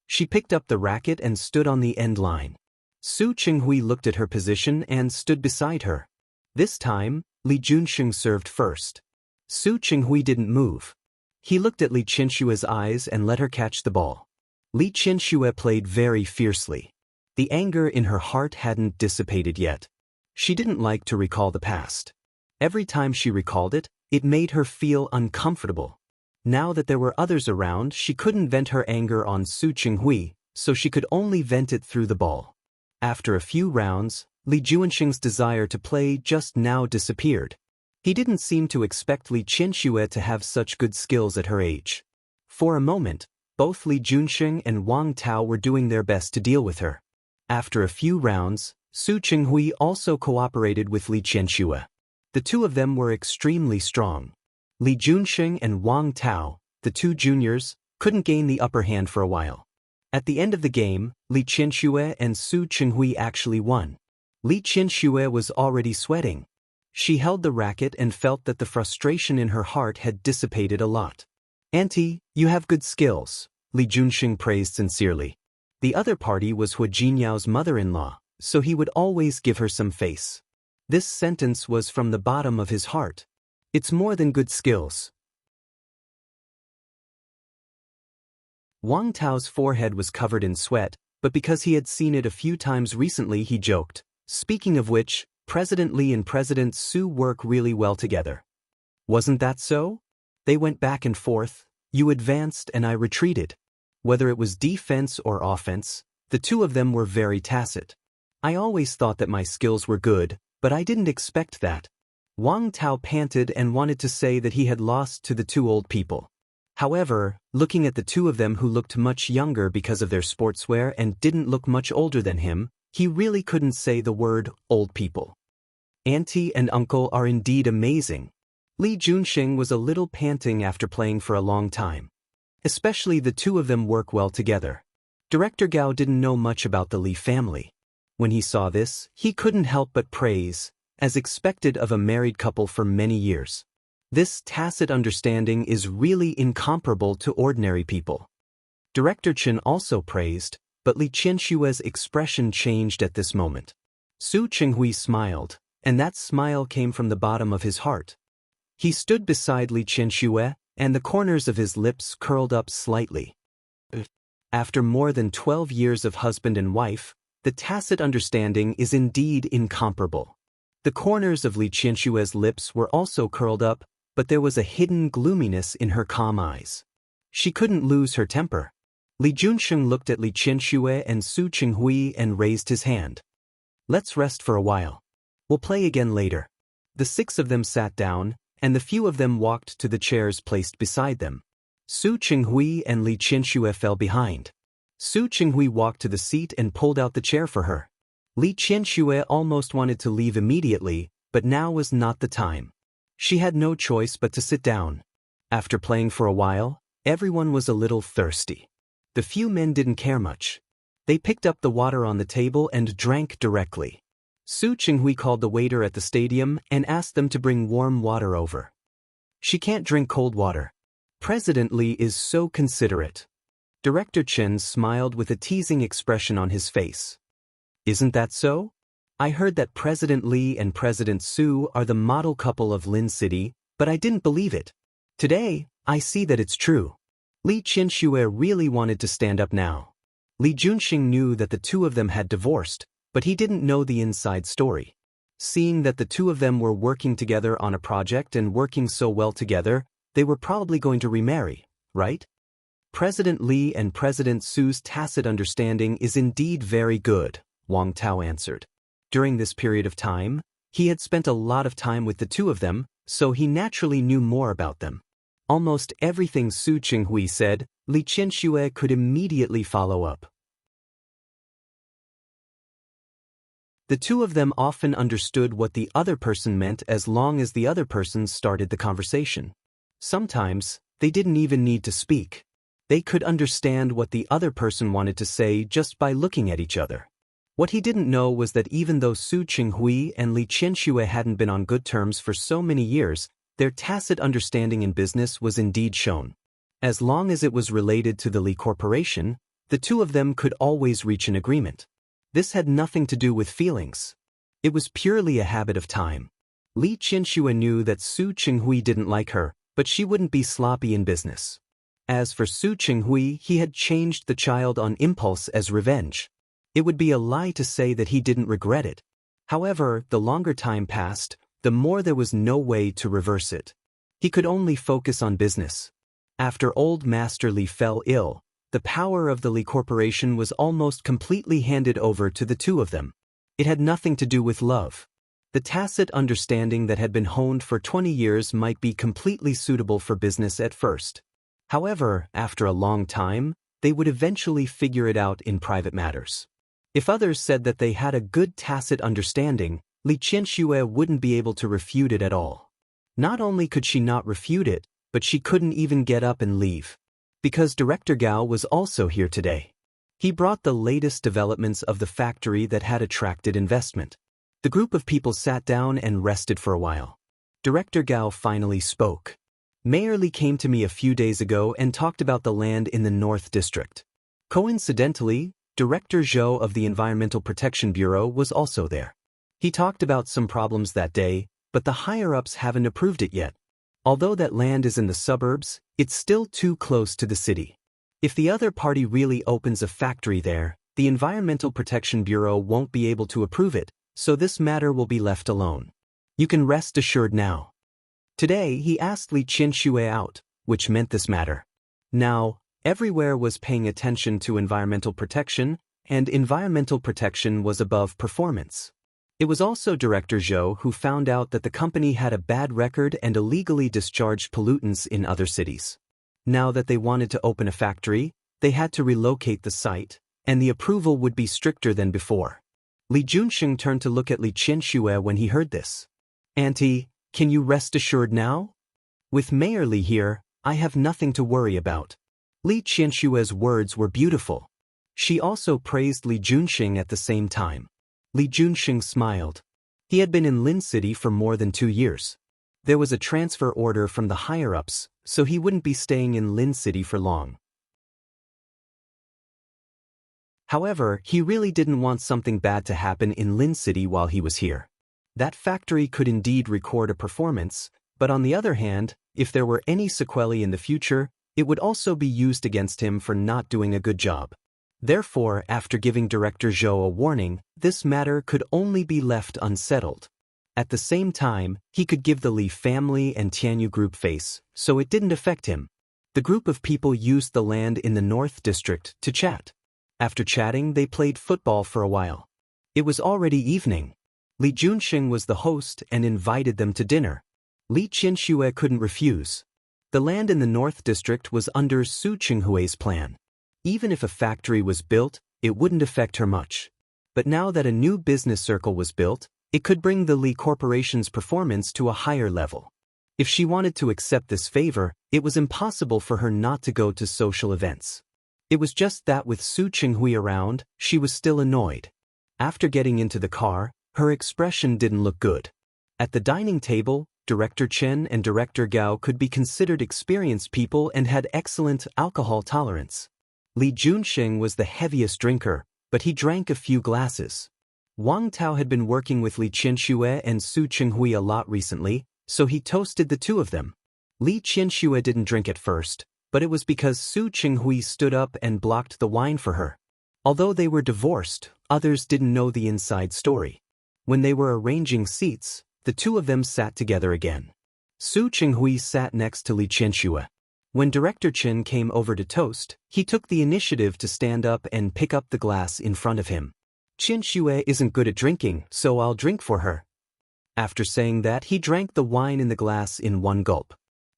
She picked up the racket and stood on the end line. Su Qinghui looked at her position and stood beside her. This time, Li Junxing served first. Su Qinghui didn't move. He looked at Li Qianxue's eyes and let her catch the ball. Li Qianxue played very fiercely. The anger in her heart hadn't dissipated yet. She didn't like to recall the past. Every time she recalled it, it made her feel uncomfortable. Now that there were others around, she couldn't vent her anger on Su Qinghui, so she could only vent it through the ball. After a few rounds, Li Junxing's desire to play just now disappeared. He didn't seem to expect Li Qianxue to have such good skills at her age. For a moment, both Li Junxing and Wang Tao were doing their best to deal with her. After a few rounds, Su Qinghui also cooperated with Li Qianxue. The two of them were extremely strong. Li Junxing and Wang Tao, the two juniors, couldn't gain the upper hand for a while. At the end of the game, Li Qianxue and Su Qinghui actually won. Li Qianxue was already sweating. She held the racket and felt that the frustration in her heart had dissipated a lot. "Auntie, you have good skills," Li Junxing praised sincerely. The other party was Hua Jinyao's mother-in-law, so he would always give her some face. This sentence was from the bottom of his heart. It's more than good skills. Wang Tao's forehead was covered in sweat, but because he had seen it a few times recently, he joked, "Speaking of which, President Li and President Su work really well together." Wasn't that so? They went back and forth, you advanced and I retreated. Whether it was defense or offense, the two of them were very tacit. I always thought that my skills were good, but I didn't expect that. Wang Tao panted and wanted to say that he had lost to the two old people. However, looking at the two of them who looked much younger because of their sportswear and didn't look much older than him, he really couldn't say the word old people. "Auntie and uncle are indeed amazing." Li Junxing was a little panting after playing for a long time. Especially the two of them work well together. Director Gao didn't know much about the Li family. When he saw this, he couldn't help but praise, as expected of a married couple for many years. This tacit understanding is really incomparable to ordinary people. Director Chen also praised, but Li Qianxue's expression changed at this moment. Su Qinghui smiled, and that smile came from the bottom of his heart. He stood beside Li Qianxue, and the corners of his lips curled up slightly. After more than 12 years of husband and wife, the tacit understanding is indeed incomparable. The corners of Li Qianxue's lips were also curled up, but there was a hidden gloominess in her calm eyes. She couldn't lose her temper. Li Junxing looked at Li Qianxue and Su Qinghui and raised his hand. "Let's rest for a while." We'll play again later. The 6 of them sat down, and the few of them walked to the chairs placed beside them. Su Qinghui and Li Qianxue fell behind. Su Qinghui walked to the seat and pulled out the chair for her. Li Qianxue almost wanted to leave immediately, but now was not the time. She had no choice but to sit down. After playing for a while, everyone was a little thirsty. The few men didn't care much. They picked up the water on the table and drank directly. Su Qinghui called the waiter at the stadium and asked them to bring warm water over. She can't drink cold water. President Li is so considerate. Director Chen smiled with a teasing expression on his face. Isn't that so? I heard that President Li and President Su are the model couple of Lin City, but I didn't believe it. Today, I see that it's true. Li Qianxue really wanted to stand up now. Li Junxing knew that the 2 of them had divorced, but he didn't know the inside story. Seeing that the 2 of them were working together on a project and working so well together, they were probably going to remarry, right? President Li and President Su's tacit understanding is indeed very good, Wang Tao answered. During this period of time, he had spent a lot of time with the 2 of them, so he naturally knew more about them. Almost everything Su Qinghui said, Li Qianxue could immediately follow up. The 2 of them often understood what the other person meant as long as the other person started the conversation. Sometimes, they didn't even need to speak. They could understand what the other person wanted to say just by looking at each other. What he didn't know was that even though Su Qinghui and Li Qianxue hadn't been on good terms for so many years, their tacit understanding in business was indeed shown. As long as it was related to the Li Corporation, the 2 of them could always reach an agreement. This had nothing to do with feelings. It was purely a habit of time. Li Qianxue knew that Su Qinghui didn't like her, but she wouldn't be sloppy in business. As for Su Qinghui, he had changed the child on impulse as revenge. It would be a lie to say that he didn't regret it. However, the longer time passed, the more there was no way to reverse it. He could only focus on business. After old Master Li fell ill, the power of the Li Corporation was almost completely handed over to the 2 of them. It had nothing to do with love. The tacit understanding that had been honed for 20 years might be completely suitable for business at first. However, after a long time, they would eventually figure it out in private matters. If others said that they had a good tacit understanding, Li Qianxue wouldn't be able to refute it at all. Not only could she not refute it, but she couldn't even get up and leave. Because Director Gao was also here today. He brought the latest developments of the factory that had attracted investment. The group of people sat down and rested for a while. Director Gao finally spoke. Mayor Li came to me a few days ago and talked about the land in the North District. Coincidentally, Director Zhou of the Environmental Protection Bureau was also there. He talked about some problems that day, but the higher-ups haven't approved it yet. Although that land is in the suburbs, it's still too close to the city. If the other party really opens a factory there, the Environmental Protection Bureau won't be able to approve it, so this matter will be left alone. You can rest assured now. Today he asked Li Qianxue out, which meant this matter. Now, everywhere was paying attention to environmental protection, and environmental protection was above performance. It was also Director Zhou who found out that the company had a bad record and illegally discharged pollutants in other cities. Now that they wanted to open a factory, they had to relocate the site, and the approval would be stricter than before. Li Junxing turned to look at Li Qianxue when he heard this. Auntie, can you rest assured now? With Mayor Li here, I have nothing to worry about. Li Qianxue's words were beautiful. She also praised Li Junxing at the same time. Li Junxing smiled. He had been in Lin City for more than 2 years. There was a transfer order from the higher-ups, so he wouldn't be staying in Lin City for long. However, he really didn't want something bad to happen in Lin City while he was here. That factory could indeed record a performance, but on the other hand, if there were any sequelae in the future, it would also be used against him for not doing a good job. Therefore, after giving Director Zhou a warning, this matter could only be left unsettled. At the same time, he could give the Li family and Tianyu group face, so it didn't affect him. The group of people used the land in the North District to chat. After chatting, they played football for a while. It was already evening. Li Junxing was the host and invited them to dinner. Li Qianxue couldn't refuse. The land in the North District was under Su Qinghui's plan. Even if a factory was built, it wouldn't affect her much. But now that a new business circle was built, it could bring the Li Corporation's performance to a higher level. If she wanted to accept this favor, it was impossible for her not to go to social events. It was just that with Su Qinghui around, she was still annoyed. After getting into the car, her expression didn't look good. At the dining table, Director Chen and Director Gao could be considered experienced people and had excellent alcohol tolerance. Li Junxing was the heaviest drinker, but he drank a few glasses. Wang Tao had been working with Li Qianxue and Su Qinghui a lot recently, so he toasted the two of them. Li Qianxue didn't drink at first, but it was because Su Qinghui stood up and blocked the wine for her. Although they were divorced, others didn't know the inside story. When they were arranging seats, the two of them sat together again. Su Qinghui sat next to Li Qianxue. When Director Chen came over to toast, he took the initiative to stand up and pick up the glass in front of him. Qianxue isn't good at drinking, so I'll drink for her. After saying that, he drank the wine in the glass in one gulp.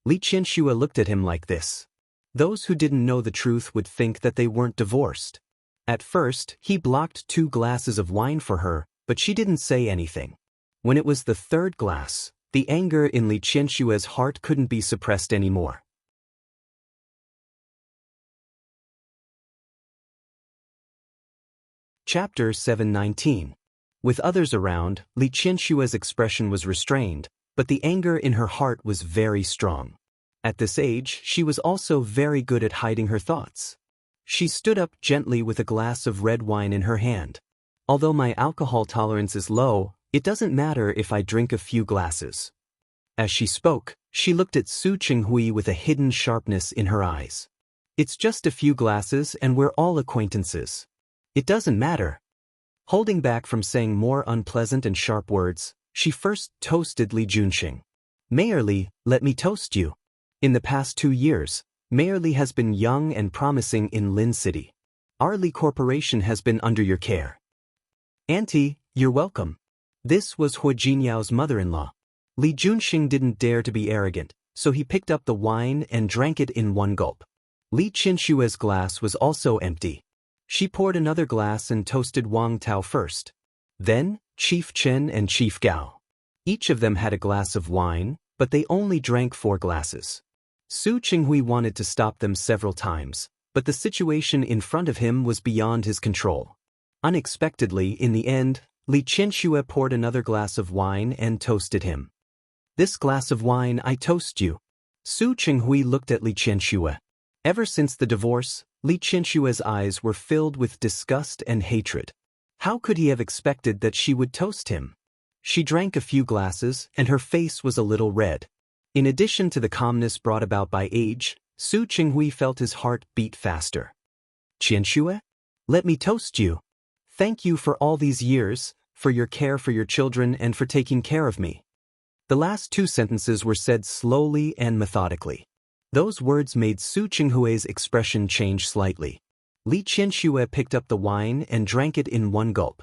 Li Qianxue looked at him like this. Those who didn't know the truth would think that they weren't divorced. At first, he blocked 2 glasses of wine for her, but she didn't say anything. When it was the 3rd glass, the anger in Li Qianxue's heart couldn't be suppressed anymore. Chapter 719. With others around, Li Qianxue's expression was restrained, but the anger in her heart was very strong. At this age, she was also very good at hiding her thoughts. She stood up gently with a glass of red wine in her hand. Although my alcohol tolerance is low, it doesn't matter if I drink a few glasses. As she spoke, she looked at Su Qinghui with a hidden sharpness in her eyes. It's just a few glasses and we're all acquaintances. It doesn't matter. Holding back from saying more unpleasant and sharp words, she first toasted Li Junxing. Mayor Li, let me toast you. In the past 2 years, Mayor Li has been young and promising in Lin City. Our Li Corporation has been under your care. Auntie, you're welcome. This was Hu Jinyao's mother-in-law. Li Junxing didn't dare to be arrogant, so he picked up the wine and drank it in one gulp. Li Qianxue's glass was also empty. She poured another glass and toasted Wang Tao first. Then, Chief Chen and Chief Gao. Each of them had a glass of wine, but they only drank 4 glasses. Su Qinghui wanted to stop them several times, but the situation in front of him was beyond his control. Unexpectedly, in the end, Li Qianxue poured another glass of wine and toasted him. This glass of wine I toast you. Su Qinghui looked at Li Qianxue. Ever since the divorce, Li Qianxue's eyes were filled with disgust and hatred. How could he have expected that she would toast him? She drank a few glasses, and her face was a little red. In addition to the calmness brought about by age, Su Qinghui felt his heart beat faster. Qianxue? Let me toast you. Thank you for all these years, for your care for your children and for taking care of me. The last 2 sentences were said slowly and methodically. Those words made Su Qinghui's expression change slightly. Li Qianxue picked up the wine and drank it in one gulp.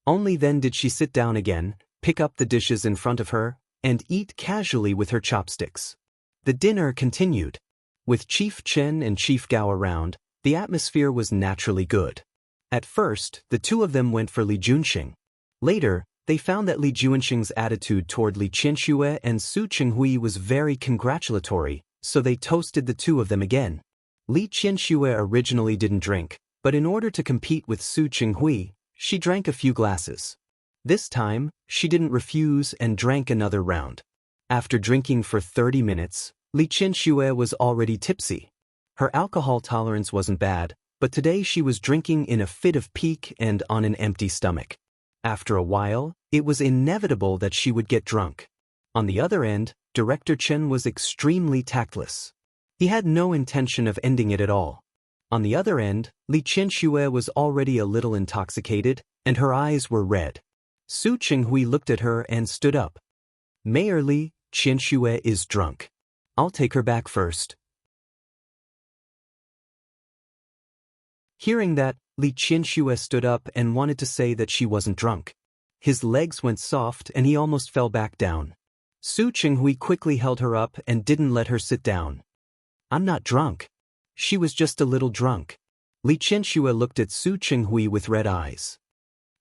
Only then did she sit down again, pick up the dishes in front of her, and eat casually with her chopsticks. The dinner continued. With Chief Chen and Chief Gao around, the atmosphere was naturally good. At first, the two of them went for Li Junxing. Later, they found that Li Junxing's attitude toward Li Qianxue and Su Qinghui was very congratulatory, so they toasted the two of them again. Li Qianxue originally didn't drink, but in order to compete with Su Qinghui, she drank a few glasses. This time, she didn't refuse and drank another round. After drinking for 30 minutes, Li Qianxue was already tipsy. Her alcohol tolerance wasn't bad, but today she was drinking in a fit of pique and on an empty stomach. After a while, it was inevitable that she would get drunk. On the other end, Director Chen was extremely tactless. He had no intention of ending it at all. On the other end, Li Qianxue was already a little intoxicated, and her eyes were red. Su Qinghui looked at her and stood up. Mayor Li, Qianxue is drunk. I'll take her back first. Hearing that, Li Qianxue stood up and wanted to say that she wasn't drunk. his legs went soft and he almost fell back down. Su Chinghui quickly held her up and didn't let her sit down. "I'm not drunk." She was just a little drunk. Li Qianxue looked at Su Chinghui with red eyes.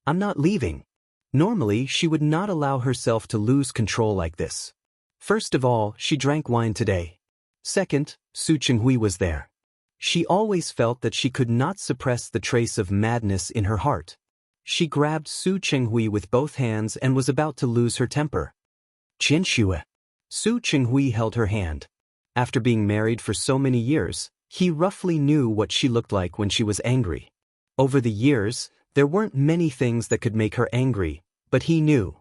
"I'm not leaving." Normally, she would not allow herself to lose control like this. First of all, she drank wine today. Second, Su Chinghui was there. She always felt that she could not suppress the trace of madness in her heart. She grabbed Su Chinghui with both hands and was about to lose her temper. "Qianxue." Su Chinghui held her hand. After being married for so many years, he roughly knew what she looked like when she was angry. Over the years, there weren't many things that could make her angry, but he knew.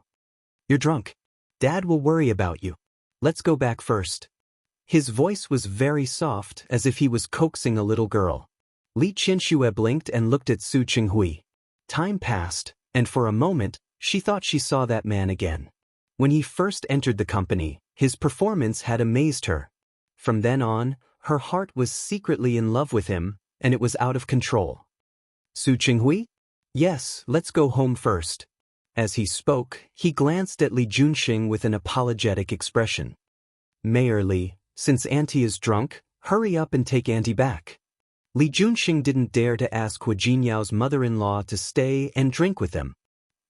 "You're drunk. Dad will worry about you. Let's go back first." His voice was very soft, as if he was coaxing a little girl. Li Qianxue blinked and looked at Su Chinghui. Time passed, and for a moment, she thought she saw that man again. When he first entered the company, his performance had amazed her. From then on, her heart was secretly in love with him, and it was out of control. "Su Chinghui? Yes, let's go home first." As he spoke, he glanced at Li Junxing with an apologetic expression. "Mayor Li, since Auntie is drunk, hurry up and take Auntie back." Li Junxing didn't dare to ask Hu Jinyao's mother-in-law to stay and drink with them.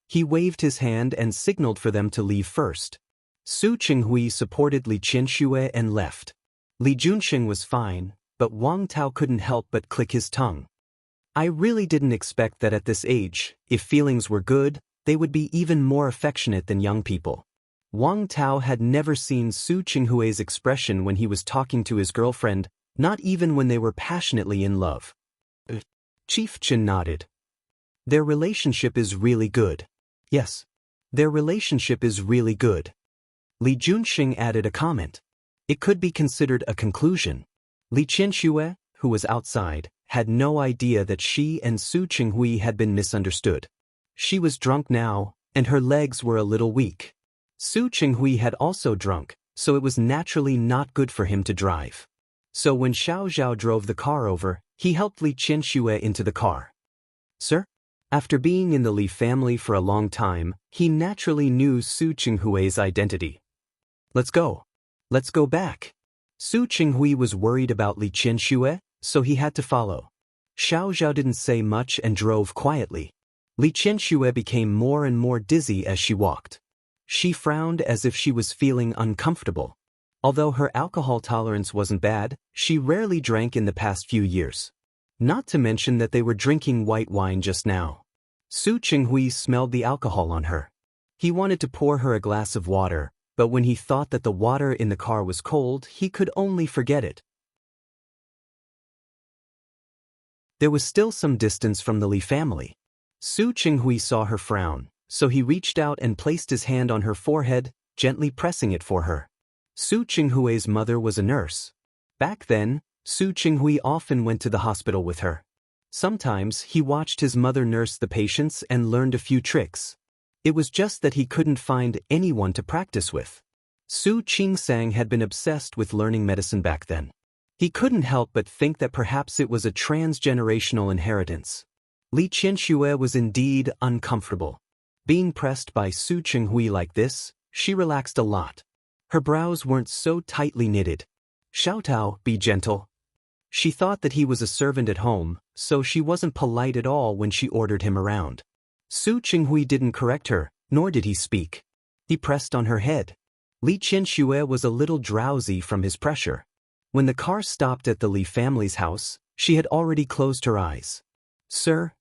He waved his hand and signaled for them to leave first. Su Chinghui supported Li Qianxue and left. Li Junxing was fine, but Wang Tao couldn't help but click his tongue. "I really didn't expect that at this age, if feelings were good, they would be even more affectionate than young people." Wang Tao had never seen Su Chinghui's expression when he was talking to his girlfriend, not even when they were passionately in love. Chief Chen nodded. "Their relationship is really good." "Yes. Their relationship is really good." Li Junxing added a comment. It could be considered a conclusion. Li Qianxue, who was outside, had no idea that she and Su Chinghui had been misunderstood. She was drunk now, and her legs were a little weak. Su Chinghui had also drunk, so it was naturally not good for him to drive. So when Xiao Zhao drove the car over, he helped Li Qianxue into the car. "Sir?" After being in the Li family for a long time, he naturally knew Su Chinghui's identity. "Let's go. Let's go back." Su Chinghui was worried about Li Qianxue, so he had to follow. Xiao Zhao didn't say much and drove quietly. Li Qianxue became more and more dizzy as she walked. She frowned as if she was feeling uncomfortable. Although her alcohol tolerance wasn't bad, she rarely drank in the past few years. Not to mention that they were drinking white wine just now. Su Chinghui smelled the alcohol on her. He wanted to pour her a glass of water, but when he thought that the water in the car was cold, he could only forget it. There was still some distance from the Li family. Su Chinghui saw her frown, so he reached out and placed his hand on her forehead, gently pressing it for her. Su Chinghui's mother was a nurse. Back then, Su Chinghui often went to the hospital with her. Sometimes he watched his mother nurse the patients and learned a few tricks. It was just that he couldn't find anyone to practice with. Su Qingsang had been obsessed with learning medicine back then. He couldn't help but think that perhaps it was a transgenerational inheritance. Li Qianxue was indeed uncomfortable. Being pressed by Su Chinghui like this, she relaxed a lot. Her brows weren't so tightly knitted. "Xiao Tao, be gentle." She thought that he was a servant at home, so she wasn't polite at all when she ordered him around. Su Chinghui didn't correct her, nor did he speak. He pressed on her head. Li Qianxue was a little drowsy from his pressure. When the car stopped at the Li family's house, she had already closed her eyes. "Sir?"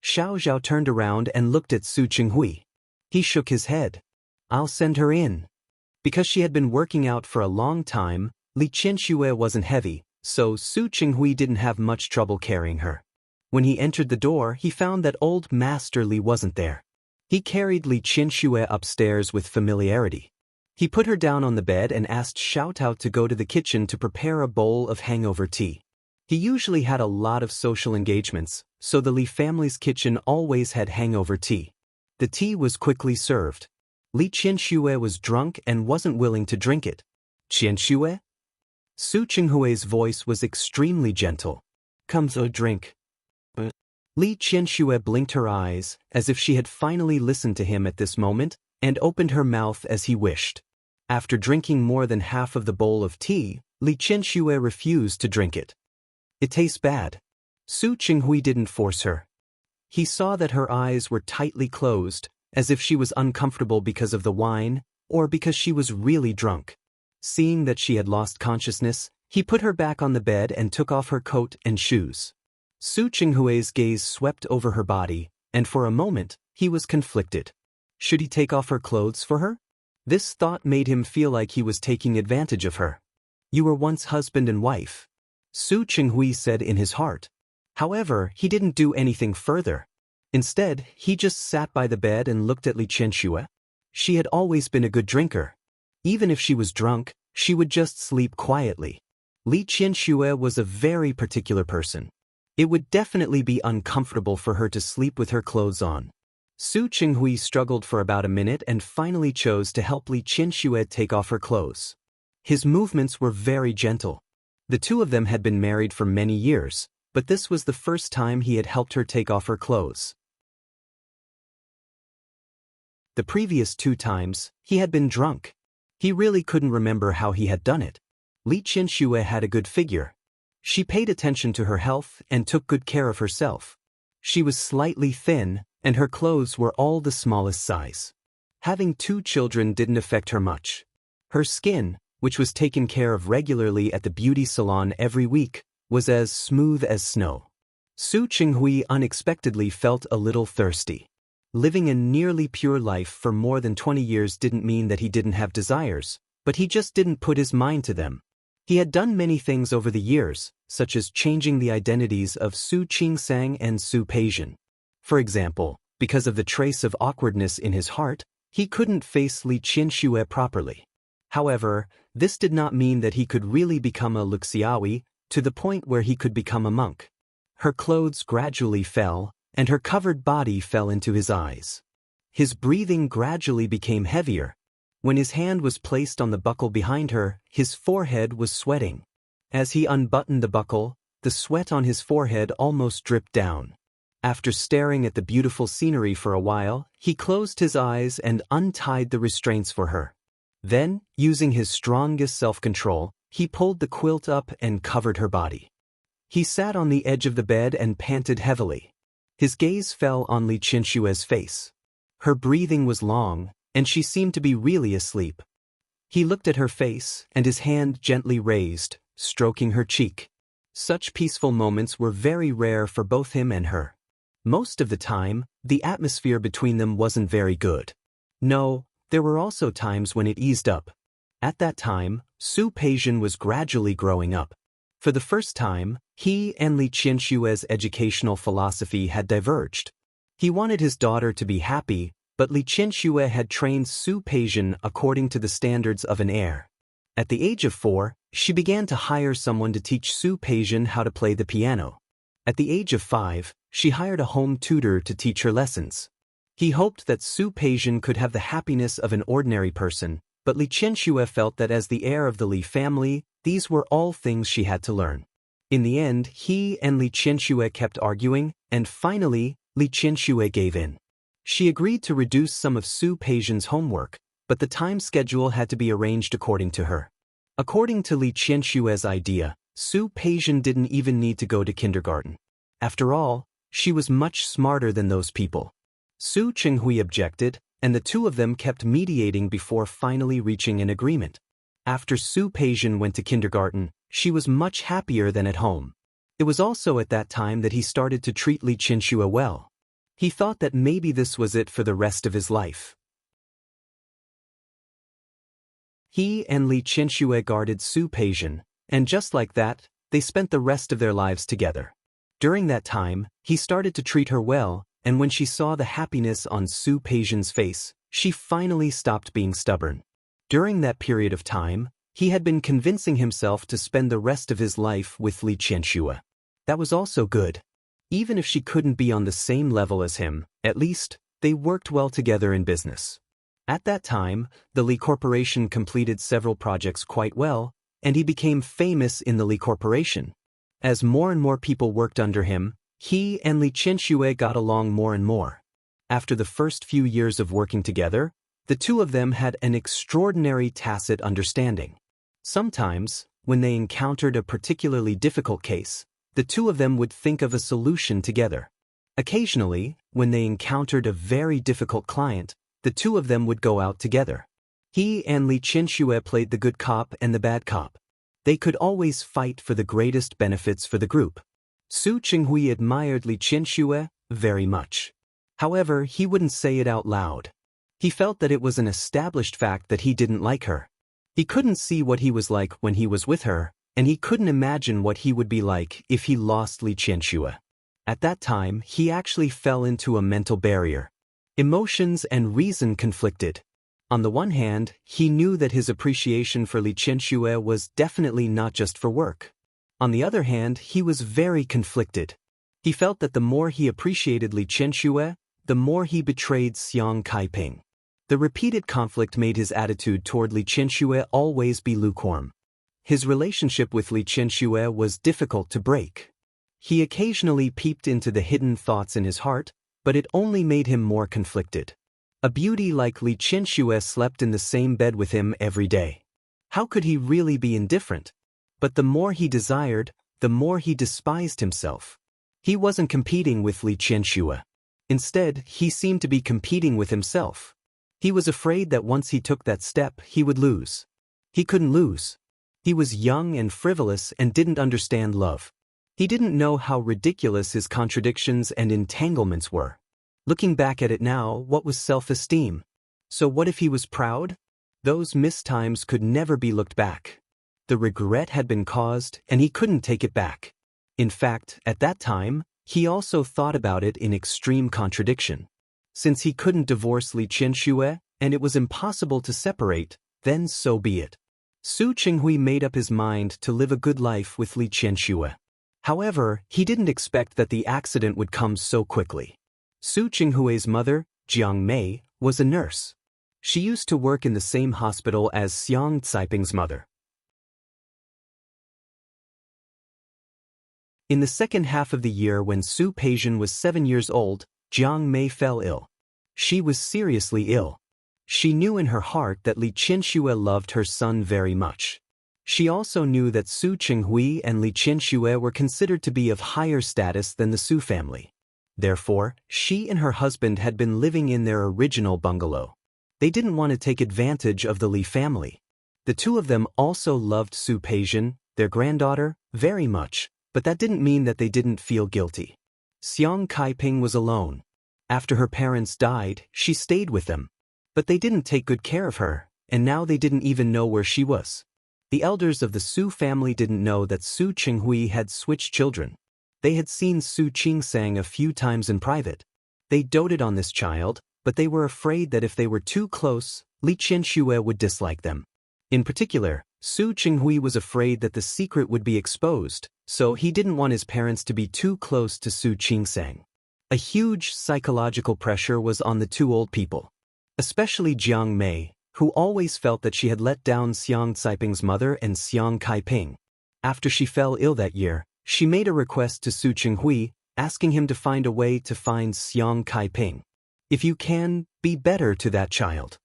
Xiao Zhao turned around and looked at Su Chinghui. He shook his head. "I'll send her in." Because she had been working out for a long time, Li Qianxue wasn't heavy, so Su Chinghui didn't have much trouble carrying her. When he entered the door, he found that old Master Li wasn't there. He carried Li Qianxue upstairs with familiarity. He put her down on the bed and asked Xiao Tao to go to the kitchen to prepare a bowl of hangover tea. He usually had a lot of social engagements, so the Li family's kitchen always had hangover tea. The tea was quickly served. Li Qianxue was drunk and wasn't willing to drink it. "Qianxue?" Su Chinghui's voice was extremely gentle. "Come, so drink." Li Qianxue blinked her eyes, as if she had finally listened to him at this moment, and opened her mouth as he wished. After drinking more than half of the bowl of tea, Li Qianxue refused to drink it. It tastes bad. Su Qinghui didn't force her. He saw that her eyes were tightly closed, as if she was uncomfortable because of the wine, or because she was really drunk. Seeing that she had lost consciousness, he put her back on the bed and took off her coat and shoes. Su Qinghui's gaze swept over her body, and for a moment, he was conflicted. Should he take off her clothes for her? This thought made him feel like he was taking advantage of her. You were once husband and wife, Su Qinghui said in his heart. However, he didn't do anything further. Instead, he just sat by the bed and looked at Li Qianxue. She had always been a good drinker. Even if she was drunk, she would just sleep quietly. Li Qianxue was a very particular person. It would definitely be uncomfortable for her to sleep with her clothes on. Su Qinghui struggled for about a minute and finally chose to help Li Qianxue take off her clothes. His movements were very gentle. The two of them had been married for many years, but this was the first time he had helped her take off her clothes. The previous 2 times, he had been drunk. He really couldn't remember how he had done it. Li Qianxue had a good figure. She paid attention to her health and took good care of herself. She was slightly thin, and her clothes were all the smallest size. Having 2 children didn't affect her much. Her skin, which was taken care of regularly at the beauty salon every week, was as smooth as snow. Su Qinghui unexpectedly felt a little thirsty. Living a nearly pure life for more than 20 years didn't mean that he didn't have desires, but he just didn't put his mind to them. He had done many things over the years, such as changing the identities of Su Qingsang and Su Peijian. For example, because of the trace of awkwardness in his heart, he couldn't face Li Qianxue properly. However, this did not mean that he could really become a Luxiaoyi, to the point where he could become a monk. Her clothes gradually fell, and her covered body fell into his eyes. His breathing gradually became heavier. When his hand was placed on the buckle behind her, his forehead was sweating. As he unbuttoned the buckle, the sweat on his forehead almost dripped down. After staring at the beautiful scenery for a while, he closed his eyes and untied the restraints for her. Then, using his strongest self-control, he pulled the quilt up and covered her body. He sat on the edge of the bed and panted heavily. His gaze fell on Li Qianxue's face. Her breathing was long, and she seemed to be really asleep. He looked at her face, and his hand gently raised, stroking her cheek. Such peaceful moments were very rare for both him and her. Most of the time, the atmosphere between them wasn't very good. No, there were also times when it eased up. At that time, Su Peijian was gradually growing up. For the first time, he and Li Qianxue's educational philosophy had diverged. He wanted his daughter to be happy, but Li Qianxue had trained Su Peijian according to the standards of an heir. At the age of 4, she began to hire someone to teach Su Peijian how to play the piano. At the age of 5, she hired a home tutor to teach her lessons. He hoped that Su Peijian could have the happiness of an ordinary person, but Li Qianxue felt that as the heir of the Li family, these were all things she had to learn. In the end, he and Li Qianxue kept arguing, and finally, Li Qianxue gave in. She agreed to reduce some of Su Peijian's homework, but the time schedule had to be arranged according to her. According to Li Qianxue's idea, Su Peijian didn't even need to go to kindergarten. After all, she was much smarter than those people. Su Qinghui objected, and the two of them kept mediating before finally reaching an agreement. After Su Peijian went to kindergarten, she was much happier than at home. It was also at that time that he started to treat Li Qianxue well. He thought that maybe this was it for the rest of his life. He and Li Qianxue guarded Su Peijian, and just like that, they spent the rest of their lives together. During that time, he started to treat her well, and when she saw the happiness on Su Peijian's face, she finally stopped being stubborn. During that period of time, he had been convincing himself to spend the rest of his life with Li Qianxue. That was also good. Even if she couldn't be on the same level as him, at least, they worked well together in business. At that time, the Li Corporation completed several projects quite well, and he became famous in the Li Corporation. As more and more people worked under him, He and Li Qianxue got along more and more. After the first few years of working together, the two of them had an extraordinary tacit understanding. Sometimes, when they encountered a particularly difficult case, the two of them would think of a solution together. Occasionally, when they encountered a very difficult client, the two of them would go out together. He and Li Qianxue played the good cop and the bad cop. They could always fight for the greatest benefits for the group. Su Qinghui admired Li Qianxue very much. However, he wouldn't say it out loud. He felt that it was an established fact that he didn't like her. He couldn't see what he was like when he was with her, and he couldn't imagine what he would be like if he lost Li Qianxue. At that time, he actually fell into a mental barrier. Emotions and reason conflicted. On the one hand, he knew that his appreciation for Li Qianxue was definitely not just for work. On the other hand, he was very conflicted. He felt that the more he appreciated Li Qianxue, the more he betrayed Xiang Kaiping. The repeated conflict made his attitude toward Li Qianxue always be lukewarm. His relationship with Li Qianxue was difficult to break. He occasionally peeped into the hidden thoughts in his heart, but it only made him more conflicted. A beauty like Li Qianxue slept in the same bed with him every day. How could he really be indifferent? But the more he desired, the more he despised himself. He wasn't competing with Li Qianxue. Instead, he seemed to be competing with himself. He was afraid that once he took that step, he would lose. He couldn't lose. He was young and frivolous and didn't understand love. He didn't know how ridiculous his contradictions and entanglements were. Looking back at it now, what was self-esteem? So what if he was proud? Those missed times could never be looked back. The regret had been caused, and he couldn't take it back. In fact, at that time, he also thought about it in extreme contradiction. Since he couldn't divorce Li Qianxue, and it was impossible to separate, then so be it. Su Qinghui made up his mind to live a good life with Li Qianxue. However, he didn't expect that the accident would come so quickly. Su Qinghui's mother, Jiang Mei, was a nurse. She used to work in the same hospital as Xiang Caiping's mother. In the second half of the year when Su Peijian was 7 years old, Jiang Mei fell ill. She was seriously ill. She knew in her heart that Li Qianxue loved her son very much. She also knew that Su Qinghui and Li Qianxue were considered to be of higher status than the Su family. Therefore, she and her husband had been living in their original bungalow. They didn't want to take advantage of the Li family. The two of them also loved Su Peijian, their granddaughter, very much, but that didn't mean that they didn't feel guilty. Xiang Kaiping was alone. After her parents died, she stayed with them. But they didn't take good care of her, and now they didn't even know where she was. The elders of the Su family didn't know that Su Qinghui had switched children. They had seen Su Qingsang a few times in private. They doted on this child, but they were afraid that if they were too close, Li Qianxue would dislike them. In particular, Su Qinghui was afraid that the secret would be exposed, so he didn't want his parents to be too close to Su Qingsang. A huge psychological pressure was on the two old people. Especially Jiang Mei, who always felt that she had let down Xiang Caiping's mother and Xiang Kaiping. After she fell ill that year, she made a request to Su Qinghui, asking him to find a way to find Xiang Kaiping. If you can, be better to that child.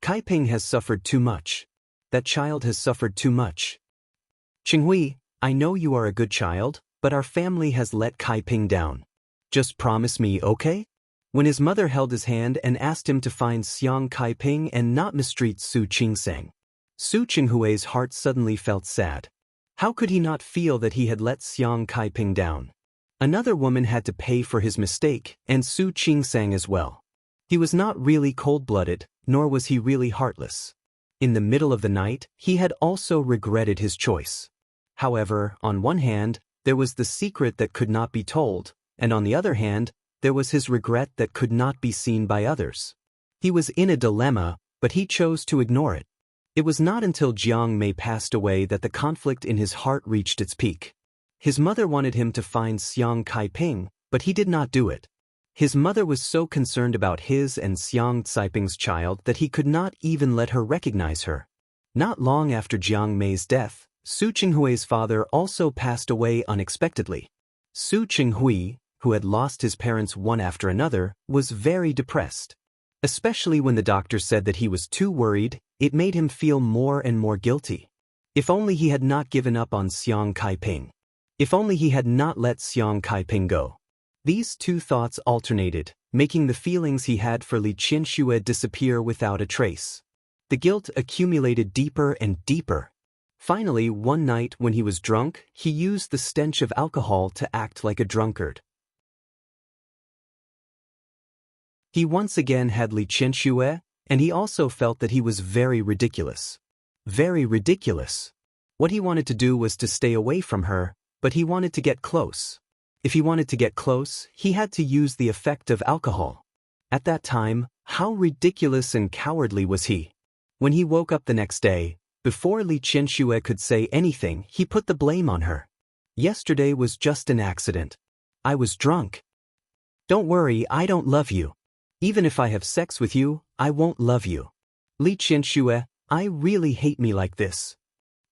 Kaiping has suffered too much. That child has suffered too much. Qinghui, I know you are a good child, but our family has let Kaiping down. Just promise me, okay? When his mother held his hand and asked him to find Xiang Kaiping and not mistreat Su Qingsang, Su Qinghui's heart suddenly felt sad. How could he not feel that he had let Xiang Kaiping down? Another woman had to pay for his mistake, and Su Qingsang as well. He was not really cold-blooded, nor was he really heartless. In the middle of the night, he had also regretted his choice. However, on one hand, there was the secret that could not be told, and on the other hand, there was his regret that could not be seen by others. He was in a dilemma, but he chose to ignore it. It was not until Jiang Mei passed away that the conflict in his heart reached its peak. His mother wanted him to find Xiang Kaiping, but he did not do it. His mother was so concerned about his and Xiang Caiping's child that he could not even let her recognize her. Not long after Jiang Mei's death, Su Qinghui's father also passed away unexpectedly. Su Qinghui, who had lost his parents one after another, was very depressed. Especially when the doctor said that he was too worried, it made him feel more and more guilty. If only he had not given up on Xiang Kaiping. If only he had not let Xiang Kaiping go. These two thoughts alternated, making the feelings he had for Li Qianxue disappear without a trace. The guilt accumulated deeper and deeper. Finally, one night when he was drunk, he used the stench of alcohol to act like a drunkard. He once again had Li Qianxue, and he also felt that he was very ridiculous. Very ridiculous. What he wanted to do was to stay away from her, but he wanted to get close. If he wanted to get close, he had to use the effect of alcohol. At that time, how ridiculous and cowardly was he? When he woke up the next day, before Li Qianxue could say anything, he put the blame on her. Yesterday was just an accident. I was drunk. Don't worry, I don't love you. Even if I have sex with you, I won't love you. Li Qianxue, I really hate me like this.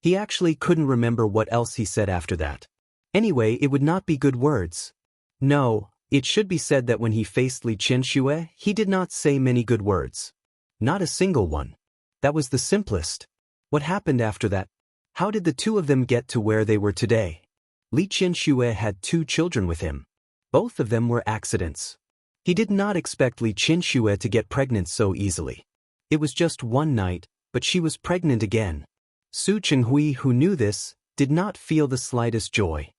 He actually couldn't remember what else he said after that. Anyway, it would not be good words. No, it should be said that when he faced Li Qianxue, he did not say many good words. Not a single one. That was the simplest. What happened after that? How did the two of them get to where they were today? Li Qianxue had 2 children with him. Both of them were accidents. He did not expect Li Qianxue to get pregnant so easily. It was just one night, but she was pregnant again. Su Chenghui, who knew this, did not feel the slightest joy.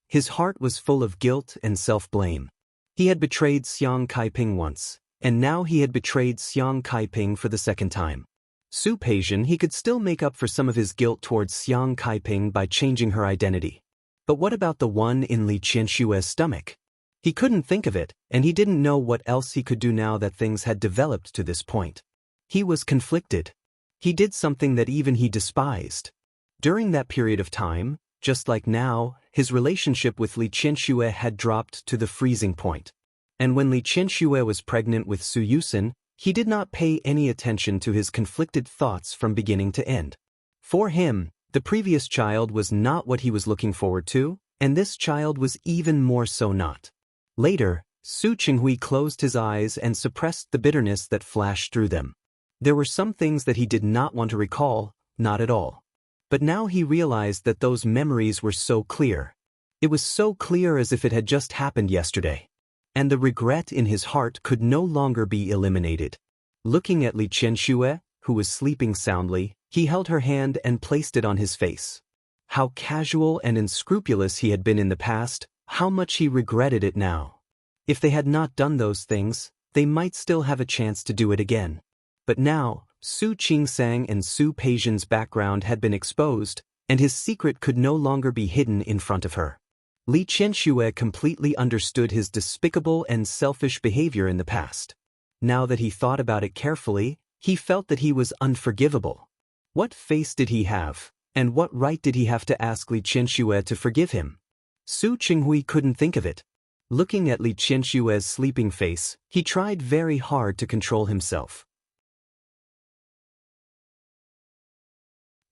His heart was full of guilt and self-blame. He had betrayed Xiang Kaiping once, and now he had betrayed Xiang Kaiping for the second time. Su Peixian, he could still make up for some of his guilt towards Xiang Kaiping by changing her identity. But what about the one in Li Qianxue's stomach? He couldn't think of it, and he didn't know what else he could do now that things had developed to this point. He was conflicted. He did something that even he despised. During that period of time, just like now, his relationship with Li Qianxue had dropped to the freezing point. And when Li Qianxue was pregnant with Su Yusen, he did not pay any attention to his conflicted thoughts from beginning to end. For him, the previous child was not what he was looking forward to, and this child was even more so not. Later, Su Chenghui closed his eyes and suppressed the bitterness that flashed through them. There were some things that he did not want to recall, not at all. But now he realized that those memories were so clear. It was so clear as if it had just happened yesterday. And the regret in his heart could no longer be eliminated. Looking at Li Qianxue, who was sleeping soundly, he held her hand and placed it on his face. How casual and unscrupulous he had been in the past, how much he regretted it now. If they had not done those things, they might still have a chance to do it again. But now, Su Qingsang and Su Peixian's background had been exposed, and his secret could no longer be hidden in front of her. Li Qianxue completely understood his despicable and selfish behavior in the past. Now that he thought about it carefully, he felt that he was unforgivable. What face did he have, and what right did he have to ask Li Qianxue to forgive him? Su Chenghui couldn't think of it. Looking at Li Qianxue's sleeping face, he tried very hard to control himself.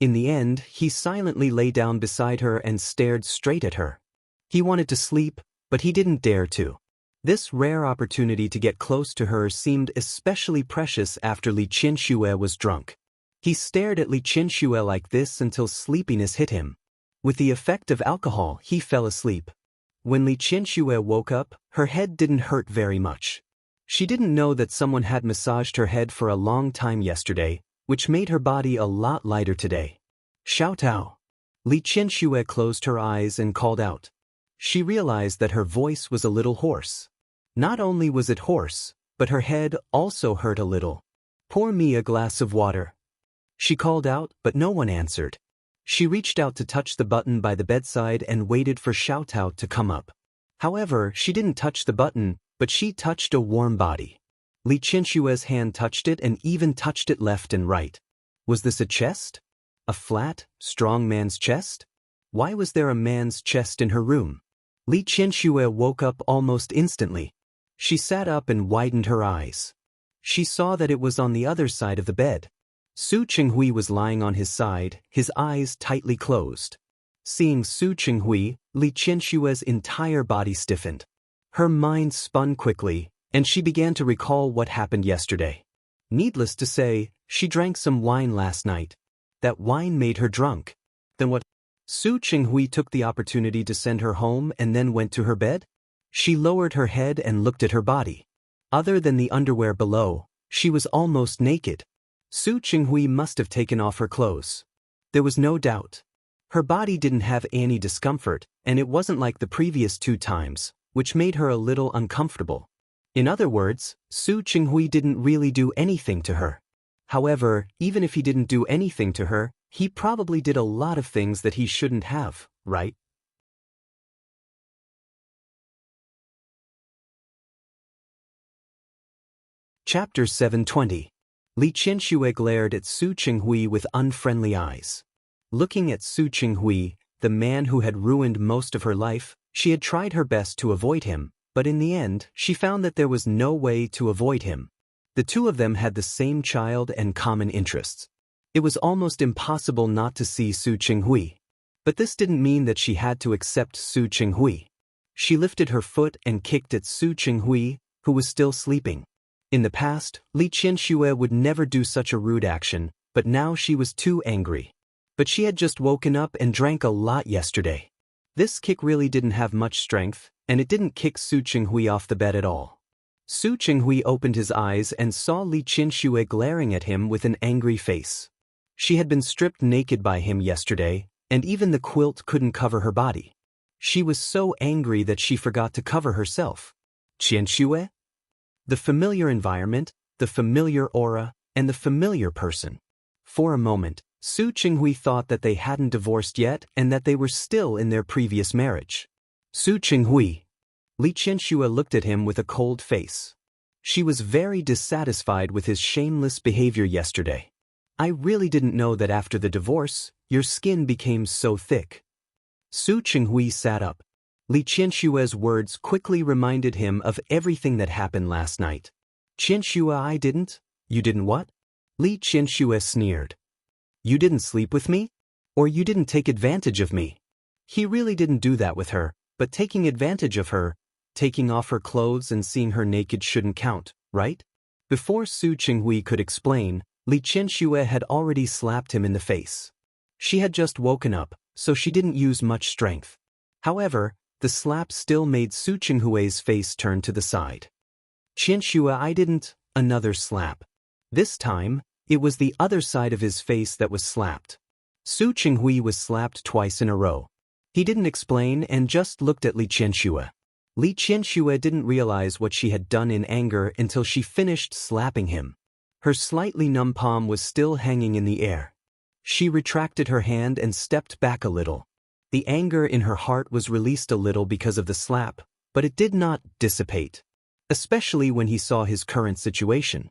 In the end, he silently lay down beside her and stared straight at her. He wanted to sleep, but he didn't dare to. This rare opportunity to get close to her seemed especially precious after Li Qianxue was drunk. He stared at Li Qianxue like this until sleepiness hit him. With the effect of alcohol, he fell asleep. When Li Qianxue woke up, her head didn't hurt very much. She didn't know that someone had massaged her head for a long time yesterday, which made her body a lot lighter today. Xiao Tao. Li Qianxue closed her eyes and called out. She realized that her voice was a little hoarse. Not only was it hoarse, but her head also hurt a little. Pour me a glass of water. She called out, but no one answered. She reached out to touch the button by the bedside and waited for Xiao Tao to come up. However, she didn't touch the button, but she touched a warm body. Li Qianxue's hand touched it and even touched it left and right. Was this a chest? A flat, strong man's chest? Why was there a man's chest in her room? Li Qianxue woke up almost instantly. She sat up and widened her eyes. She saw that it was on the other side of the bed. Su Chenghui was lying on his side, his eyes tightly closed. Seeing Su Chenghui, Li Qianxue's entire body stiffened. Her mind spun quickly, and she began to recall what happened yesterday. Needless to say, she drank some wine last night. That wine made her drunk. Then what? Su Qinghui took the opportunity to send her home and then went to her bed? She lowered her head and looked at her body. Other than the underwear below, she was almost naked. Su Qinghui must have taken off her clothes. There was no doubt. Her body didn't have any discomfort, and it wasn't like the previous 2 times, which made her a little uncomfortable. In other words, Su Qinghui didn't really do anything to her. However, even if he didn't do anything to her, he probably did a lot of things that he shouldn't have, right? Chapter 720. Li Qianxue glared at Su Qinghui with unfriendly eyes. Looking at Su Qinghui, the man who had ruined most of her life, she had tried her best to avoid him, but in the end, she found that there was no way to avoid him. The two of them had the same child and common interests. It was almost impossible not to see Su Qinghui. But this didn't mean that she had to accept Su Qinghui. She lifted her foot and kicked at Su Qinghui, who was still sleeping. In the past, Li Qianxue would never do such a rude action, but now she was too angry. But she had just woken up and drank a lot yesterday. This kick really didn't have much strength, and it didn't kick Su Qinghui off the bed at all. Su Qinghui opened his eyes and saw Li Qianxue glaring at him with an angry face. She had been stripped naked by him yesterday, and even the quilt couldn't cover her body. She was so angry that she forgot to cover herself. Qianxue? The familiar environment, the familiar aura, and the familiar person. For a moment, Su Qinghui thought that they hadn't divorced yet and that they were still in their previous marriage. Su Qinghui. Li Qianxue looked at him with a cold face. She was very dissatisfied with his shameless behavior yesterday. I really didn't know that after the divorce, your skin became so thick. Su Qinghui sat up. Li Qianxue's words quickly reminded him of everything that happened last night. Qianxue, I didn't? You didn't what? Li Qianxue sneered. You didn't sleep with me? Or you didn't take advantage of me? He really didn't do that with her, but taking advantage of her, taking off her clothes and seeing her naked shouldn't count, right? Before Su Qinghui could explain, Li Qianxue had already slapped him in the face. She had just woken up, so she didn't use much strength. However, the slap still made Su Qinghui's face turn to the side. Qianxue, I didn't. Another slap. This time, it was the other side of his face that was slapped. Su Qinghui was slapped twice in a row. He didn't explain and just looked at Li Qianxue. Li Qianxue didn't realize what she had done in anger until she finished slapping him. Her slightly numb palm was still hanging in the air. She retracted her hand and stepped back a little. The anger in her heart was released a little because of the slap, but it did not dissipate. Especially when he saw his current situation.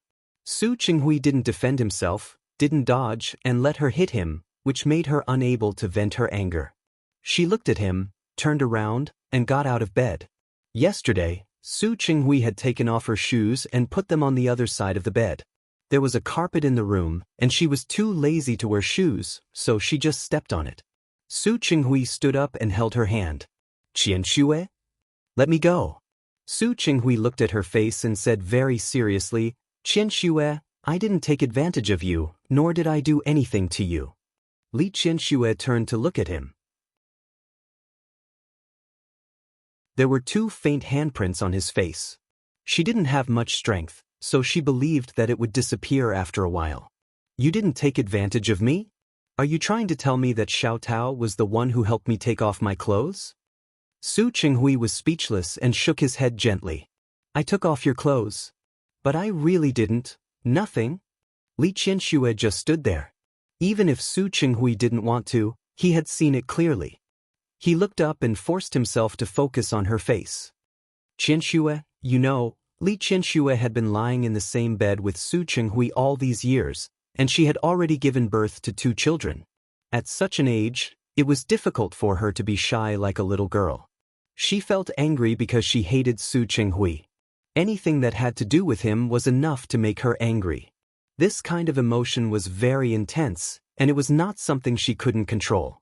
Su Qinghui didn't defend himself, didn't dodge, and let her hit him, which made her unable to vent her anger. She looked at him, turned around, and got out of bed. Yesterday, Su Qinghui had taken off her shoes and put them on the other side of the bed. There was a carpet in the room, and she was too lazy to wear shoes, so she just stepped on it. Su Qinghui stood up and held her hand. Qianxue? Let me go. Su Qinghui looked at her face and said very seriously, Qianxue, I didn't take advantage of you, nor did I do anything to you. Li Qianxue turned to look at him. There were 2 faint handprints on his face. She didn't have much strength, so she believed that it would disappear after a while. You didn't take advantage of me? Are you trying to tell me that Xiao Tao was the one who helped me take off my clothes? Su Qinghui was speechless and shook his head gently. I took off your clothes. But I really didn't. Nothing. Li Qianxue just stood there. Even if Su Qinghui didn't want to, he had seen it clearly. He looked up and forced himself to focus on her face. Qianxue, you know, Li Qianxue had been lying in the same bed with Su Qinghui all these years, and she had already given birth to 2 children. At such an age, it was difficult for her to be shy like a little girl. She felt angry because she hated Su Qinghui. Anything that had to do with him was enough to make her angry. This kind of emotion was very intense, and it was not something she couldn't control.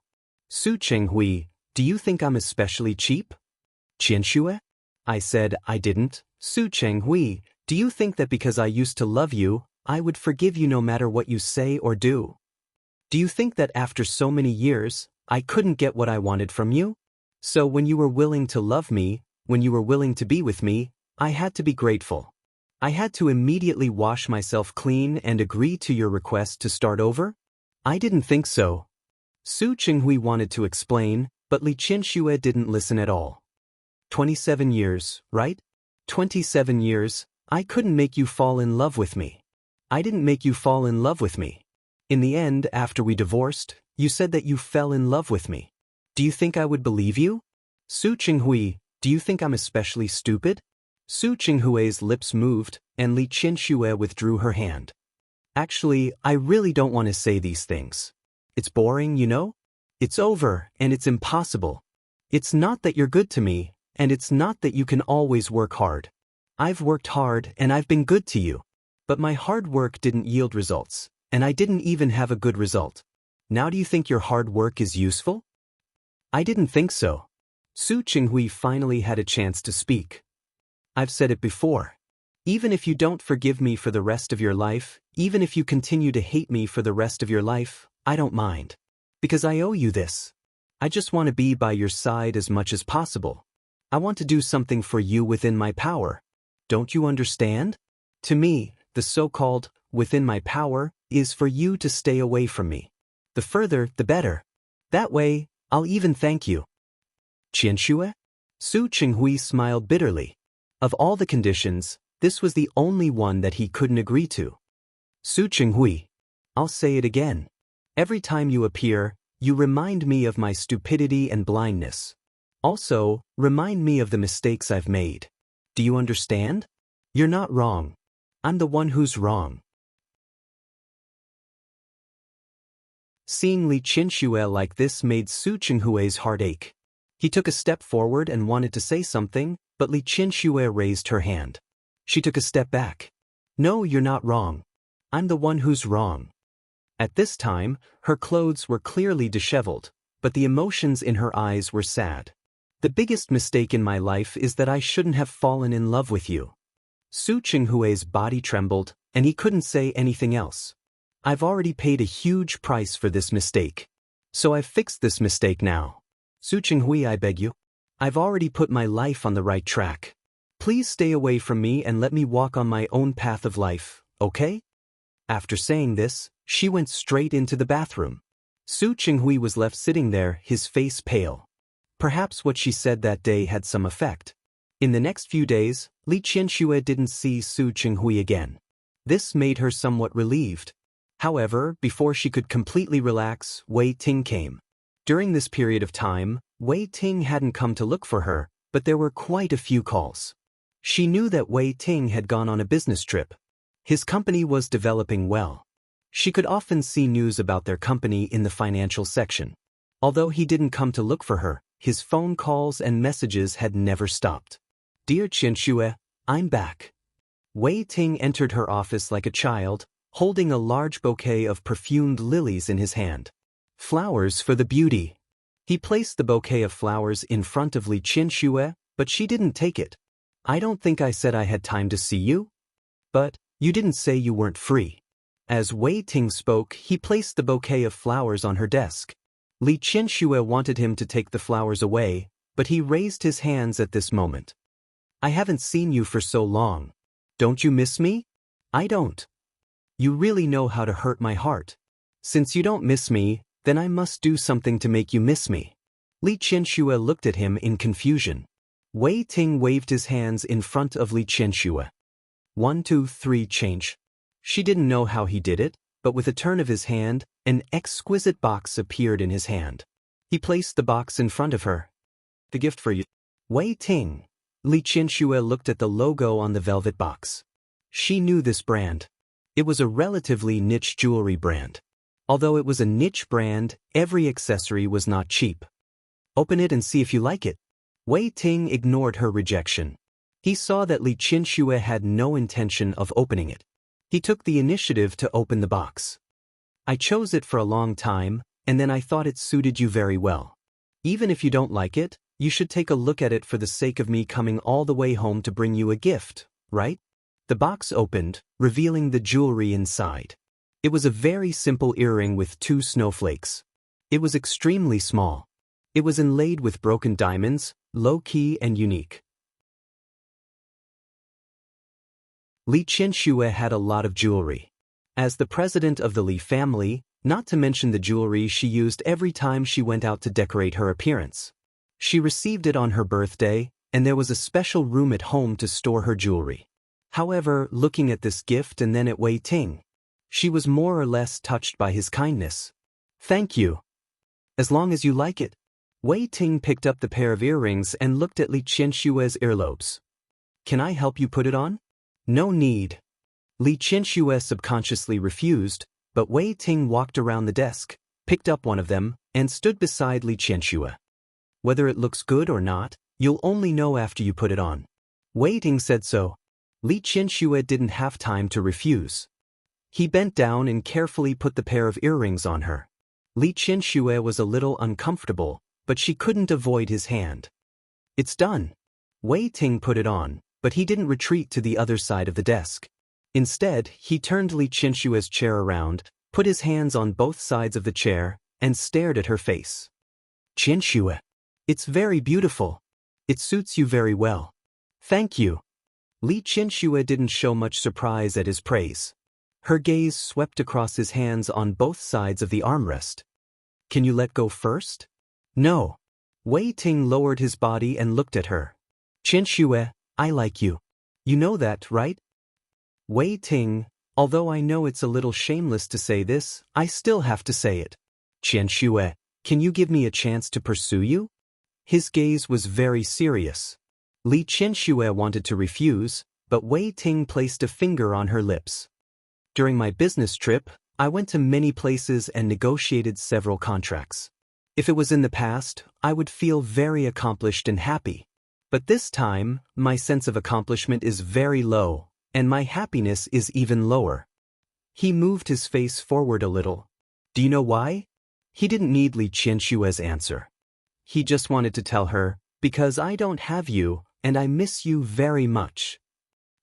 Su Qinghui, do you think I'm especially cheap? Qianxue? I said I didn't. Su Chenghui, do you think that because I used to love you, I would forgive you no matter what you say or do? Do you think that after so many years, I couldn't get what I wanted from you? So when you were willing to love me, when you were willing to be with me, I had to be grateful. I had to immediately wash myself clean and agree to your request to start over? I didn't think so. Su Chenghui wanted to explain, but Li Qianxue didn't listen at all. 27 years, right? 27 years, I couldn't make you fall in love with me. I didn't make you fall in love with me. In the end, after we divorced, you said that you fell in love with me. Do you think I would believe you? Su Chenghui, do you think I'm especially stupid? Su Chenghui's lips moved, and Li Qianxue withdrew her hand. Actually, I really don't want to say these things. It's boring, you know? It's over, and it's impossible. It's not that you're good to me, and it's not that you can always work hard. I've worked hard, and I've been good to you. But my hard work didn't yield results, and I didn't even have a good result. Now do you think your hard work is useful? I didn't think so. Su Chenghui finally had a chance to speak. I've said it before. Even if you don't forgive me for the rest of your life, even if you continue to hate me for the rest of your life, I don't mind. Because I owe you this. I just want to be by your side as much as possible. I want to do something for you within my power. Don't you understand? To me, the so-called within my power is for you to stay away from me. The further, the better. That way, I'll even thank you. Qianxue? Su Chenghui smiled bitterly. Of all the conditions, this was the only one that he couldn't agree to. Su Chenghui, I'll say it again. Every time you appear, you remind me of my stupidity and blindness. Also, remind me of the mistakes I've made. Do you understand? You're not wrong. I'm the one who's wrong. Seeing Li Qianxue like this made Su Chenghui's heart ache. He took a step forward and wanted to say something, but Li Qianxue raised her hand. She took a step back. No, you're not wrong. I'm the one who's wrong. At this time, her clothes were clearly disheveled, but the emotions in her eyes were sad. The biggest mistake in my life is that I shouldn't have fallen in love with you. Su Chenghui's body trembled, and he couldn't say anything else. I've already paid a huge price for this mistake. So I've fixed this mistake now. Su Chenghui, I beg you. I've already put my life on the right track. Please stay away from me and let me walk on my own path of life, okay? After saying this, she went straight into the bathroom. Su Chenghui was left sitting there, his face pale. Perhaps what she said that day had some effect. In the next few days, Li Qianxue didn't see Su Chenghui again. This made her somewhat relieved. However, before she could completely relax, Wei Ting came. During this period of time, Wei Ting hadn't come to look for her, but there were quite a few calls. She knew that Wei Ting had gone on a business trip. His company was developing well. She could often see news about their company in the financial section. Although he didn't come to look for her, his phone calls and messages had never stopped. Dear Qianxue, I'm back. Wei Ting entered her office like a child, holding a large bouquet of perfumed lilies in his hand. Flowers for the beauty. He placed the bouquet of flowers in front of Li Qianxue, but she didn't take it. I don't think I said I had time to see you. But, you didn't say you weren't free. As Wei Ting spoke, he placed the bouquet of flowers on her desk. Li Qianxue wanted him to take the flowers away, but he raised his hands at this moment. I haven't seen you for so long. Don't you miss me? I don't. You really know how to hurt my heart. Since you don't miss me, then I must do something to make you miss me. Li Qianxue looked at him in confusion. Wei Ting waved his hands in front of Li Qianxue. 1, 2, 3, change. She didn't know how he did it, but with a turn of his hand, an exquisite box appeared in his hand. He placed the box in front of her. The gift for you. Wei Ting. Li Qianxue looked at the logo on the velvet box. She knew this brand. It was a relatively niche jewelry brand. Although it was a niche brand, every accessory was not cheap. Open it and see if you like it. Wei Ting ignored her rejection. He saw that Li Qianxue had no intention of opening it. He took the initiative to open the box. I chose it for a long time, and then I thought it suited you very well. Even if you don't like it, You should take a look at it for the sake of me coming all the way home to bring you a gift, right? The box opened, revealing the jewelry inside. It was a very simple earring with 2 snowflakes. It was extremely small. It was inlaid with broken diamonds, low-key and unique. Li Qianxue had a lot of jewelry. As the president of the Li family, not to mention the jewelry she used every time she went out to decorate her appearance. She received it on her birthday, and there was a special room at home to store her jewelry. However, looking at this gift and then at Wei Ting, she was more or less touched by his kindness. Thank you. As long as you like it. Wei Ting picked up the pair of earrings and looked at Li Qianxue's earlobes. Can I help you put it on? No need. Li Qianxue subconsciously refused, but Wei Ting walked around the desk, picked up one of them, and stood beside Li Qianxue. Whether it looks good or not, you'll only know after you put it on. Wei Ting said so. Li Qianxue didn't have time to refuse. He bent down and carefully put the pair of earrings on her. Li Qianxue was a little uncomfortable, but she couldn't avoid his hand. It's done. Wei Ting put it on, but he didn't retreat to the other side of the desk. Instead, he turned Li Qianxue's chair around, put his hands on both sides of the chair, and stared at her face. Qianxue. It's very beautiful. It suits you very well. Thank you. Li Qianxue didn't show much surprise at his praise. Her gaze swept across his hands on both sides of the armrest. Can you let go first? No. Wei Ting lowered his body and looked at her. Qianxue, I like you. You know that, right? Wei Ting, although I know it's a little shameless to say this, I still have to say it. Qianxue, can you give me a chance to pursue you? His gaze was very serious. Li Qianxue wanted to refuse, but Wei Ting placed a finger on her lips. During my business trip, I went to many places and negotiated several contracts. If it was in the past, I would feel very accomplished and happy. But this time, my sense of accomplishment is very low, and my happiness is even lower. He moved his face forward a little. Do you know why? He didn't need Li Qianxue's answer. He just wanted to tell her, because I don't have you, and I miss you very much.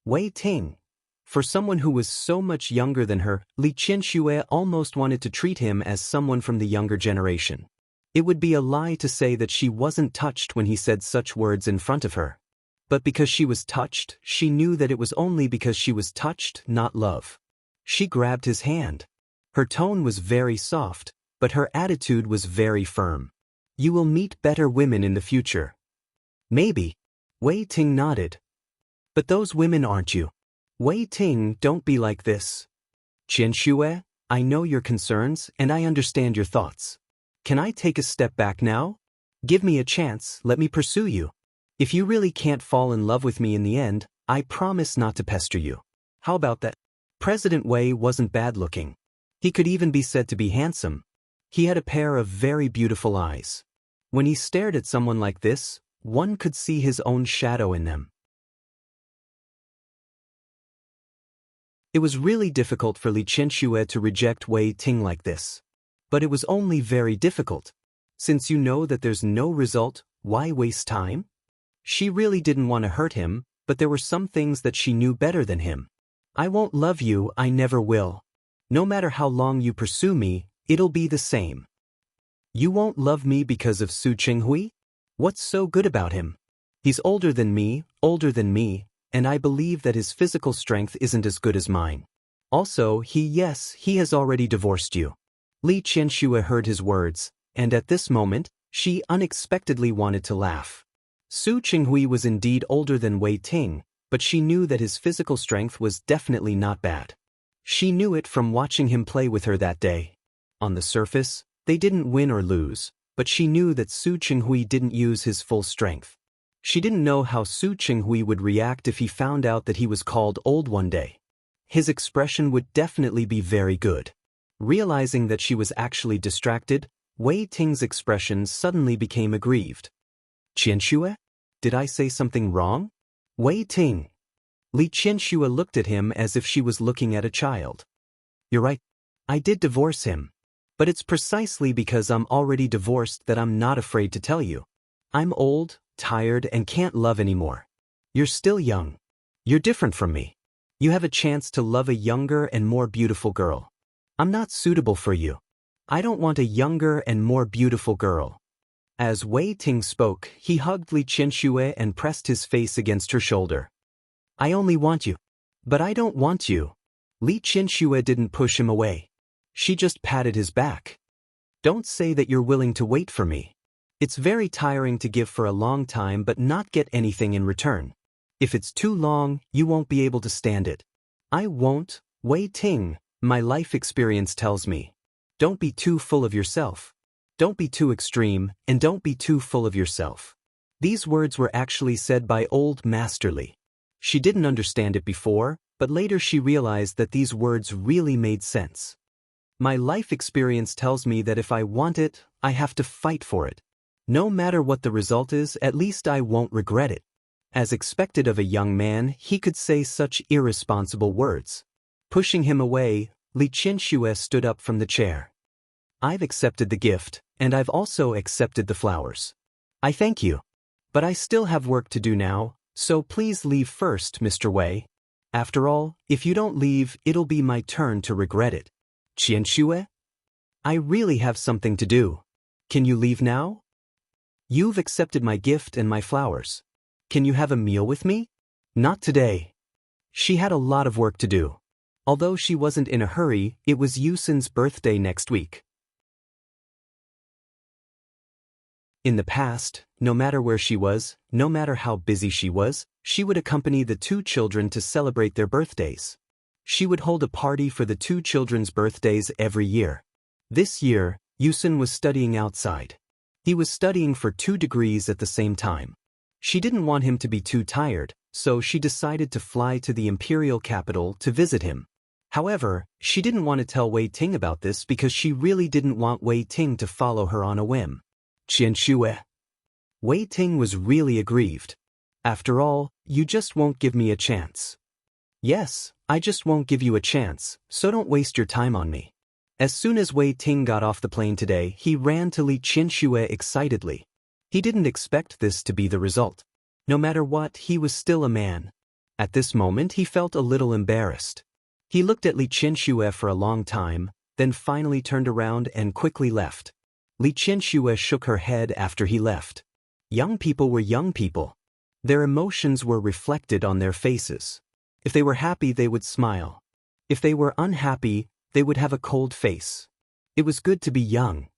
Wei Ting. For someone who was so much younger than her, Li Qianxue almost wanted to treat him as someone from the younger generation. It would be a lie to say that she wasn't touched when he said such words in front of her. But because she was touched, she knew that it was only because she was touched, not love. She grabbed his hand. Her tone was very soft, but her attitude was very firm. You will meet better women in the future. Maybe. Wei Ting nodded. But those women aren't you. Wei Ting, don't be like this. Qianxue, I know your concerns and I understand your thoughts. Can I take a step back now? Give me a chance, let me pursue you. If you really can't fall in love with me in the end, I promise not to pester you. How about that? President Wei wasn't bad looking. He could even be said to be handsome. He had a pair of very beautiful eyes. When he stared at someone like this, one could see his own shadow in them. It was really difficult for Li Qianxue to reject Wei Ting like this. But it was only very difficult. Since you know that there's no result, why waste time? She really didn't want to hurt him, but there were some things that she knew better than him. I won't love you, I never will. No matter how long you pursue me, it'll be the same. You won't love me because of Su Qinghui? What's so good about him? He's older than me, and I believe that his physical strength isn't as good as mine. Also, he has already divorced you. Li Qianxue heard his words, and at this moment, she unexpectedly wanted to laugh. Su Qinghui was indeed older than Wei Ting, but she knew that his physical strength was definitely not bad. She knew it from watching him play with her that day. On the surface, they didn't win or lose, but she knew that Su Qinghui didn't use his full strength. She didn't know how Su Qinghui would react if he found out that he was called old one day. His expression would definitely be very good. Realizing that she was actually distracted, Wei Ting's expression suddenly became aggrieved. Qianxue? Did I say something wrong? Wei Ting. Li Qianxue looked at him as if she was looking at a child. You're right. I did divorce him. But it's precisely because I'm already divorced that I'm not afraid to tell you. I'm old, tired, and can't love anymore. You're still young. You're different from me. You have a chance to love a younger and more beautiful girl. I'm not suitable for you. I don't want a younger and more beautiful girl." As Wei Ting spoke, he hugged Li Qianxue and pressed his face against her shoulder. "I only want you. But I don't want you." Li Qianxue didn't push him away. She just patted his back. "Don't say that you're willing to wait for me. It's very tiring to give for a long time but not get anything in return. If it's too long, you won't be able to stand it." "I won't, Wei Ting, my life experience tells me. Don't be too full of yourself. Don't be too extreme, and don't be too full of yourself." These words were actually said by old Master Li. She didn't understand it before, but later she realized that these words really made sense. "My life experience tells me that if I want it, I have to fight for it. No matter what the result is, at least I won't regret it." As expected of a young man, he could say such irresponsible words. Pushing him away, Li Qianxue stood up from the chair. "I've accepted the gift, and I've also accepted the flowers. I thank you. But I still have work to do now, so please leave first, Mr. Wei. After all, if you don't leave, it'll be my turn to regret it." "Qianxue? I really have something to do. Can you leave now? You've accepted my gift and my flowers. Can you have a meal with me?" "Not today." She had a lot of work to do. Although she wasn't in a hurry, it was Yusin's birthday next week. In the past, no matter where she was, no matter how busy she was, she would accompany the two children to celebrate their birthdays. She would hold a party for the two children's birthdays every year. This year, Yusin was studying outside. He was studying for 2 degrees at the same time. She didn't want him to be too tired, so she decided to fly to the imperial capital to visit him. However, she didn't want to tell Wei Ting about this because she really didn't want Wei Ting to follow her on a whim. "Qianxue." Wei Ting was really aggrieved. "After all, you just won't give me a chance." "Yes, I just won't give you a chance, so don't waste your time on me." As soon as Wei Ting got off the plane today, he ran to Li Qianxue excitedly. He didn't expect this to be the result. No matter what, he was still a man. At this moment, he felt a little embarrassed. He looked at Li Qianxue for a long time, then finally turned around and quickly left. Li Qianxue shook her head after he left. Young people were young people. Their emotions were reflected on their faces. If they were happy, they would smile. If they were unhappy, they would have a cold face. It was good to be young.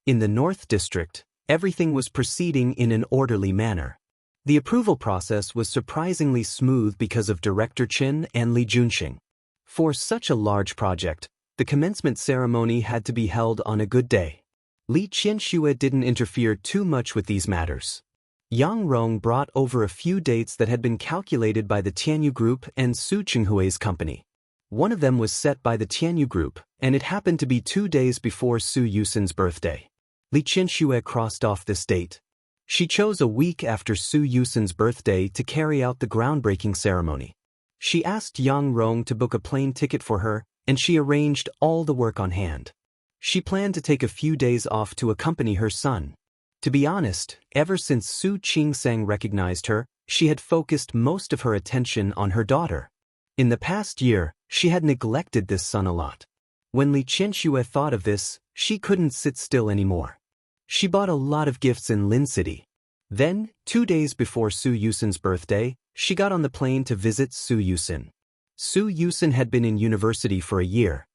In the North District, everything was proceeding in an orderly manner. The approval process was surprisingly smooth because of Director Qin and Li Junxing. For such a large project, the commencement ceremony had to be held on a good day. Li Qianxue didn't interfere too much with these matters. Yang Rong brought over a few dates that had been calculated by the Tianyu Group and Su Qinghui's company. One of them was set by the Tianyu Group, and it happened to be 2 days before Su Yusin's birthday. Li Qianxue crossed off this date. She chose a week after Su Yusin's birthday to carry out the groundbreaking ceremony. She asked Yang Rong to book a plane ticket for her, and she arranged all the work on hand. She planned to take a few days off to accompany her son. To be honest, ever since Su Qingsang recognized her, she had focused most of her attention on her daughter. In the past year, she had neglected this son a lot. When Li Qianxue thought of this, she couldn't sit still anymore. She bought a lot of gifts in Lin City. Then, 2 days before Su Yusin's birthday, she got on the plane to visit Su Yusin. Su Yusin had been in university for a year.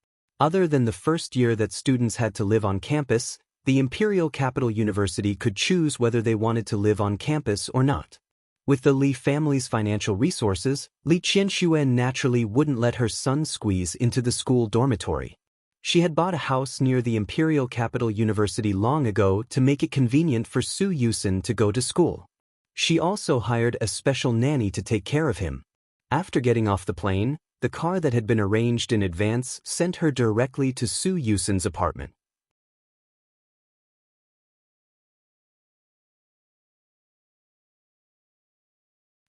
Other than the first year that students had to live on campus, the Imperial Capital University could choose whether they wanted to live on campus or not. With the Li family's financial resources, Li Qianxue naturally wouldn't let her son squeeze into the school dormitory. She had bought a house near the Imperial Capital University long ago to make it convenient for Su Yusin to go to school. She also hired a special nanny to take care of him. After getting off the plane, the car that had been arranged in advance sent her directly to Su Yusin's apartment.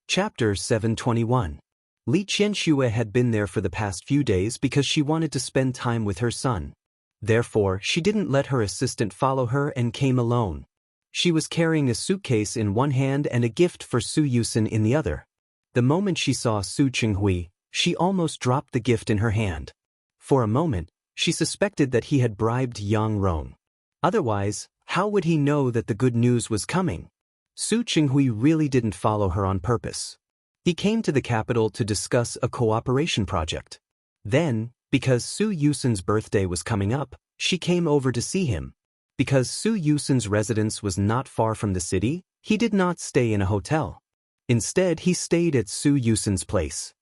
Chapter 721. Li Qianxue had been there for the past few days because she wanted to spend time with her son. Therefore, she didn't let her assistant follow her and came alone. She was carrying a suitcase in one hand and a gift for Su Yusin in the other. The moment she saw Su Qinghui, she almost dropped the gift in her hand. For a moment, she suspected that he had bribed Yang Rong. Otherwise, how would he know that the good news was coming? Su Qinghui really didn't follow her on purpose. He came to the capital to discuss a cooperation project. Then, because Su Yusin's birthday was coming up, she came over to see him. Because Su Yusin's residence was not far from the city, he did not stay in a hotel. Instead, he stayed at Su Yusin's place.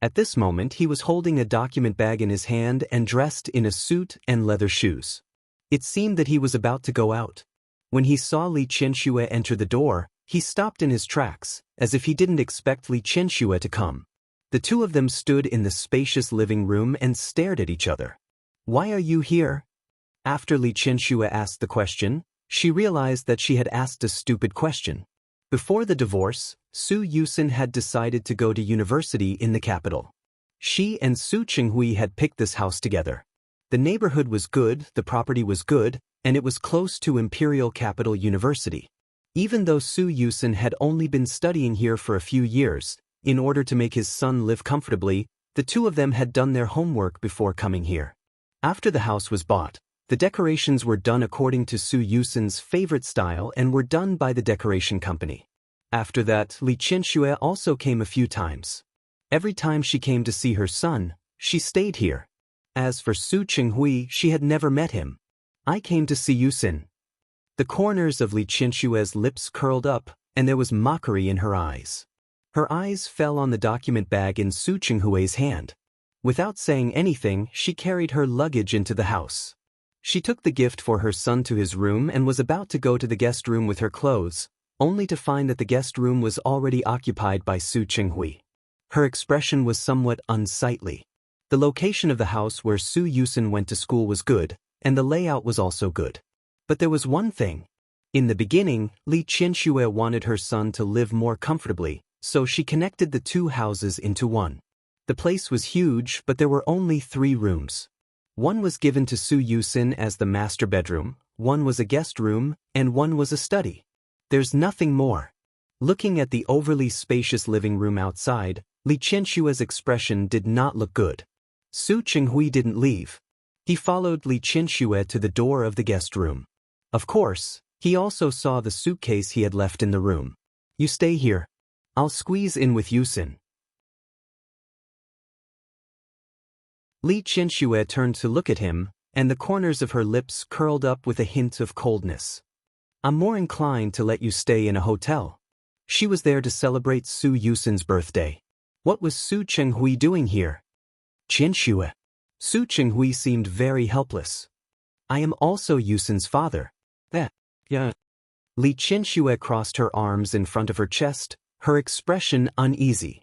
At this moment, he was holding a document bag in his hand and dressed in a suit and leather shoes. It seemed that he was about to go out. When he saw Li Qianxue enter the door, he stopped in his tracks, as if he didn't expect Li Qianxue to come. The two of them stood in the spacious living room and stared at each other. "Why are you here?" After Li Qianxue asked the question, she realized that she had asked a stupid question. Before the divorce, Su Yusin had decided to go to university in the capital. She and Su Qinghui had picked this house together. The neighborhood was good, the property was good, and it was close to Imperial Capital University. Even though Su Yusin had only been studying here for a few years, in order to make his son live comfortably, the two of them had done their homework before coming here. After the house was bought, the decorations were done according to Su Yusin's favorite style and were done by the decoration company. After that, Li Qianxue also came a few times. Every time she came to see her son, she stayed here. As for Su Qinghui, she had never met him. "I came to see Yusin." The corners of Li Qianxue's lips curled up, and there was mockery in her eyes. Her eyes fell on the document bag in Su Qinghui's hand. Without saying anything, she carried her luggage into the house. She took the gift for her son to his room and was about to go to the guest room with her clothes, only to find that the guest room was already occupied by Su Qinghui. Her expression was somewhat unsightly. The location of the house where Su Yusin went to school was good, and the layout was also good. But there was one thing. In the beginning, Li Qianxue wanted her son to live more comfortably, so she connected the two houses into one. The place was huge, but there were only 3 rooms. One was given to Su Yusin as the master bedroom, one was a guest room, and one was a study. There's nothing more. Looking at the overly spacious living room outside, Li Qianxue's expression did not look good. Su Qinghui didn't leave. He followed Li Qianxue to the door of the guest room. Of course, he also saw the suitcase he had left in the room. "You stay here. I'll squeeze in with Yusin." Li Qianxue turned to look at him, and the corners of her lips curled up with a hint of coldness. "I'm more inclined to let you stay in a hotel." She was there to celebrate Su Yusin's birthday. What was Su Qinghui doing here? "Qianxue." Su Qinghui seemed very helpless. "I am also Yusin's father." Yeah. Li Qianxue crossed her arms in front of her chest, her expression uneasy.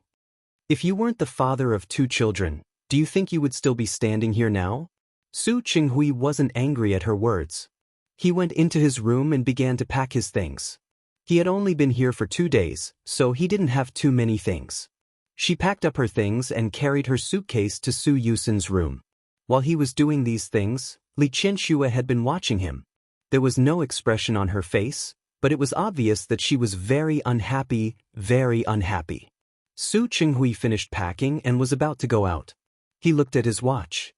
"If you weren't the father of 2 children, do you think you would still be standing here now?" Su Qinghui wasn't angry at her words. He went into his room and began to pack his things. He had only been here for 2 days, so he didn't have too many things. She packed up her things and carried her suitcase to Su Yusin's room. While he was doing these things, Li Qianxue had been watching him. There was no expression on her face, but it was obvious that she was very unhappy, very unhappy. Su Qinghui finished packing and was about to go out. He looked at his watch.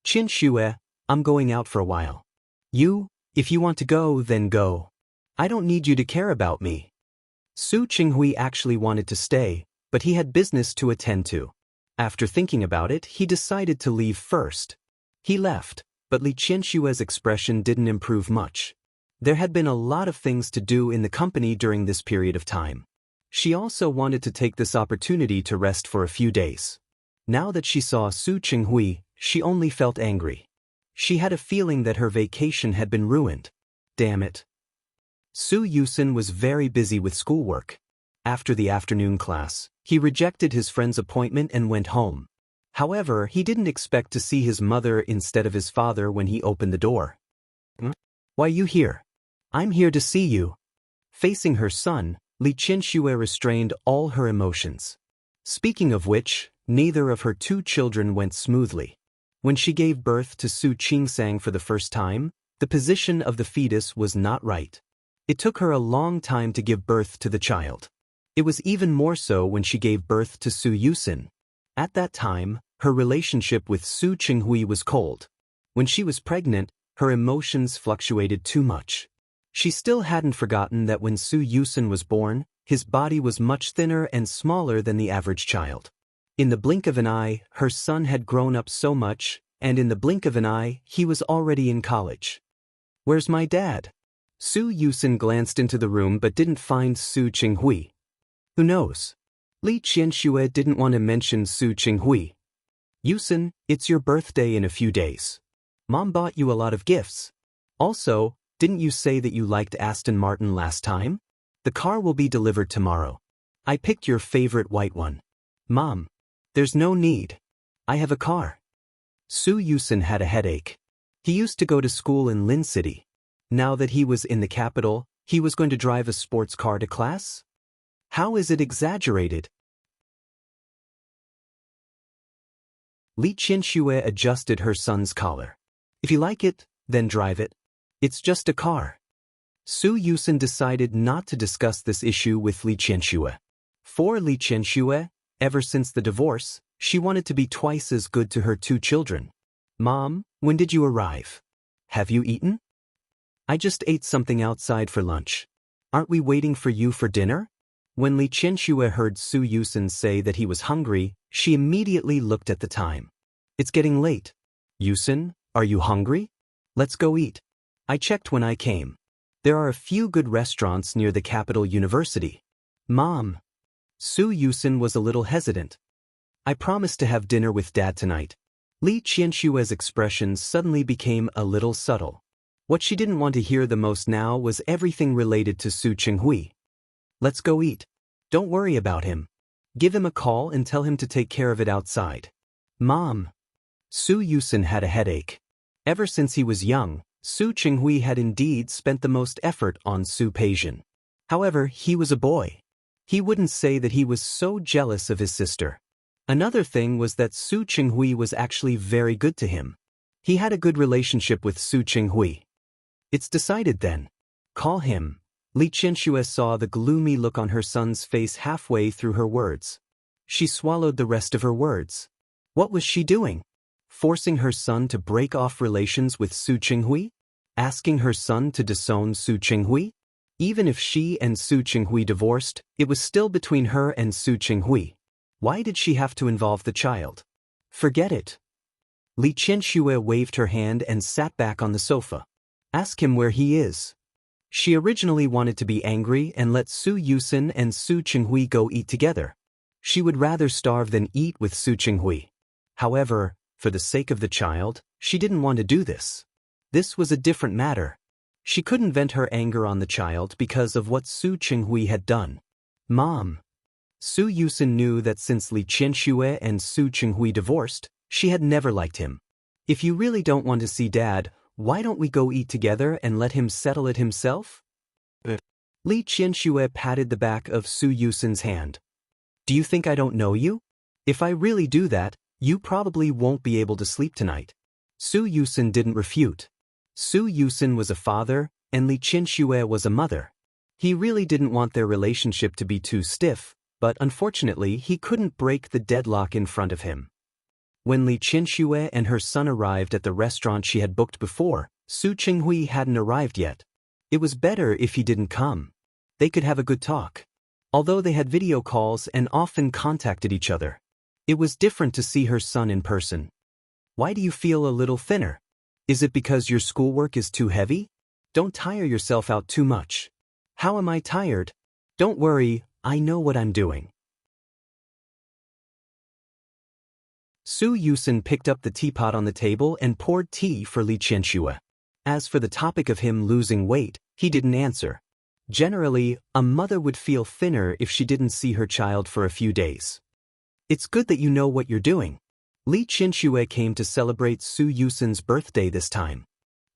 "Qianxue, I'm going out for a while. If you want to go, then go. I don't need you to care about me." Su Qinghui actually wanted to stay, but he had business to attend to. After thinking about it, he decided to leave first. He left, but Li Qianxue's expression didn't improve much. There had been a lot of things to do in the company during this period of time. She also wanted to take this opportunity to rest for a few days. Now that she saw Su Qinghui, she only felt angry. She had a feeling that her vacation had been ruined. Damn it. Su Yusin was very busy with schoolwork. After the afternoon class, he rejected his friend's appointment and went home. However, he didn't expect to see his mother instead of his father when he opened the door. "Why you here?" "I'm here to see you." Facing her son, Li Qianxue restrained all her emotions. Speaking of which, neither of her 2 children went smoothly. When she gave birth to Su Qingsang for the first time, the position of the fetus was not right. It took her a long time to give birth to the child. It was even more so when she gave birth to Su Yusin. At that time, her relationship with Su Qinghui was cold. When she was pregnant, her emotions fluctuated too much. She still hadn't forgotten that when Su Yusin was born, his body was much thinner and smaller than the average child. In the blink of an eye, her son had grown up so much, and in the blink of an eye, he was already in college. "Where's my dad?" Su Yusin glanced into the room but didn't find Su Qinghui. Who knows? Li Qianxue didn't want to mention Su Qinghui. "Yusin, it's your birthday in a few days. Mom bought you a lot of gifts. Also, didn't you say that you liked Aston Martin last time? The car will be delivered tomorrow. I picked your favorite white one." "Mom, there's no need. I have a car." Su Yusin had a headache. He used to go to school in Lin City. Now that he was in the capital, he was going to drive a sports car to class? How is it exaggerated? Li Qianxue adjusted her son's collar. "If you like it, then drive it. It's just a car." Su Yusin decided not to discuss this issue with Li Qianxue. For Li Qianxue, ever since the divorce, she wanted to be twice as good to her two children. "Mom, when did you arrive? Have you eaten?" "I just ate something outside for lunch. Aren't we waiting for you for dinner?" When Li Qianxue heard Su Yusin say that he was hungry, she immediately looked at the time. "It's getting late. Yusin, are you hungry? Let's go eat. I checked when I came. There are a few good restaurants near the capital university." "Mom." Su Yusin was a little hesitant. "I promised to have dinner with Dad tonight." Li Qianxue's expression suddenly became a little subtle. What she didn't want to hear the most now was everything related to Su Qinghui. "Let's go eat. Don't worry about him. Give him a call and tell him to take care of it outside." "Mom." Su Yusin had a headache. Ever since he was young, Su Qinghui had indeed spent the most effort on Su Peijian. However, he was a boy. He wouldn't say that he was so jealous of his sister. Another thing was that Su Qinghui was actually very good to him. He had a good relationship with Su Qinghui. "It's decided then. Call him." Li Qianxue saw the gloomy look on her son's face halfway through her words. She swallowed the rest of her words. What was she doing? Forcing her son to break off relations with Su Qinghui? Asking her son to disown Su Qinghui? Even if she and Su Qinghui divorced, it was still between her and Su Qinghui. Why did she have to involve the child? Forget it. Li Qianxue waved her hand and sat back on the sofa. Ask him where he is. She originally wanted to be angry and let Su Yusin and Su Qinghui go eat together. She would rather starve than eat with Su Qinghui. However, for the sake of the child, she didn't want to do this. This was a different matter. She couldn't vent her anger on the child because of what Su Qinghui had done. "Mom." Su Yusin knew that since Li Qianxue and Su Qinghui divorced, she had never liked him. "If you really don't want to see Dad, why don't we go eat together and let him settle it himself?" Li Qianxue patted the back of Su Yusin's hand. "Do you think I don't know you? If I really do that, you probably won't be able to sleep tonight." Su Yusin didn't refute. Su Yusin was a father, and Li Qianxue was a mother. He really didn't want their relationship to be too stiff, but unfortunately he couldn't break the deadlock in front of him. When Li Qianxue and her son arrived at the restaurant she had booked before, Su Qinghui hadn't arrived yet. It was better if he didn't come. They could have a good talk. Although they had video calls and often contacted each other, it was different to see her son in person. "Why do you feel a little thinner? Is it because your schoolwork is too heavy? Don't tire yourself out too much." "How am I tired? Don't worry, I know what I'm doing." Su Yusin picked up the teapot on the table and poured tea for Li Qianxue. As for the topic of him losing weight, he didn't answer. Generally, a mother would feel thinner if she didn't see her child for a few days. "It's good that you know what you're doing." Li Qianxue came to celebrate Su Yusin's birthday this time.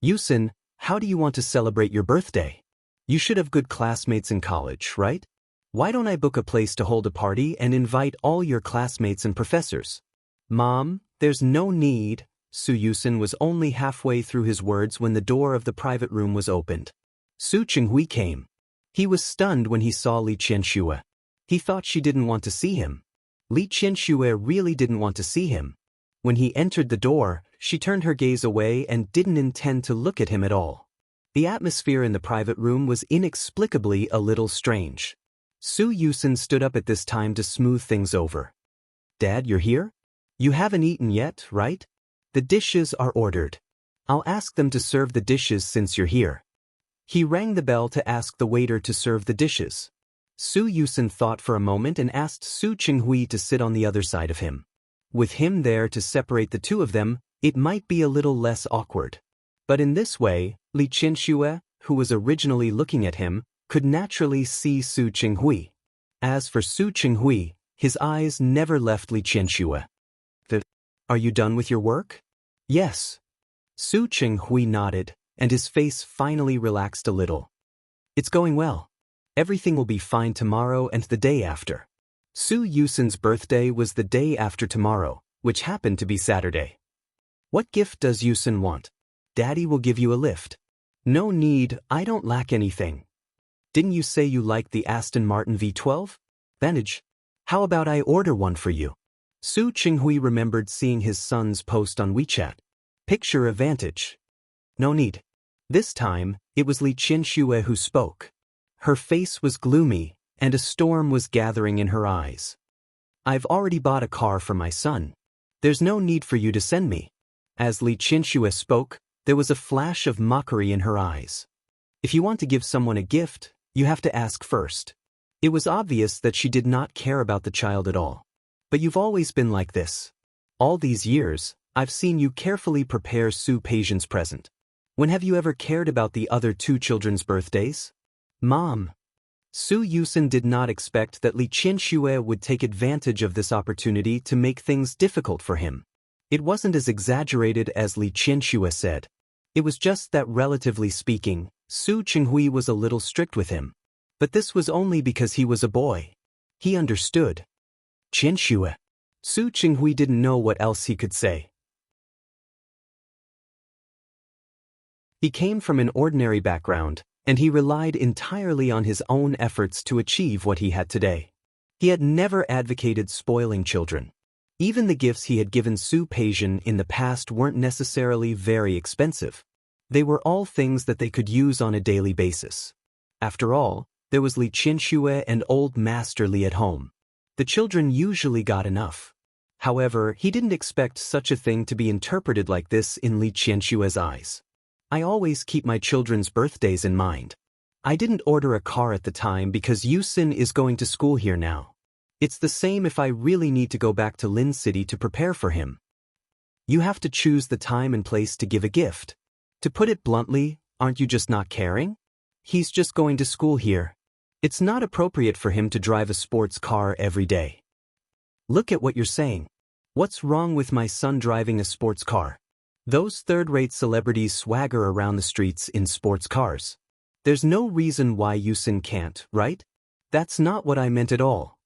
"Yusin, how do you want to celebrate your birthday? You should have good classmates in college, right? Why don't I book a place to hold a party and invite all your classmates and professors?" "Mom, there's no need." Su Yusin was only halfway through his words when the door of the private room was opened. Su Chenghui came. He was stunned when he saw Li Qianxue. He thought she didn't want to see him. Li Qianxue really didn't want to see him. When he entered the door, she turned her gaze away and didn't intend to look at him at all. The atmosphere in the private room was inexplicably a little strange. Su Yusin stood up at this time to smooth things over. Dad, you're here? You haven't eaten yet, right? The dishes are ordered. I'll ask them to serve the dishes since you're here. He rang the bell to ask the waiter to serve the dishes. Su Yusin thought for a moment and asked Su Chenghui to sit on the other side of him. With him there to separate the two of them, it might be a little less awkward. But in this way, Li Qianxue, who was originally looking at him, could naturally see Su Chenghui. As for Su Chenghui, his eyes never left Li Qianxue. Are you done with your work? Yes. Su Chenghui nodded, and his face finally relaxed a little. It's going well. Everything will be fine tomorrow and the day after. Su Yusin's birthday was the day after tomorrow, which happened to be Saturday. What gift does Yusin want? Daddy will give you a lift. No need, I don't lack anything. Didn't you say you liked the Aston Martin V12? Vantage. How about I order one for you? Su Chenghui remembered seeing his son's post on WeChat. Picture a Vantage. No need. This time, it was Li Qianxue who spoke. Her face was gloomy, and a storm was gathering in her eyes. I've already bought a car for my son. There's no need for you to send me. As Li Qianxue spoke, there was a flash of mockery in her eyes. If you want to give someone a gift, you have to ask first. It was obvious that she did not care about the child at all. But you've always been like this. All these years, I've seen you carefully prepare Su Peijian's present. When have you ever cared about the other two children's birthdays? Mom. Su Yusin did not expect that Li Qianxue would take advantage of this opportunity to make things difficult for him. It wasn't as exaggerated as Li Qianxue said. It was just that, relatively speaking, Su Chenghui was a little strict with him. But this was only because he was a boy. He understood. Qianxue. Su Chenghui didn't know what else he could say. He came from an ordinary background, and he relied entirely on his own efforts to achieve what he had today. He had never advocated spoiling children. Even the gifts he had given Su Peijian in the past weren't necessarily very expensive. They were all things that they could use on a daily basis. After all, there was Li Qianxue and old Master Li at home. The children usually got enough. However, he didn't expect such a thing to be interpreted like this in Li Qianxue's eyes. I always keep my children's birthdays in mind. I didn't order a car at the time because Yusin is going to school here now. It's the same if I really need to go back to Lin City to prepare for him. You have to choose the time and place to give a gift. To put it bluntly, aren't you just not caring? He's just going to school here. It's not appropriate for him to drive a sports car every day. Look at what you're saying. What's wrong with my son driving a sports car? Those third-rate celebrities swagger around the streets in sports cars. There's no reason why Yusin can't, right? That's not what I meant at all.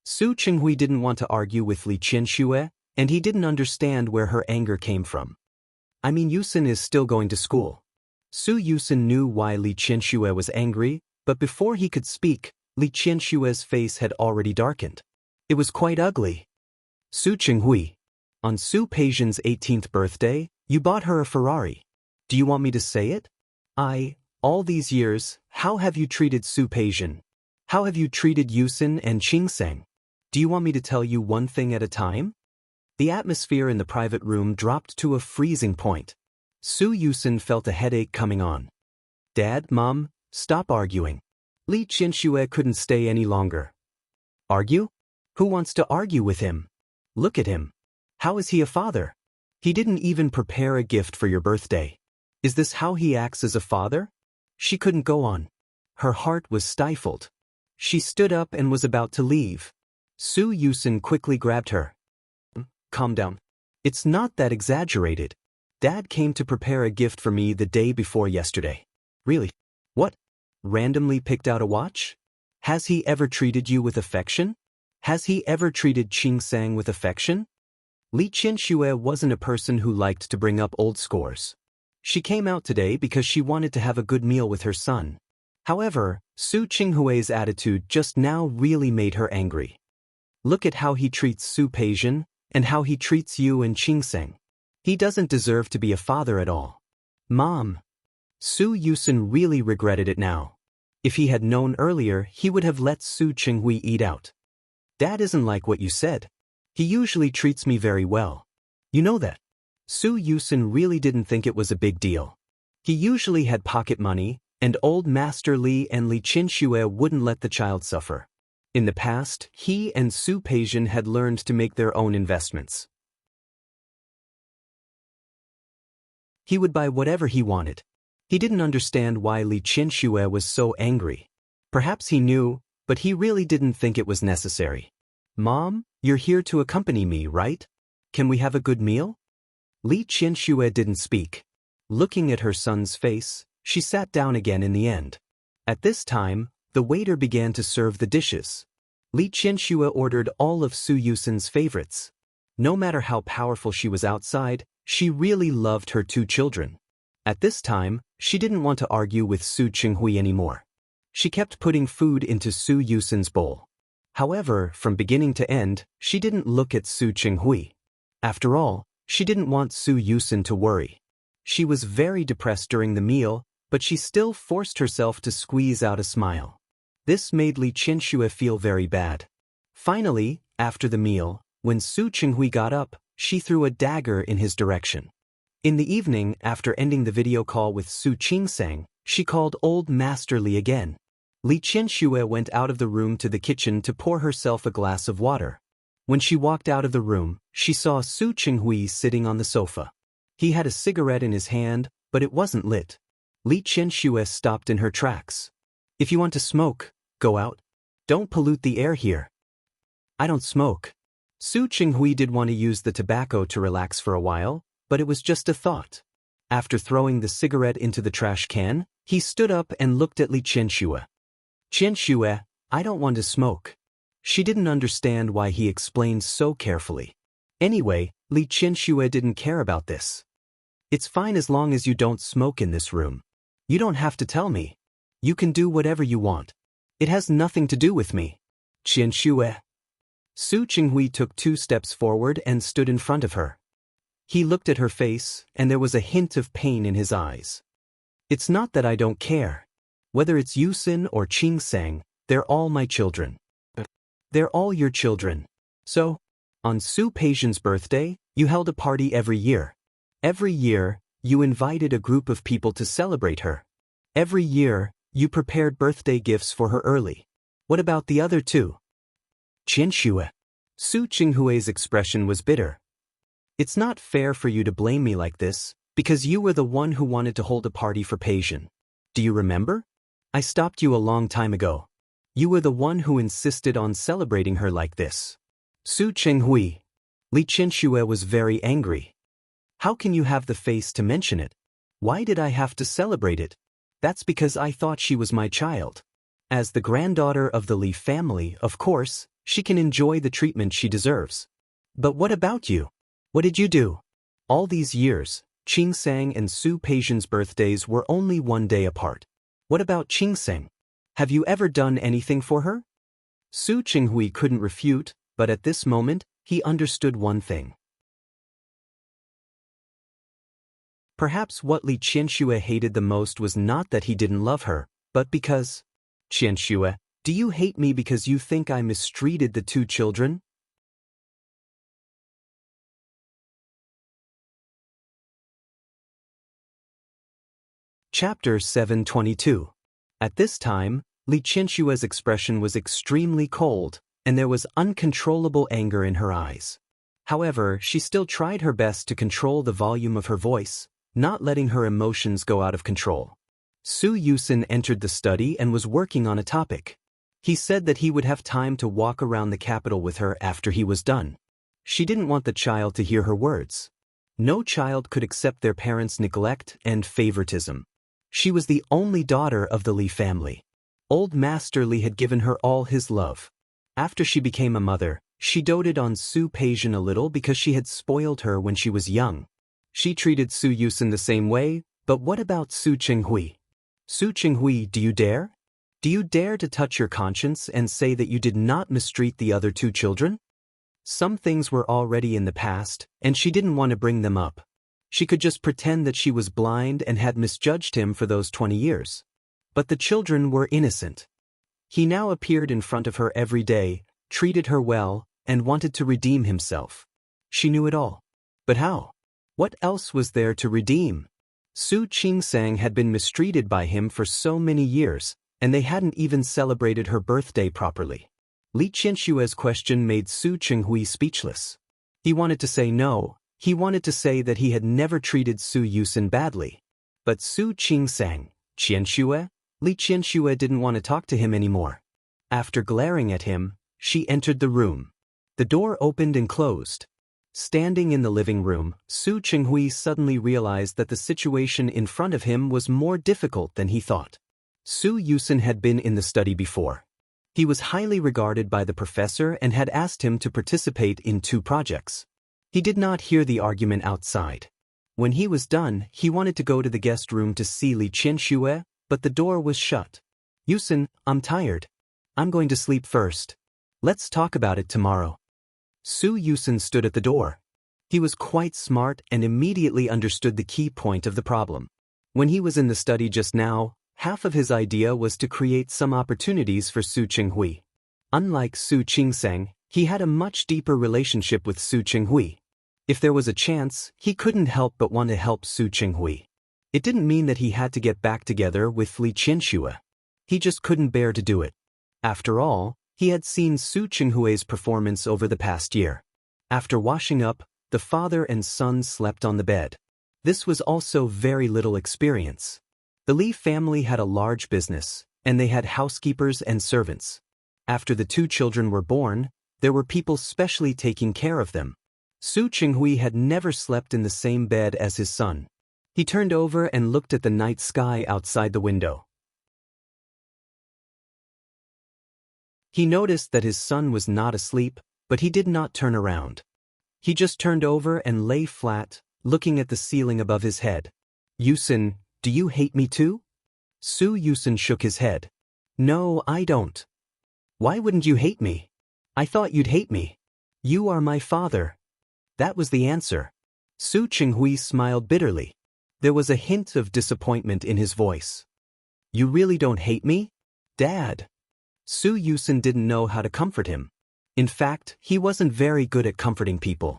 Su Chenghui didn't want to argue with Li Qianxue, and he didn't understand where her anger came from. I mean, Yusin is still going to school. Su Yusin knew why Li Qianxue was angry, but before he could speak, Li Qianxue's face had already darkened. It was quite ugly. Su Chenghui. On Su Peijian's 18th birthday, you bought her a Ferrari. Do you want me to say it? All these years, how have you treated Su Peijian? How have you treated Yusin and Qingseng? Do you want me to tell you one thing at a time? The atmosphere in the private room dropped to a freezing point. Su Yusin felt a headache coming on. Dad, Mom, stop arguing. Li Qianxue couldn't stay any longer. Argue? Who wants to argue with him? Look at him. How is he a father? He didn't even prepare a gift for your birthday. Is this how he acts as a father? She couldn't go on. Her heart was stifled. She stood up and was about to leave. Su Yusin quickly grabbed her. Calm down. It's not that exaggerated. Dad came to prepare a gift for me the day before yesterday. Really? What? Randomly picked out a watch? Has he ever treated you with affection? Has he ever treated Qingseng with affection? Li Qianxue wasn't a person who liked to bring up old scores. She came out today because she wanted to have a good meal with her son. However, Su Qinghui's attitude just now really made her angry. Look at how he treats Su Peijian, and how he treats you and Qingseng. He doesn't deserve to be a father at all. Mom. Su Yusin really regretted it now. If he had known earlier, he would have let Su Qinghui eat out. Dad isn't like what you said. He usually treats me very well. You know that. Su Yusin really didn't think it was a big deal. He usually had pocket money, and old Master Li and Li Qinxue wouldn't let the child suffer. In the past, he and Su Peijian had learned to make their own investments. He would buy whatever he wanted. He didn't understand why Li Qinxue was so angry. Perhaps he knew, but he really didn't think it was necessary. Mom, you're here to accompany me, right? Can we have a good meal? Li Qinxue didn't speak. Looking at her son's face, she sat down again in the end. At this time, the waiter began to serve the dishes. Li Qinxue ordered all of Su Yusin's favorites. No matter how powerful she was outside, she really loved her two children. At this time, she didn't want to argue with Su Qinghui anymore. She kept putting food into Su Yusin's bowl. However, from beginning to end, she didn't look at Su Qinghui. After all, she didn't want Su Yusin to worry. She was very depressed during the meal, but she still forced herself to squeeze out a smile. This made Li Qinxue feel very bad. Finally, after the meal, when Su Qinghui got up, she threw a dagger in his direction. In the evening, after ending the video call with Su Qingseng, she called old Master Li again. Li Qinxue went out of the room to the kitchen to pour herself a glass of water. When she walked out of the room, she saw Su Qinghui sitting on the sofa. He had a cigarette in his hand, but it wasn't lit. Li Qinxue stopped in her tracks. If you want to smoke, go out. Don't pollute the air here. I don't smoke. Su Qinghui did want to use the tobacco to relax for a while, but it was just a thought. After throwing the cigarette into the trash can, he stood up and looked at Li Qinxue. Qinxue, I don't want to smoke. She didn't understand why he explained so carefully. Anyway, Li Qinxue didn't care about this. It's fine as long as you don't smoke in this room. You don't have to tell me. You can do whatever you want. It has nothing to do with me. Qinxue. Su Qinghui took 2 steps forward and stood in front of her. He looked at her face, and there was a hint of pain in his eyes. It's not that I don't care. Whether it's Yusin or Qingseng, they're all my children. They're all your children. So, on Su Peijian's birthday, you held a party every year. Every year, you invited a group of people to celebrate her. Every year, you prepared birthday gifts for her early. What about the other 2? Qinxue. Su Qinghui's expression was bitter. It's not fair for you to blame me like this, because you were the one who wanted to hold a party for Peijian. Do you remember? I stopped you a long time ago. You were the one who insisted on celebrating her like this. Su Qinghui. Li Qinxue was very angry. How can you have the face to mention it? Why did I have to celebrate it? That's because I thought she was my child. As the granddaughter of the Li family, of course, she can enjoy the treatment she deserves. But what about you? What did you do? All these years, Qingseng and Su Peijian's birthdays were only 1 day apart. What about Qingseng? Have you ever done anything for her? Su Qinghui couldn't refute, but at this moment, he understood one thing. Perhaps what Li Qinxue hated the most was not that he didn't love her, but because... Qinxue, do you hate me because you think I mistreated the 2 children? Chapter 722. At this time, Li Qinxue's expression was extremely cold, and there was uncontrollable anger in her eyes. However, she still tried her best to control the volume of her voice, not letting her emotions go out of control. Su Yusin entered the study and was working on a topic. He said that he would have time to walk around the capital with her after he was done. She didn't want the child to hear her words. No child could accept their parents' neglect and favoritism. She was the only daughter of the Li family. Old Master Li had given her all his love. After she became a mother, she doted on Su Peijian a little because she had spoiled her when she was young. She treated Su Yusin the same way, But what about Su Qinghui? Su Qinghui, do you dare? Do you dare to touch your conscience and say that you did not mistreat the other two children? Some things were already in the past, and she didn't want to bring them up. She could just pretend that she was blind and had misjudged him for those 20 years. But the children were innocent. He now appeared in front of her every day, treated her well, and wanted to redeem himself. She knew it all. But how? What else was there to redeem? Su Qingsang had been mistreated by him for so many years, and they hadn't even celebrated her birthday properly. Li Qianshue's question made Su Qinghui speechless. He wanted to say no, he wanted to say that he had never treated Su Yusin badly. But Su Qingsang, Qianshue? Li Qianshue didn't want to talk to him anymore. After glaring at him, she entered the room. The door opened and closed. Standing in the living room, Su Qinghui suddenly realized that the situation in front of him was more difficult than he thought. Su Yusin had been in the study before. He was highly regarded by the professor and had asked him to participate in 2 projects. He did not hear the argument outside. When he was done, he wanted to go to the guest room to see Li Qianshue, but the door was shut. Yusin, I'm tired. I'm going to sleep first. Let's talk about it tomorrow. Su Yusin stood at the door. He was quite smart and immediately understood the key point of the problem. When he was in the study just now, half of his idea was to create some opportunities for Su Qinghui. Unlike Su Qingsang, he had a much deeper relationship with Su Qinghui. If there was a chance, he couldn't help but want to help Su Qinghui. It didn't mean that he had to get back together with Li Qianshue. He just couldn't bear to do it. After all, he had seen Su Qinghui's performance over the past year. After washing up, the father and son slept on the bed. This was also very little experience. The Li family had a large business, and they had housekeepers and servants. After the 2 children were born, there were people specially taking care of them. Su Qinghui had never slept in the same bed as his son. He turned over and looked at the night sky outside the window. He noticed that his son was not asleep, but he did not turn around. He just turned over and lay flat, looking at the ceiling above his head. Yusin, do you hate me too? Su Yusin shook his head. No, I don't. Why wouldn't you hate me? I thought you'd hate me. You are my father. That was the answer. Su Qinghui smiled bitterly. There was a hint of disappointment in his voice. You really don't hate me? Dad. Su Yusin didn't know how to comfort him. In fact, he wasn't very good at comforting people.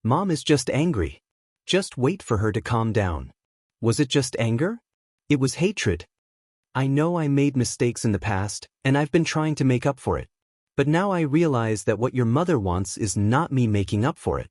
Mom is just angry. Just wait for her to calm down. Was it just anger? It was hatred. I know I made mistakes in the past, and I've been trying to make up for it. But now I realize that what your mother wants is not me making up for it.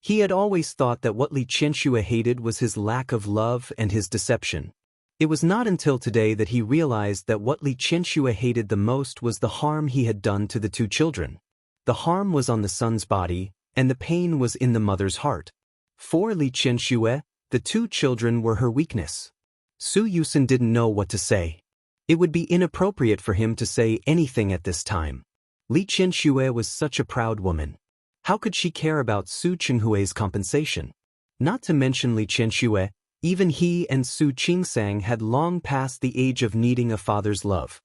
He had always thought that what Li Qianshue hated was his lack of love and his deception. It was not until today that he realized that what Li Qianshue hated the most was the harm he had done to the 2 children. The harm was on the son's body, and the pain was in the mother's heart. For Li Qianshue, the 2 children were her weakness. Su Yusin didn't know what to say. It would be inappropriate for him to say anything at this time. Li Qianshue was such a proud woman. How could she care about Su Qinghui's compensation? Not to mention Li Qianshue, even he and Su Qingsang had long passed the age of needing a father's love.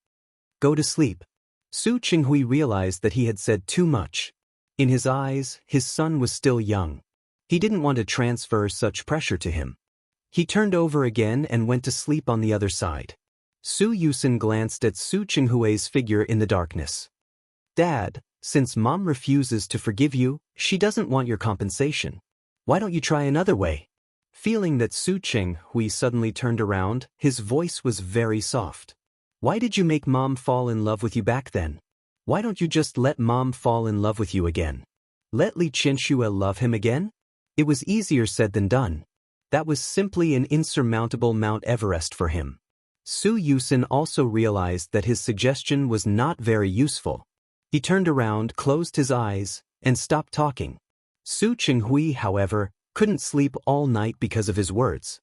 Go to sleep. Su Qinghui realized that he had said too much. In his eyes, his son was still young. He didn't want to transfer such pressure to him. He turned over again and went to sleep on the other side. Su Yusin glanced at Su Qinghui's figure in the darkness. Dad, since Mom refuses to forgive you, she doesn't want your compensation. Why don't you try another way? Feeling that Su Qinghui suddenly turned around, his voice was very soft. Why did you make Mom fall in love with you back then? Why don't you just let Mom fall in love with you again? Let Li Qianshue love him again? It was easier said than done. That was simply an insurmountable Mount Everest for him. Su Yusin also realized that his suggestion was not very useful. He turned around, closed his eyes, and stopped talking. Su Qinghui, however, couldn't sleep all night because of his words.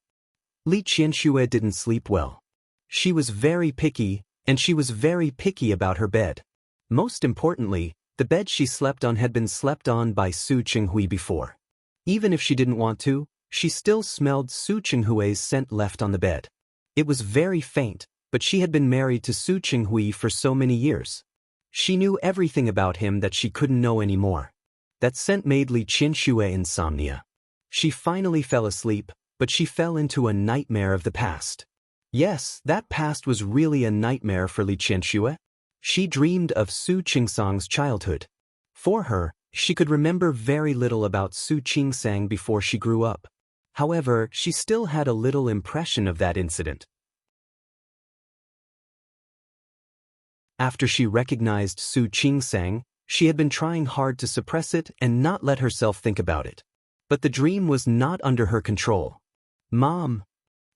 Li Qianshue didn't sleep well. She was very picky, and she was very picky about her bed. Most importantly, the bed she slept on had been slept on by Su Qinghui before. Even if she didn't want to, She still smelled Su Qinghui's scent left on the bed. It was very faint, but she had been married to Su Qinghui for so many years. She knew everything about him that she couldn't know anymore. That scent made Li Qianxue insomnia. She finally fell asleep, but she fell into a nightmare of the past. Yes, that past was really a nightmare for Li Qianxue. She dreamed of Su Qingsang's childhood. For her, she could remember very little about Su Qingsang before she grew up. However, she still had a little impression of that incident. After she recognized Su Qingsang, she had been trying hard to suppress it and not let herself think about it. But the dream was not under her control. Mom.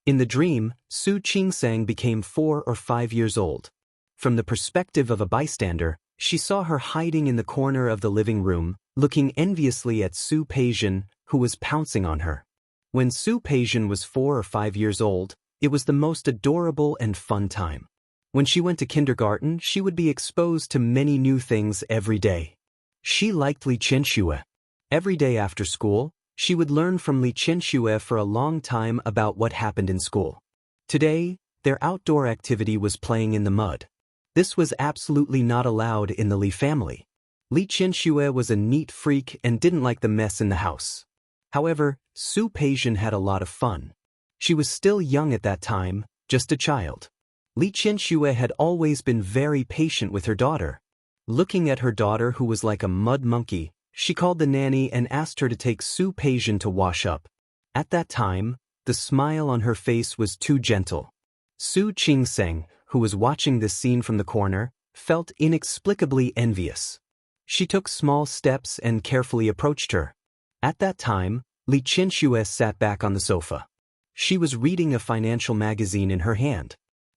In the dream, Su Qingsang became 4 or 5 years old. From the perspective of a bystander, she saw her hiding in the corner of the living room, looking enviously at Su Peijian, who was pouncing on her. When Su Peijian was 4 or 5 years old, it was the most adorable and fun time. When she went to kindergarten, she would be exposed to many new things every day. She liked Li Qianxue. Every day after school, she would learn from Li Qianxue for a long time about what happened in school. Today, their outdoor activity was playing in the mud. This was absolutely not allowed in the Li family. Li Qianxue was a neat freak and didn't like the mess in the house. However, Su Peijian had a lot of fun. She was still young at that time, just a child. Li Qianxue had always been very patient with her daughter. Looking at her daughter who was like a mud monkey, she called the nanny and asked her to take Su Peijian to wash up. At that time, the smile on her face was too gentle. Su Qingsang, who was watching this scene from the corner, felt inexplicably envious. She took small steps and carefully approached her. At that time, Li Qianxue sat back on the sofa. She was reading a financial magazine in her hand.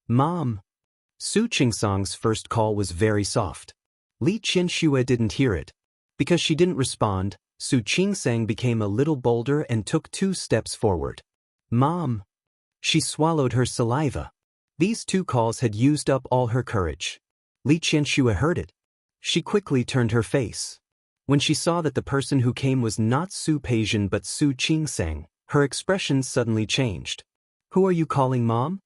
Mom. Su Qingsang's first call was very soft. Li Qianxue didn't hear it. Because she didn't respond, Su Qingsang became a little bolder and took 2 steps forward. Mom. She swallowed her saliva. These 2 calls had used up all her courage. Li Qianxue heard it. She quickly turned her face. When she saw that the person who came was not Su Peijian but Su Qingsang, her expression suddenly changed. Who are you calling Mom?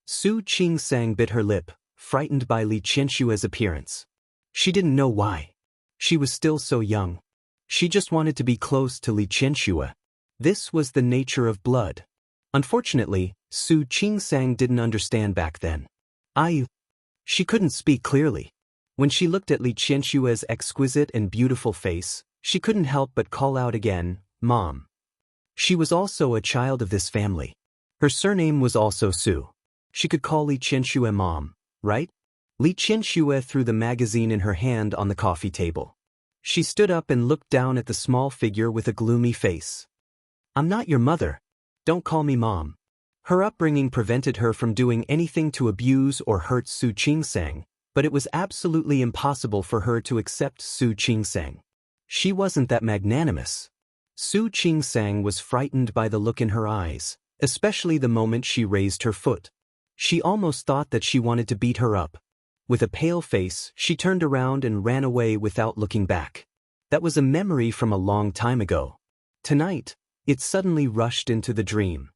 Su Qingsang bit her lip, frightened by Li Qianxue's appearance. She didn't know why. She was still so young. She just wanted to be close to Li Qianxue. This was the nature of blood. Unfortunately, Su Qingsang didn't understand back then. She couldn't speak clearly. When she looked at Li Qianxue's exquisite and beautiful face, she couldn't help but call out again, Mom. She was also a child of this family. Her surname was also Su. She could call Li Qianxue Mom, right? Li Qianxue threw the magazine in her hand on the coffee table. She stood up and looked down at the small figure with a gloomy face. I'm not your mother. Don't call me Mom. Her upbringing prevented her from doing anything to abuse or hurt Su Qingsang, but it was absolutely impossible for her to accept Su Qingsang. She wasn't that magnanimous. Su Qingsang was frightened by the look in her eyes, especially the moment she raised her foot. She almost thought that she wanted to beat her up. With a pale face, she turned around and ran away without looking back. That was a memory from a long time ago. Tonight, it suddenly rushed into the dream.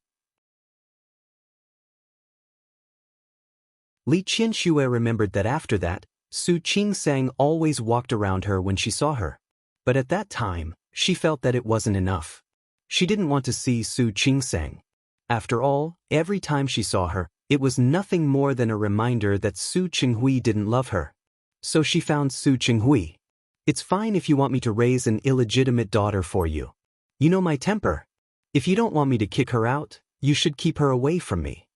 Li Qianxue remembered that after that, Su Qingsang always walked around her when she saw her. But at that time, she felt that it wasn't enough. She didn't want to see Su Qingsang. After all, every time she saw her, it was nothing more than a reminder that Su Qinghui didn't love her. So she found Su Qinghui. It's fine if you want me to raise an illegitimate daughter for you. You know my temper. If you don't want me to kick her out, you should keep her away from me.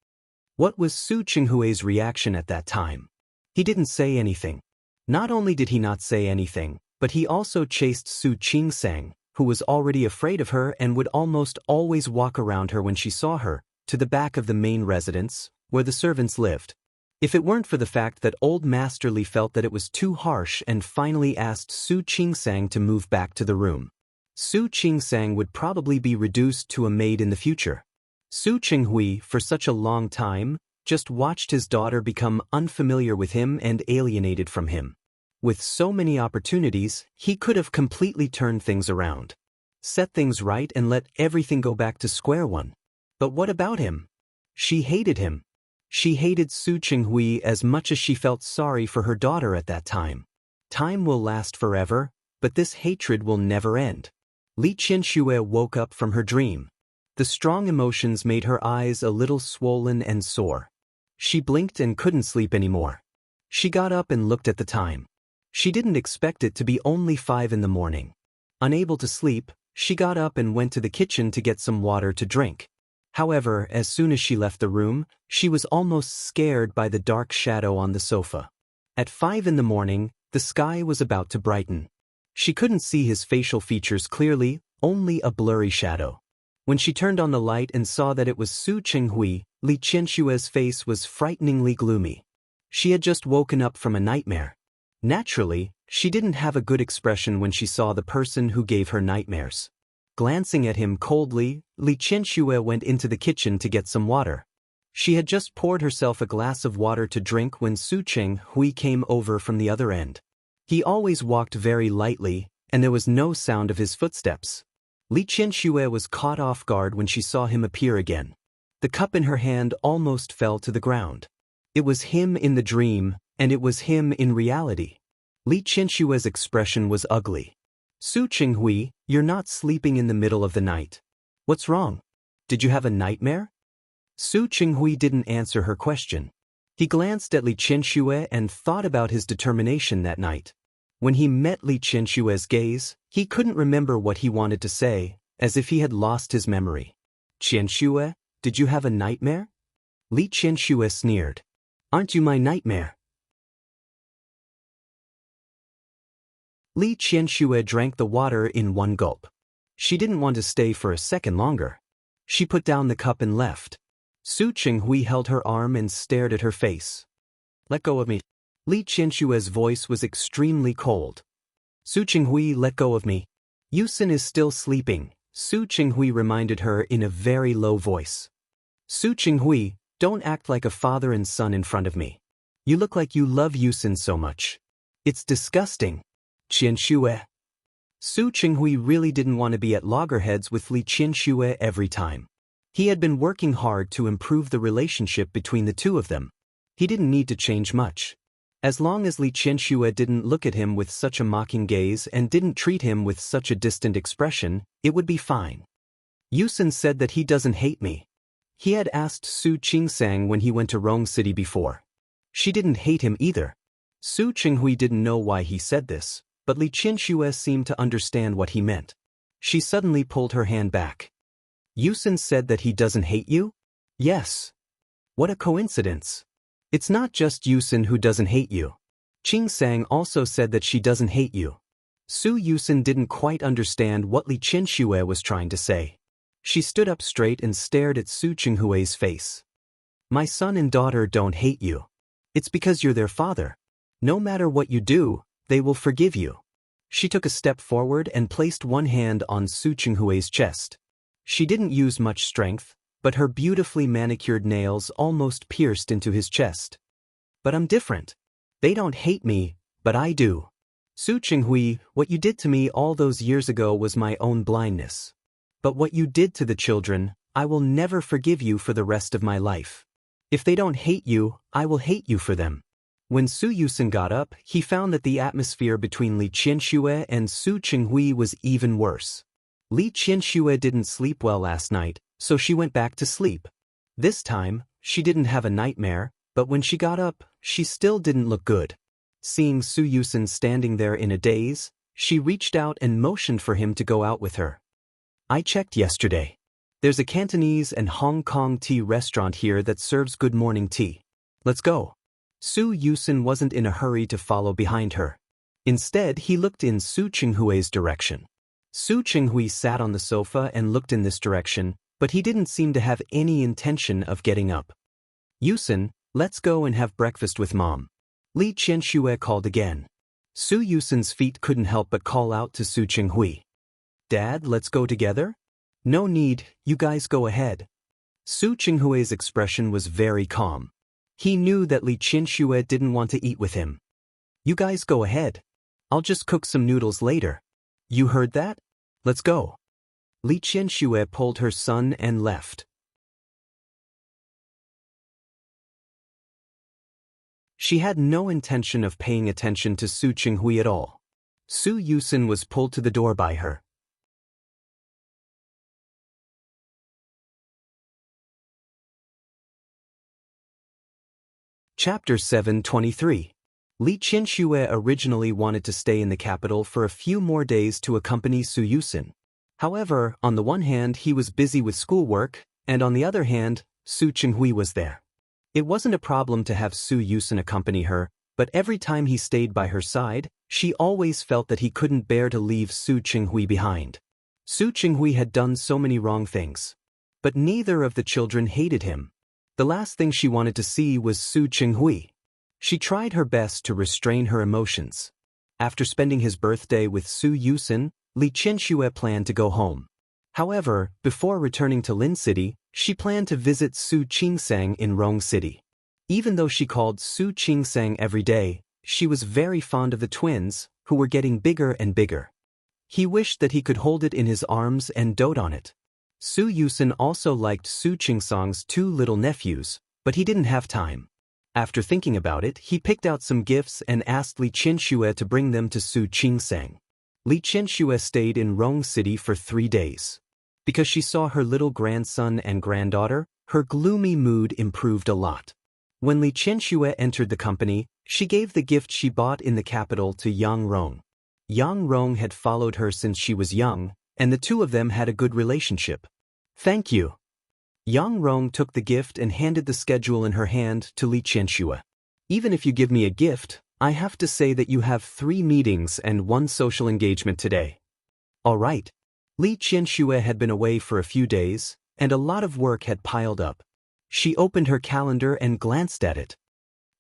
What was Su Qinghui's reaction at that time? He didn't say anything. Not only did he not say anything, but he also chased Su Qingsang, who was already afraid of her and would almost always walk around her when she saw her, to the back of the main residence, where the servants lived. If it weren't for the fact that old Master Li felt that it was too harsh and finally asked Su Qingsang to move back to the room, Su Qingsang would probably be reduced to a maid in the future. Su Qinghui, for such a long time, just watched his daughter become unfamiliar with him and alienated from him. With so many opportunities, he could have completely turned things around. set things right and let everything go back to square one. But what about him? She hated him. She hated Su Qinghui as much as she felt sorry for her daughter at that time. Time will last forever, but this hatred will never end. Li Qianxue woke up from her dream. The strong emotions made her eyes a little swollen and sore. She blinked and couldn't sleep anymore. She got up and looked at the time. She didn't expect it to be only 5 in the morning. Unable to sleep, she got up and went to the kitchen to get some water to drink. However, as soon as she left the room, she was almost scared by the dark shadow on the sofa. At 5 in the morning, the sky was about to brighten. She couldn't see his facial features clearly, only a blurry shadow. When she turned on the light and saw that it was Su Qinghui, Li Qianxue's face was frighteningly gloomy. She had just woken up from a nightmare. Naturally, she didn't have a good expression when she saw the person who gave her nightmares. Glancing at him coldly, Li Qianxue went into the kitchen to get some water. She had just poured herself a glass of water to drink when Su Qinghui came over from the other end. He always walked very lightly, and there was no sound of his footsteps. Li Qianxue was caught off guard when she saw him appear again. The cup in her hand almost fell to the ground. It was him in the dream, and it was him in reality. Li Qianxue's expression was ugly. Su Qinghui, you're not sleeping in the middle of the night. What's wrong? Did you have a nightmare? Su Qinghui didn't answer her question. He glanced at Li Qianxue and thought about his determination that night. When he met Li Qianxue's gaze, he couldn't remember what he wanted to say, as if he had lost his memory. Qianxue, did you have a nightmare? Li Qianxue sneered. Aren't you my nightmare? Li Qianxue drank the water in one gulp. She didn't want to stay for a second longer. She put down the cup and left. Su Qinghui held her arm and stared at her face. Let go of me. Li Qianxue's voice was extremely cold. Su Qinghui, let go of me. Yusin is still sleeping, Su Qinghui reminded her in a very low voice. Su Qinghui, don't act like a father and son in front of me. You look like you love Yusin so much. It's disgusting. Qianxue. Su Qinghui really didn't want to be at loggerheads with Li Qianxue every time. He had been working hard to improve the relationship between the two of them. He didn't need to change much. As long as Li Qianxue didn't look at him with such a mocking gaze and didn't treat him with such a distant expression, it would be fine. Yusin said that he doesn't hate me. He had asked Su Qingsang when he went to Rong City before. She didn't hate him either. Su Qinghui didn't know why he said this, but Li Qianxue seemed to understand what he meant. She suddenly pulled her hand back. Yusin said that he doesn't hate you? Yes. What a coincidence. It's not just Yusin who doesn't hate you. Qingsang also said that she doesn't hate you. Su Yusin didn't quite understand what Li Qianxue was trying to say. She stood up straight and stared at Su Qinghui's face. My son and daughter don't hate you. It's because you're their father. No matter what you do, they will forgive you. She took a step forward and placed one hand on Su Qinghui's chest. She didn't use much strength, but her beautifully manicured nails almost pierced into his chest. But I'm different. They don't hate me, but I do. Su Qinghui, what you did to me all those years ago was my own blindness. But what you did to the children, I will never forgive you for the rest of my life. If they don't hate you, I will hate you for them. When Su Yusin got up, he found that the atmosphere between Li Qianxue and Su Qinghui was even worse. Li Qianxue didn't sleep well last night, so she went back to sleep. This time, she didn't have a nightmare, but when she got up, she still didn't look good. Seeing Su Yusin standing there in a daze, she reached out and motioned for him to go out with her. I checked yesterday. There's a Cantonese and Hong Kong tea restaurant here that serves good morning tea. Let's go. Su Yusin wasn't in a hurry to follow behind her. Instead, he looked in Su Qinghui's direction. Su Qinghui sat on the sofa and looked in this direction, but he didn't seem to have any intention of getting up. Yusin, let's go and have breakfast with Mom. Li Qianxue called again. Su Yusin's feet couldn't help but call out to Su Qinghui. Dad, let's go together? No need, you guys go ahead. Su Qinghui's expression was very calm. He knew that Li Qianxue didn't want to eat with him. You guys go ahead. I'll just cook some noodles later. You heard that? Let's go. Li Qianxue pulled her son and left. She had no intention of paying attention to Su Qinghui at all. Su Yusin was pulled to the door by her. Chapter 723. Li Qianxue originally wanted to stay in the capital for a few more days to accompany Su Yusin. However, on the one hand he was busy with schoolwork, and on the other hand, Su Qinghui was there. It wasn't a problem to have Su Yusin accompany her, but every time he stayed by her side, she always felt that he couldn't bear to leave Su Qinghui behind. Su Qinghui had done so many wrong things. But neither of the children hated him. The last thing she wanted to see was Su Qinghui. She tried her best to restrain her emotions. After spending his birthday with Su Yusin, Li Qianxue planned to go home. However, before returning to Lin City, she planned to visit Su Qingsang in Rong City. Even though she called Su Qingsang every day, she was very fond of the twins, who were getting bigger and bigger. He wished that he could hold it in his arms and dote on it. Su Yusin also liked Su Qingsang's two little nephews, but he didn't have time. After thinking about it, he picked out some gifts and asked Li Qianxue to bring them to Su Qingsang. Li Qianxue stayed in Rong City for 3 days. Because she saw her little grandson and granddaughter, her gloomy mood improved a lot. When Li Qianxue entered the company, she gave the gift she bought in the capital to Yang Rong. Yang Rong had followed her since she was young, and the two of them had a good relationship. Thank you. Yang Rong took the gift and handed the schedule in her hand to Li Qianxue. Even if you give me a gift, I have to say that you have 3 meetings and 1 social engagement today. All right. Li Qianxue had been away for a few days, and a lot of work had piled up. She opened her calendar and glanced at it.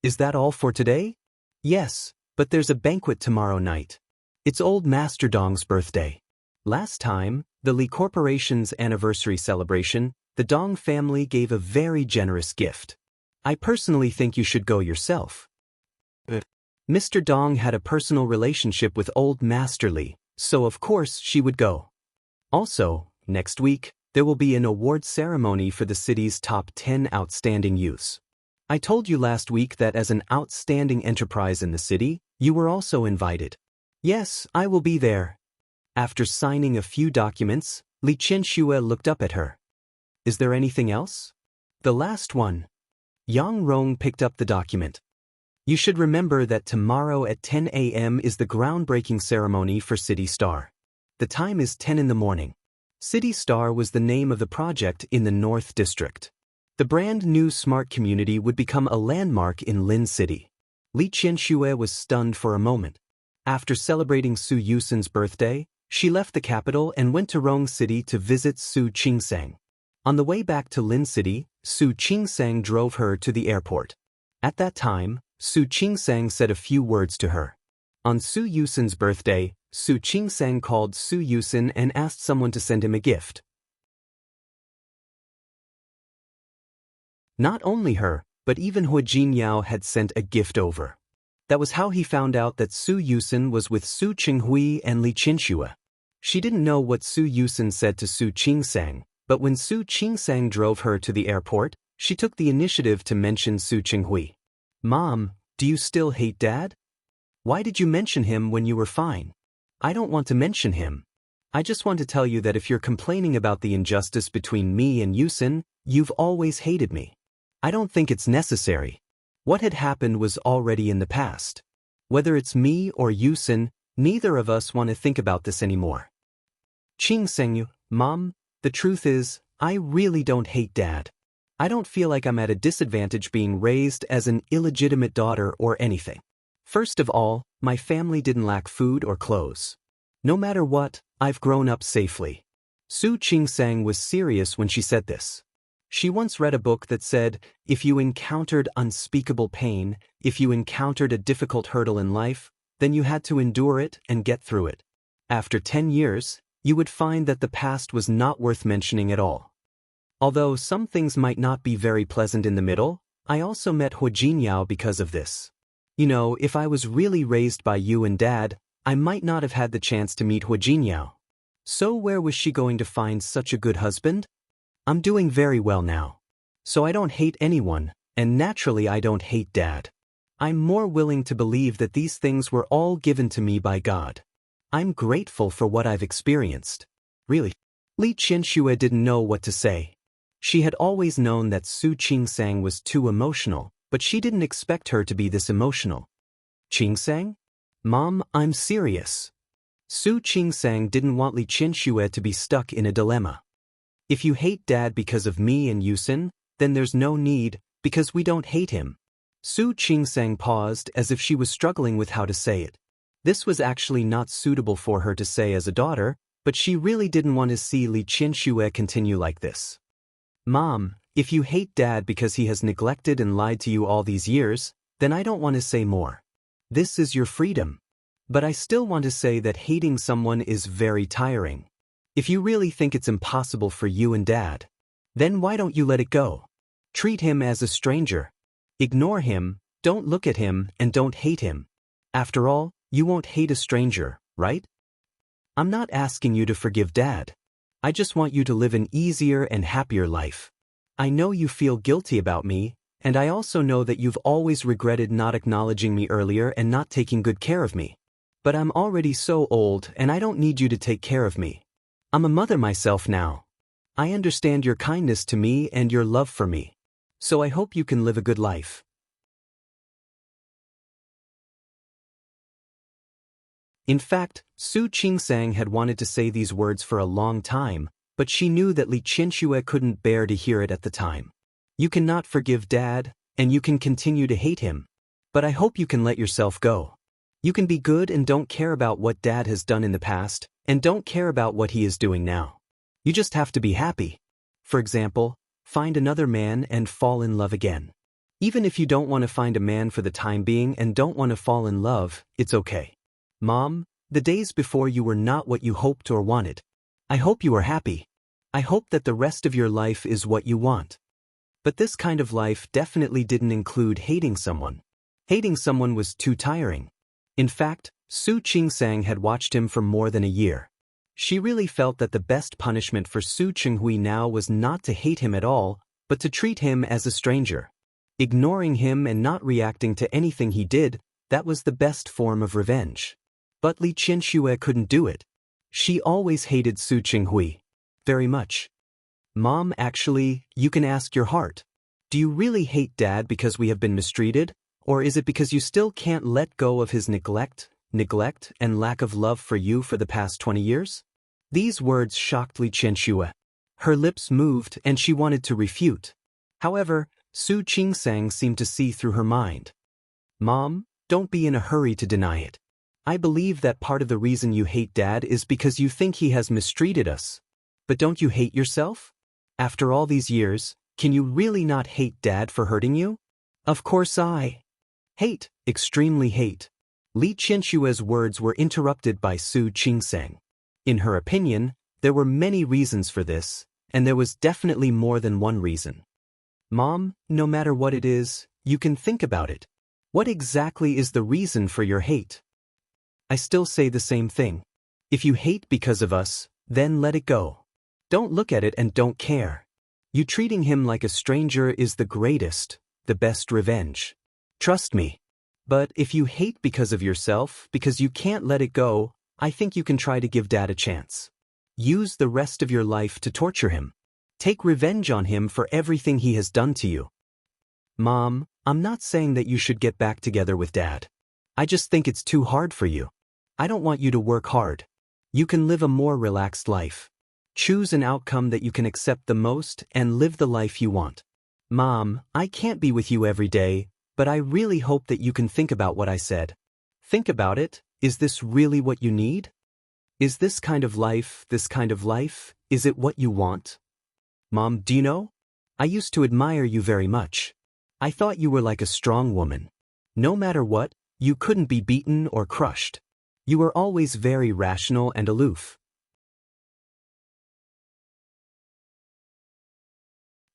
Is that all for today? Yes, but there's a banquet tomorrow night. It's old Master Dong's birthday. Last time, the Li Corporation's anniversary celebration, the Dong family gave a very generous gift. I personally think you should go yourself. Mr. Dong had a personal relationship with old Master Li, so of course she would go. Also, next week, there will be an award ceremony for the city's top 10 outstanding youths. I told you last week that as an outstanding enterprise in the city, you were also invited. Yes, I will be there. After signing a few documents, Li Qianxue looked up at her. Is there anything else? The last one. Yang Rong picked up the document. You should remember that tomorrow at 10 a.m. is the groundbreaking ceremony for City Star. The time is 10 in the morning. City Star was the name of the project in the North District. The brand new smart community would become a landmark in Lin City. Li Qianxue was stunned for a moment. After celebrating Su Yusin's birthday, she left the capital and went to Rong City to visit Su Qingsang. On the way back to Lin City, Su Qingsang drove her to the airport. At that time, Su Qingsang said a few words to her. On Su Yusin's birthday, Su Qingsang called Su Yusin and asked someone to send him a gift. Not only her, but even Hu Jinyao had sent a gift over. That was how he found out that Su Yusin was with Su Qinghui and Li Qianxue. She didn't know what Su Yusin said to Su Qingsang, but when Su Qingsang drove her to the airport, she took the initiative to mention Su Qinghui. Mom, do you still hate Dad? Why did you mention him when you were fine? I don't want to mention him. I just want to tell you that if you're complaining about the injustice between me and Yusin, you've always hated me. I don't think it's necessary. What had happened was already in the past. Whether it's me or Yusin, neither of us want to think about this anymore. Qingseng, Mom, the truth is, I really don't hate Dad. I don't feel like I'm at a disadvantage being raised as an illegitimate daughter or anything. First of all, my family didn't lack food or clothes. No matter what, I've grown up safely. Su Qingsang was serious when she said this. She once read a book that said, if you encountered unspeakable pain, if you encountered a difficult hurdle in life, then you had to endure it and get through it. After 10 years, you would find that the past was not worth mentioning at all. Although some things might not be very pleasant in the middle, I also met Hu Jinyao because of this. You know, if I was really raised by you and Dad, I might not have had the chance to meet Hu Jinyao. So where was she going to find such a good husband? I'm doing very well now. So I don't hate anyone, and naturally I don't hate Dad. I'm more willing to believe that these things were all given to me by God. I'm grateful for what I've experienced. Really. Li Qianxue didn't know what to say. She had always known that Su Qingsang was too emotional, but she didn't expect her to be this emotional. Qingsang? Mom, I'm serious. Su Qingsang didn't want Li Qianxue to be stuck in a dilemma. If you hate Dad because of me and Yusin, then there's no need, because we don't hate him. Su Qingsang paused as if she was struggling with how to say it. This was actually not suitable for her to say as a daughter, but she really didn't want to see Li Qianxue continue like this. Mom, if you hate Dad because he has neglected and lied to you all these years, then I don't want to say more. This is your freedom. But I still want to say that hating someone is very tiring. If you really think it's impossible for you and Dad, then why don't you let it go? Treat him as a stranger. Ignore him, don't look at him, and don't hate him. After all, you won't hate a stranger, right? I'm not asking you to forgive Dad. I just want you to live an easier and happier life. I know you feel guilty about me, and I also know that you've always regretted not acknowledging me earlier and not taking good care of me. But I'm already so old and I don't need you to take care of me. I'm a mother myself now. I understand your kindness to me and your love for me. So I hope you can live a good life. In fact, Su Qingsang had wanted to say these words for a long time, but she knew that Li Qianxue couldn't bear to hear it at the time. You cannot forgive Dad, and you can continue to hate him. But I hope you can let yourself go. You can be good and don't care about what Dad has done in the past, and don't care about what he is doing now. You just have to be happy. For example, find another man and fall in love again. Even if you don't want to find a man for the time being and don't want to fall in love, it's okay. Mom, the days before you were not what you hoped or wanted. I hope you are happy. I hope that the rest of your life is what you want. But this kind of life definitely didn't include hating someone. Hating someone was too tiring. In fact, Su Qingsang had watched him for more than a year. She really felt that the best punishment for Su Qinghui now was not to hate him at all, but to treat him as a stranger. Ignoring him and not reacting to anything he did, that was the best form of revenge. But Li Qianxue couldn't do it. She always hated Su Qinghui. Very much. Mom, actually, you can ask your heart. Do you really hate Dad because we have been mistreated? Or is it because you still can't let go of his neglect, and lack of love for you for the past 20 years? These words shocked Li Qianxue. Her lips moved and she wanted to refute. However, Su Qingsang seemed to see through her mind. Mom, don't be in a hurry to deny it. I believe that part of the reason you hate Dad is because you think he has mistreated us. But don't you hate yourself? After all these years, can you really not hate Dad for hurting you? Of course I hate, extremely hate. Li Qianxue's words were interrupted by Su Qingsang. In her opinion, there were many reasons for this, and there was definitely more than one reason. Mom, no matter what it is, you can think about it. What exactly is the reason for your hate? I still say the same thing. If you hate because of us, then let it go. Don't look at it and don't care. You treating him like a stranger is the greatest, the best revenge. Trust me. But if you hate because of yourself, because you can't let it go, I think you can try to give Dad a chance. Use the rest of your life to torture him. Take revenge on him for everything he has done to you. Mom, I'm not saying that you should get back together with Dad. I just think it's too hard for you. I don't want you to work hard. You can live a more relaxed life. Choose an outcome that you can accept the most and live the life you want. Mom, I can't be with you every day, but I really hope that you can think about what I said. Think about it. Is this really what you need? Is this kind of life, is it what you want? Mom, do you know? I used to admire you very much. I thought you were like a strong woman. No matter what, you couldn't be beaten or crushed. You were always very rational and aloof.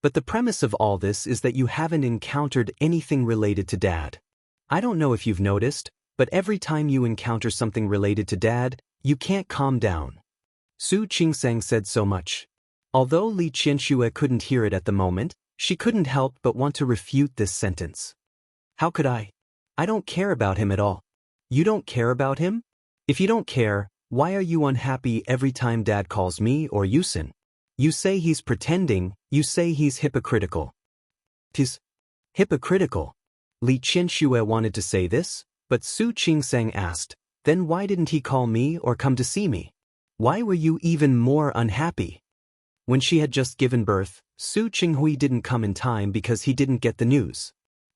But the premise of all this is that you haven't encountered anything related to Dad. I don't know if you've noticed, but every time you encounter something related to Dad, you can't calm down. Su Qingsang said so much. Although Li Qianxue couldn't hear it at the moment, she couldn't help but want to refute this sentence. How could I? I don't care about him at all. You don't care about him? If you don't care, why are you unhappy every time Dad calls me or Yusin? You say he's pretending, you say he's hypocritical. He's hypocritical. Li Qianxue wanted to say this, but Su Qingsang asked, then why didn't he call me or come to see me? Why were you even more unhappy? When she had just given birth, Su Qinghui didn't come in time because he didn't get the news.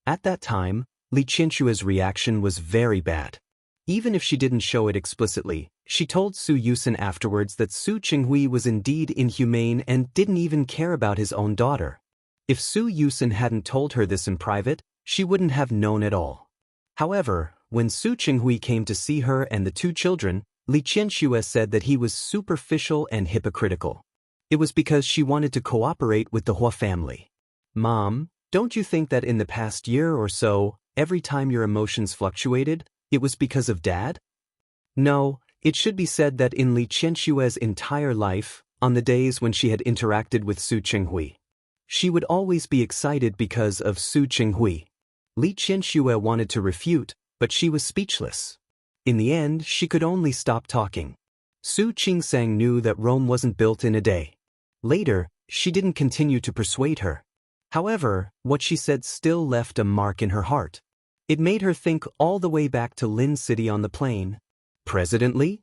At that time, Li Qianxue's reaction was very bad. Even if she didn't show it explicitly, she told Su Yusin afterwards that Su Qinghui was indeed inhumane and didn't even care about his own daughter. If Su Yusin hadn't told her this in private, she wouldn't have known at all. However, when Su Qinghui came to see her and the two children, Li Qianxue said that he was superficial and hypocritical. It was because she wanted to cooperate with the Hua family. Mom, don't you think that in the past year or so, every time your emotions fluctuated, it was because of Dad? No, it should be said that in Li Qianxue's entire life, on the days when she had interacted with Su Qinghui, she would always be excited because of Su Qinghui. Li Qianxue wanted to refute, but she was speechless. In the end, she could only stop talking. Su Qingsang knew that Rome wasn't built in a day. Later, she didn't continue to persuade her. However, what she said still left a mark in her heart. It made her think all the way back to Lin City on the plane. President Li?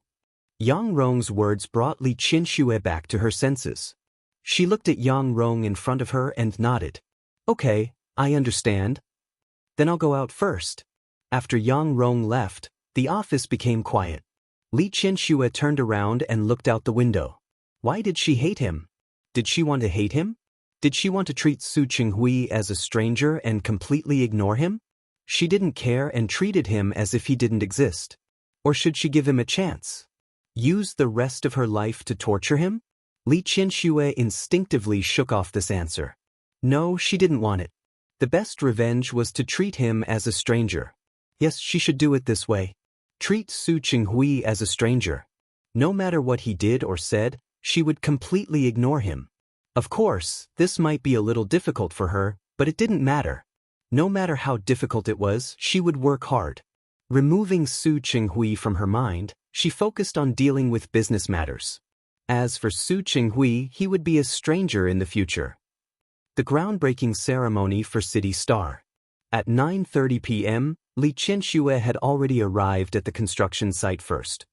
Yang Rong's words brought Li Qianxue back to her senses. She looked at Yang Rong in front of her and nodded. Okay, I understand. Then I'll go out first. After Yang Rong left, the office became quiet. Li Qianxue turned around and looked out the window. Why did she hate him? Did she want to hate him? Did she want to treat Su Qinghui as a stranger and completely ignore him? She didn't care and treated him as if he didn't exist. Or should she give him a chance? Use the rest of her life to torture him? Li Qianxue instinctively shook off this answer. No, she didn't want it. The best revenge was to treat him as a stranger. Yes, she should do it this way. Treat Su Qinghui as a stranger. No matter what he did or said, she would completely ignore him. Of course, this might be a little difficult for her, but it didn't matter. No matter how difficult it was, she would work hard. Removing Su Qinghui from her mind, she focused on dealing with business matters. As for Su Qinghui, he would be a stranger in the future. The groundbreaking ceremony for City Star. At 9:30 p.m., Li Qianxue had already arrived at the construction site first.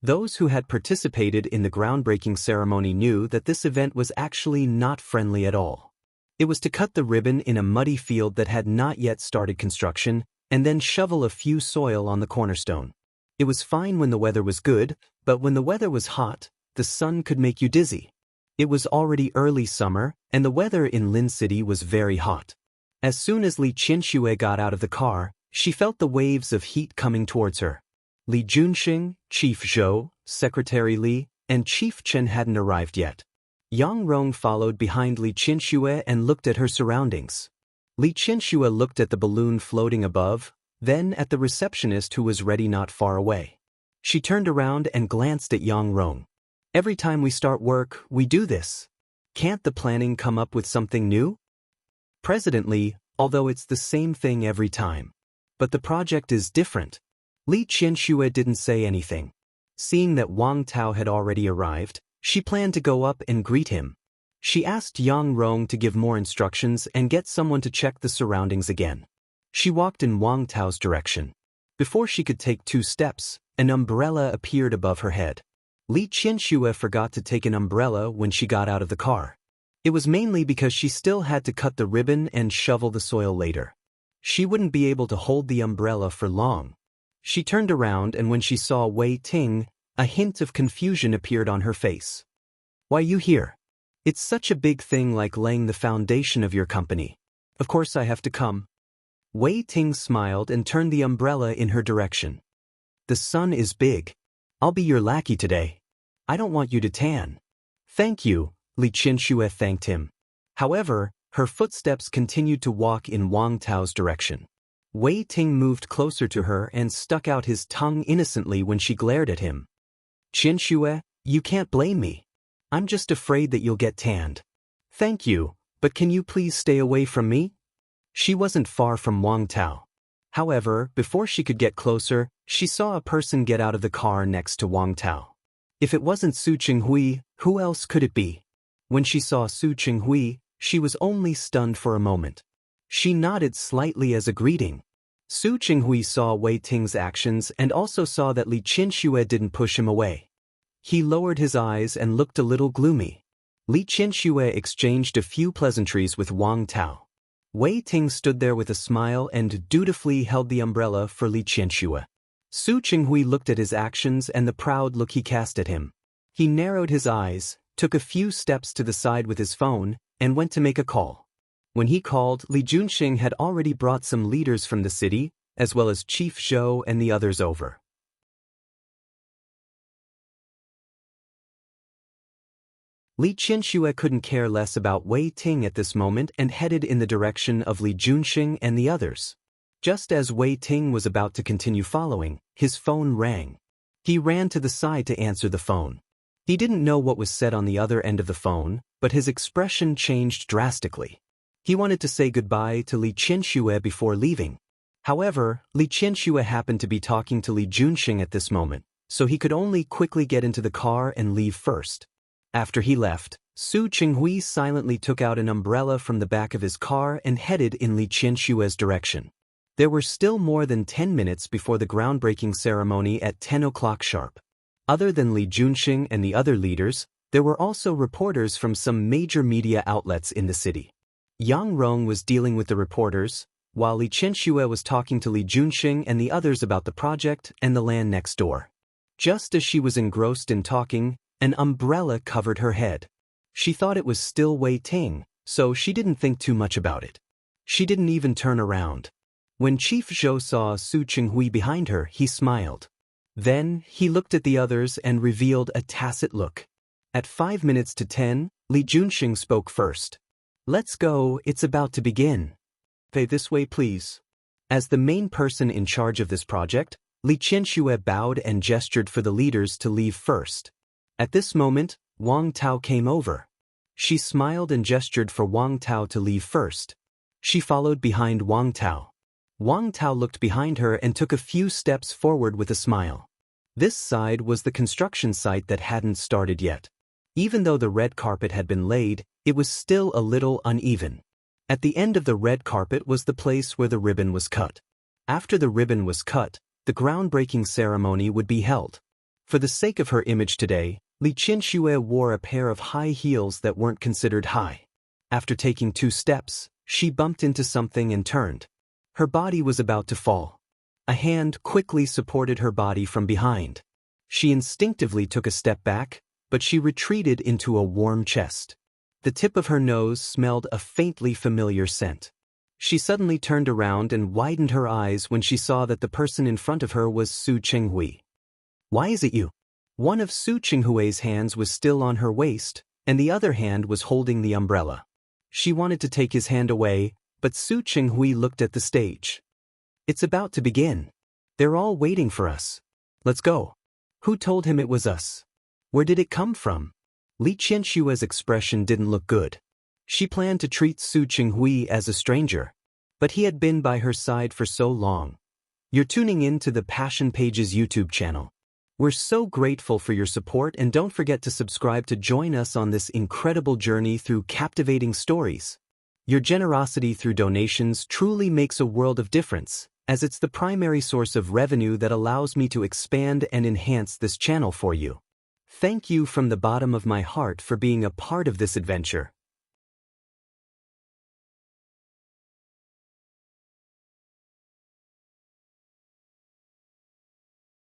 Those who had participated in the groundbreaking ceremony knew that this event was actually not friendly at all. It was to cut the ribbon in a muddy field that had not yet started construction, and then shovel a few soil on the cornerstone. It was fine when the weather was good, but when the weather was hot, the sun could make you dizzy. It was already early summer, and the weather in Lin City was very hot. As soon as Li Qianxue got out of the car, she felt the waves of heat coming towards her. Li Junxing, Chief Zhou, Secretary Li, and Chief Chen hadn't arrived yet. Yang Rong followed behind Li Qianxue and looked at her surroundings. Li Qianxue looked at the balloon floating above, then at the receptionist who was ready not far away. She turned around and glanced at Yang Rong. Every time we start work, we do this. Can't the planning come up with something new? President Li, although it's the same thing every time. But the project is different. Li Qianxue didn't say anything. Seeing that Wang Tao had already arrived, she planned to go up and greet him. She asked Yang Rong to give more instructions and get someone to check the surroundings again. She walked in Wang Tao's direction. Before she could take 2 steps, an umbrella appeared above her head. Li Qianxue forgot to take an umbrella when she got out of the car. It was mainly because she still had to cut the ribbon and shovel the soil later. She wouldn't be able to hold the umbrella for long. She turned around, and when she saw Wei Ting, a hint of confusion appeared on her face. Why you here? It's such a big thing, like laying the foundation of your company. Of course I have to come. Wei Ting smiled and turned the umbrella in her direction. The sun is big. I'll be your lackey today. I don't want you to tan. Thank you, Li Qianxue thanked him. However, her footsteps continued to walk in Wang Tao's direction. Wei Ting moved closer to her and stuck out his tongue innocently when she glared at him. "Qinxue, you can't blame me. I'm just afraid that you'll get tanned." "Thank you, but can you please stay away from me?" She wasn't far from Wang Tao. However, before she could get closer, she saw a person get out of the car next to Wang Tao. If it wasn't Su Qinghui, who else could it be? When she saw Su Qinghui, she was only stunned for a moment. She nodded slightly as a greeting. Su Qinghui saw Wei Ting's actions and also saw that Li Qinxue didn't push him away. He lowered his eyes and looked a little gloomy. Li Qinxue exchanged a few pleasantries with Wang Tao. Wei Ting stood there with a smile and dutifully held the umbrella for Li Qinxue. Su Qinghui looked at his actions and the proud look he cast at him. He narrowed his eyes, took a few steps to the side with his phone, and went to make a call. When he called, Li Junxing had already brought some leaders from the city, as well as Chief Zhou and the others over. Li Qinxue couldn't care less about Wei Ting at this moment and headed in the direction of Li Junxing and the others. Just as Wei Ting was about to continue following, his phone rang. He ran to the side to answer the phone. He didn't know what was said on the other end of the phone, but his expression changed drastically. He wanted to say goodbye to Li Qinxue before leaving. However, Li Qinxue happened to be talking to Li Junxing at this moment, so he could only quickly get into the car and leave first. After he left, Su Qinghui silently took out an umbrella from the back of his car and headed in Li Qinxue's direction. There were still more than 10 minutes before the groundbreaking ceremony at 10 o'clock sharp. Other than Li Junxing and the other leaders, there were also reporters from some major media outlets in the city. Yang Rong was dealing with the reporters, while Li Qinxue was talking to Li Junxing and the others about the project and the land next door. Just as she was engrossed in talking, an umbrella covered her head. She thought it was still Wei Ting, so she didn't think too much about it. She didn't even turn around. When Chief Zhou saw Su Qinghui behind her, he smiled. Then, he looked at the others and revealed a tacit look. At 5 minutes to 10, Li Junxing spoke first. "Let's go, it's about to begin." "Hey, this way please." As the main person in charge of this project, Li Qinxue bowed and gestured for the leaders to leave first. At this moment, Wang Tao came over. She smiled and gestured for Wang Tao to leave first. She followed behind Wang Tao. Wang Tao looked behind her and took a few steps forward with a smile. This side was the construction site that hadn't started yet. Even though the red carpet had been laid, it was still a little uneven. At the end of the red carpet was the place where the ribbon was cut. After the ribbon was cut, the groundbreaking ceremony would be held. For the sake of her image today, Li Qinxue wore a pair of high heels that weren't considered high. After taking 2 steps, she bumped into something and turned. Her body was about to fall. A hand quickly supported her body from behind. She instinctively took a step back, but she retreated into a warm chest. The tip of her nose smelled a faintly familiar scent. She suddenly turned around and widened her eyes when she saw that the person in front of her was Su Qinghui. "Why is it you?" One of Su Qinghui's hands was still on her waist, and the other hand was holding the umbrella. She wanted to take his hand away, but Su Qinghui looked at the stage. "It's about to begin. They're all waiting for us. Let's go." Who told him it was us? Where did it come from? Li Qinshue's expression didn't look good. She planned to treat Su Qinghui as a stranger, but he had been by her side for so long. You're tuning in to the Passion Pages YouTube channel. We're so grateful for your support, and don't forget to subscribe to join us on this incredible journey through captivating stories. Your generosity through donations truly makes a world of difference, as it's the primary source of revenue that allows me to expand and enhance this channel for you. Thank you from the bottom of my heart for being a part of this adventure.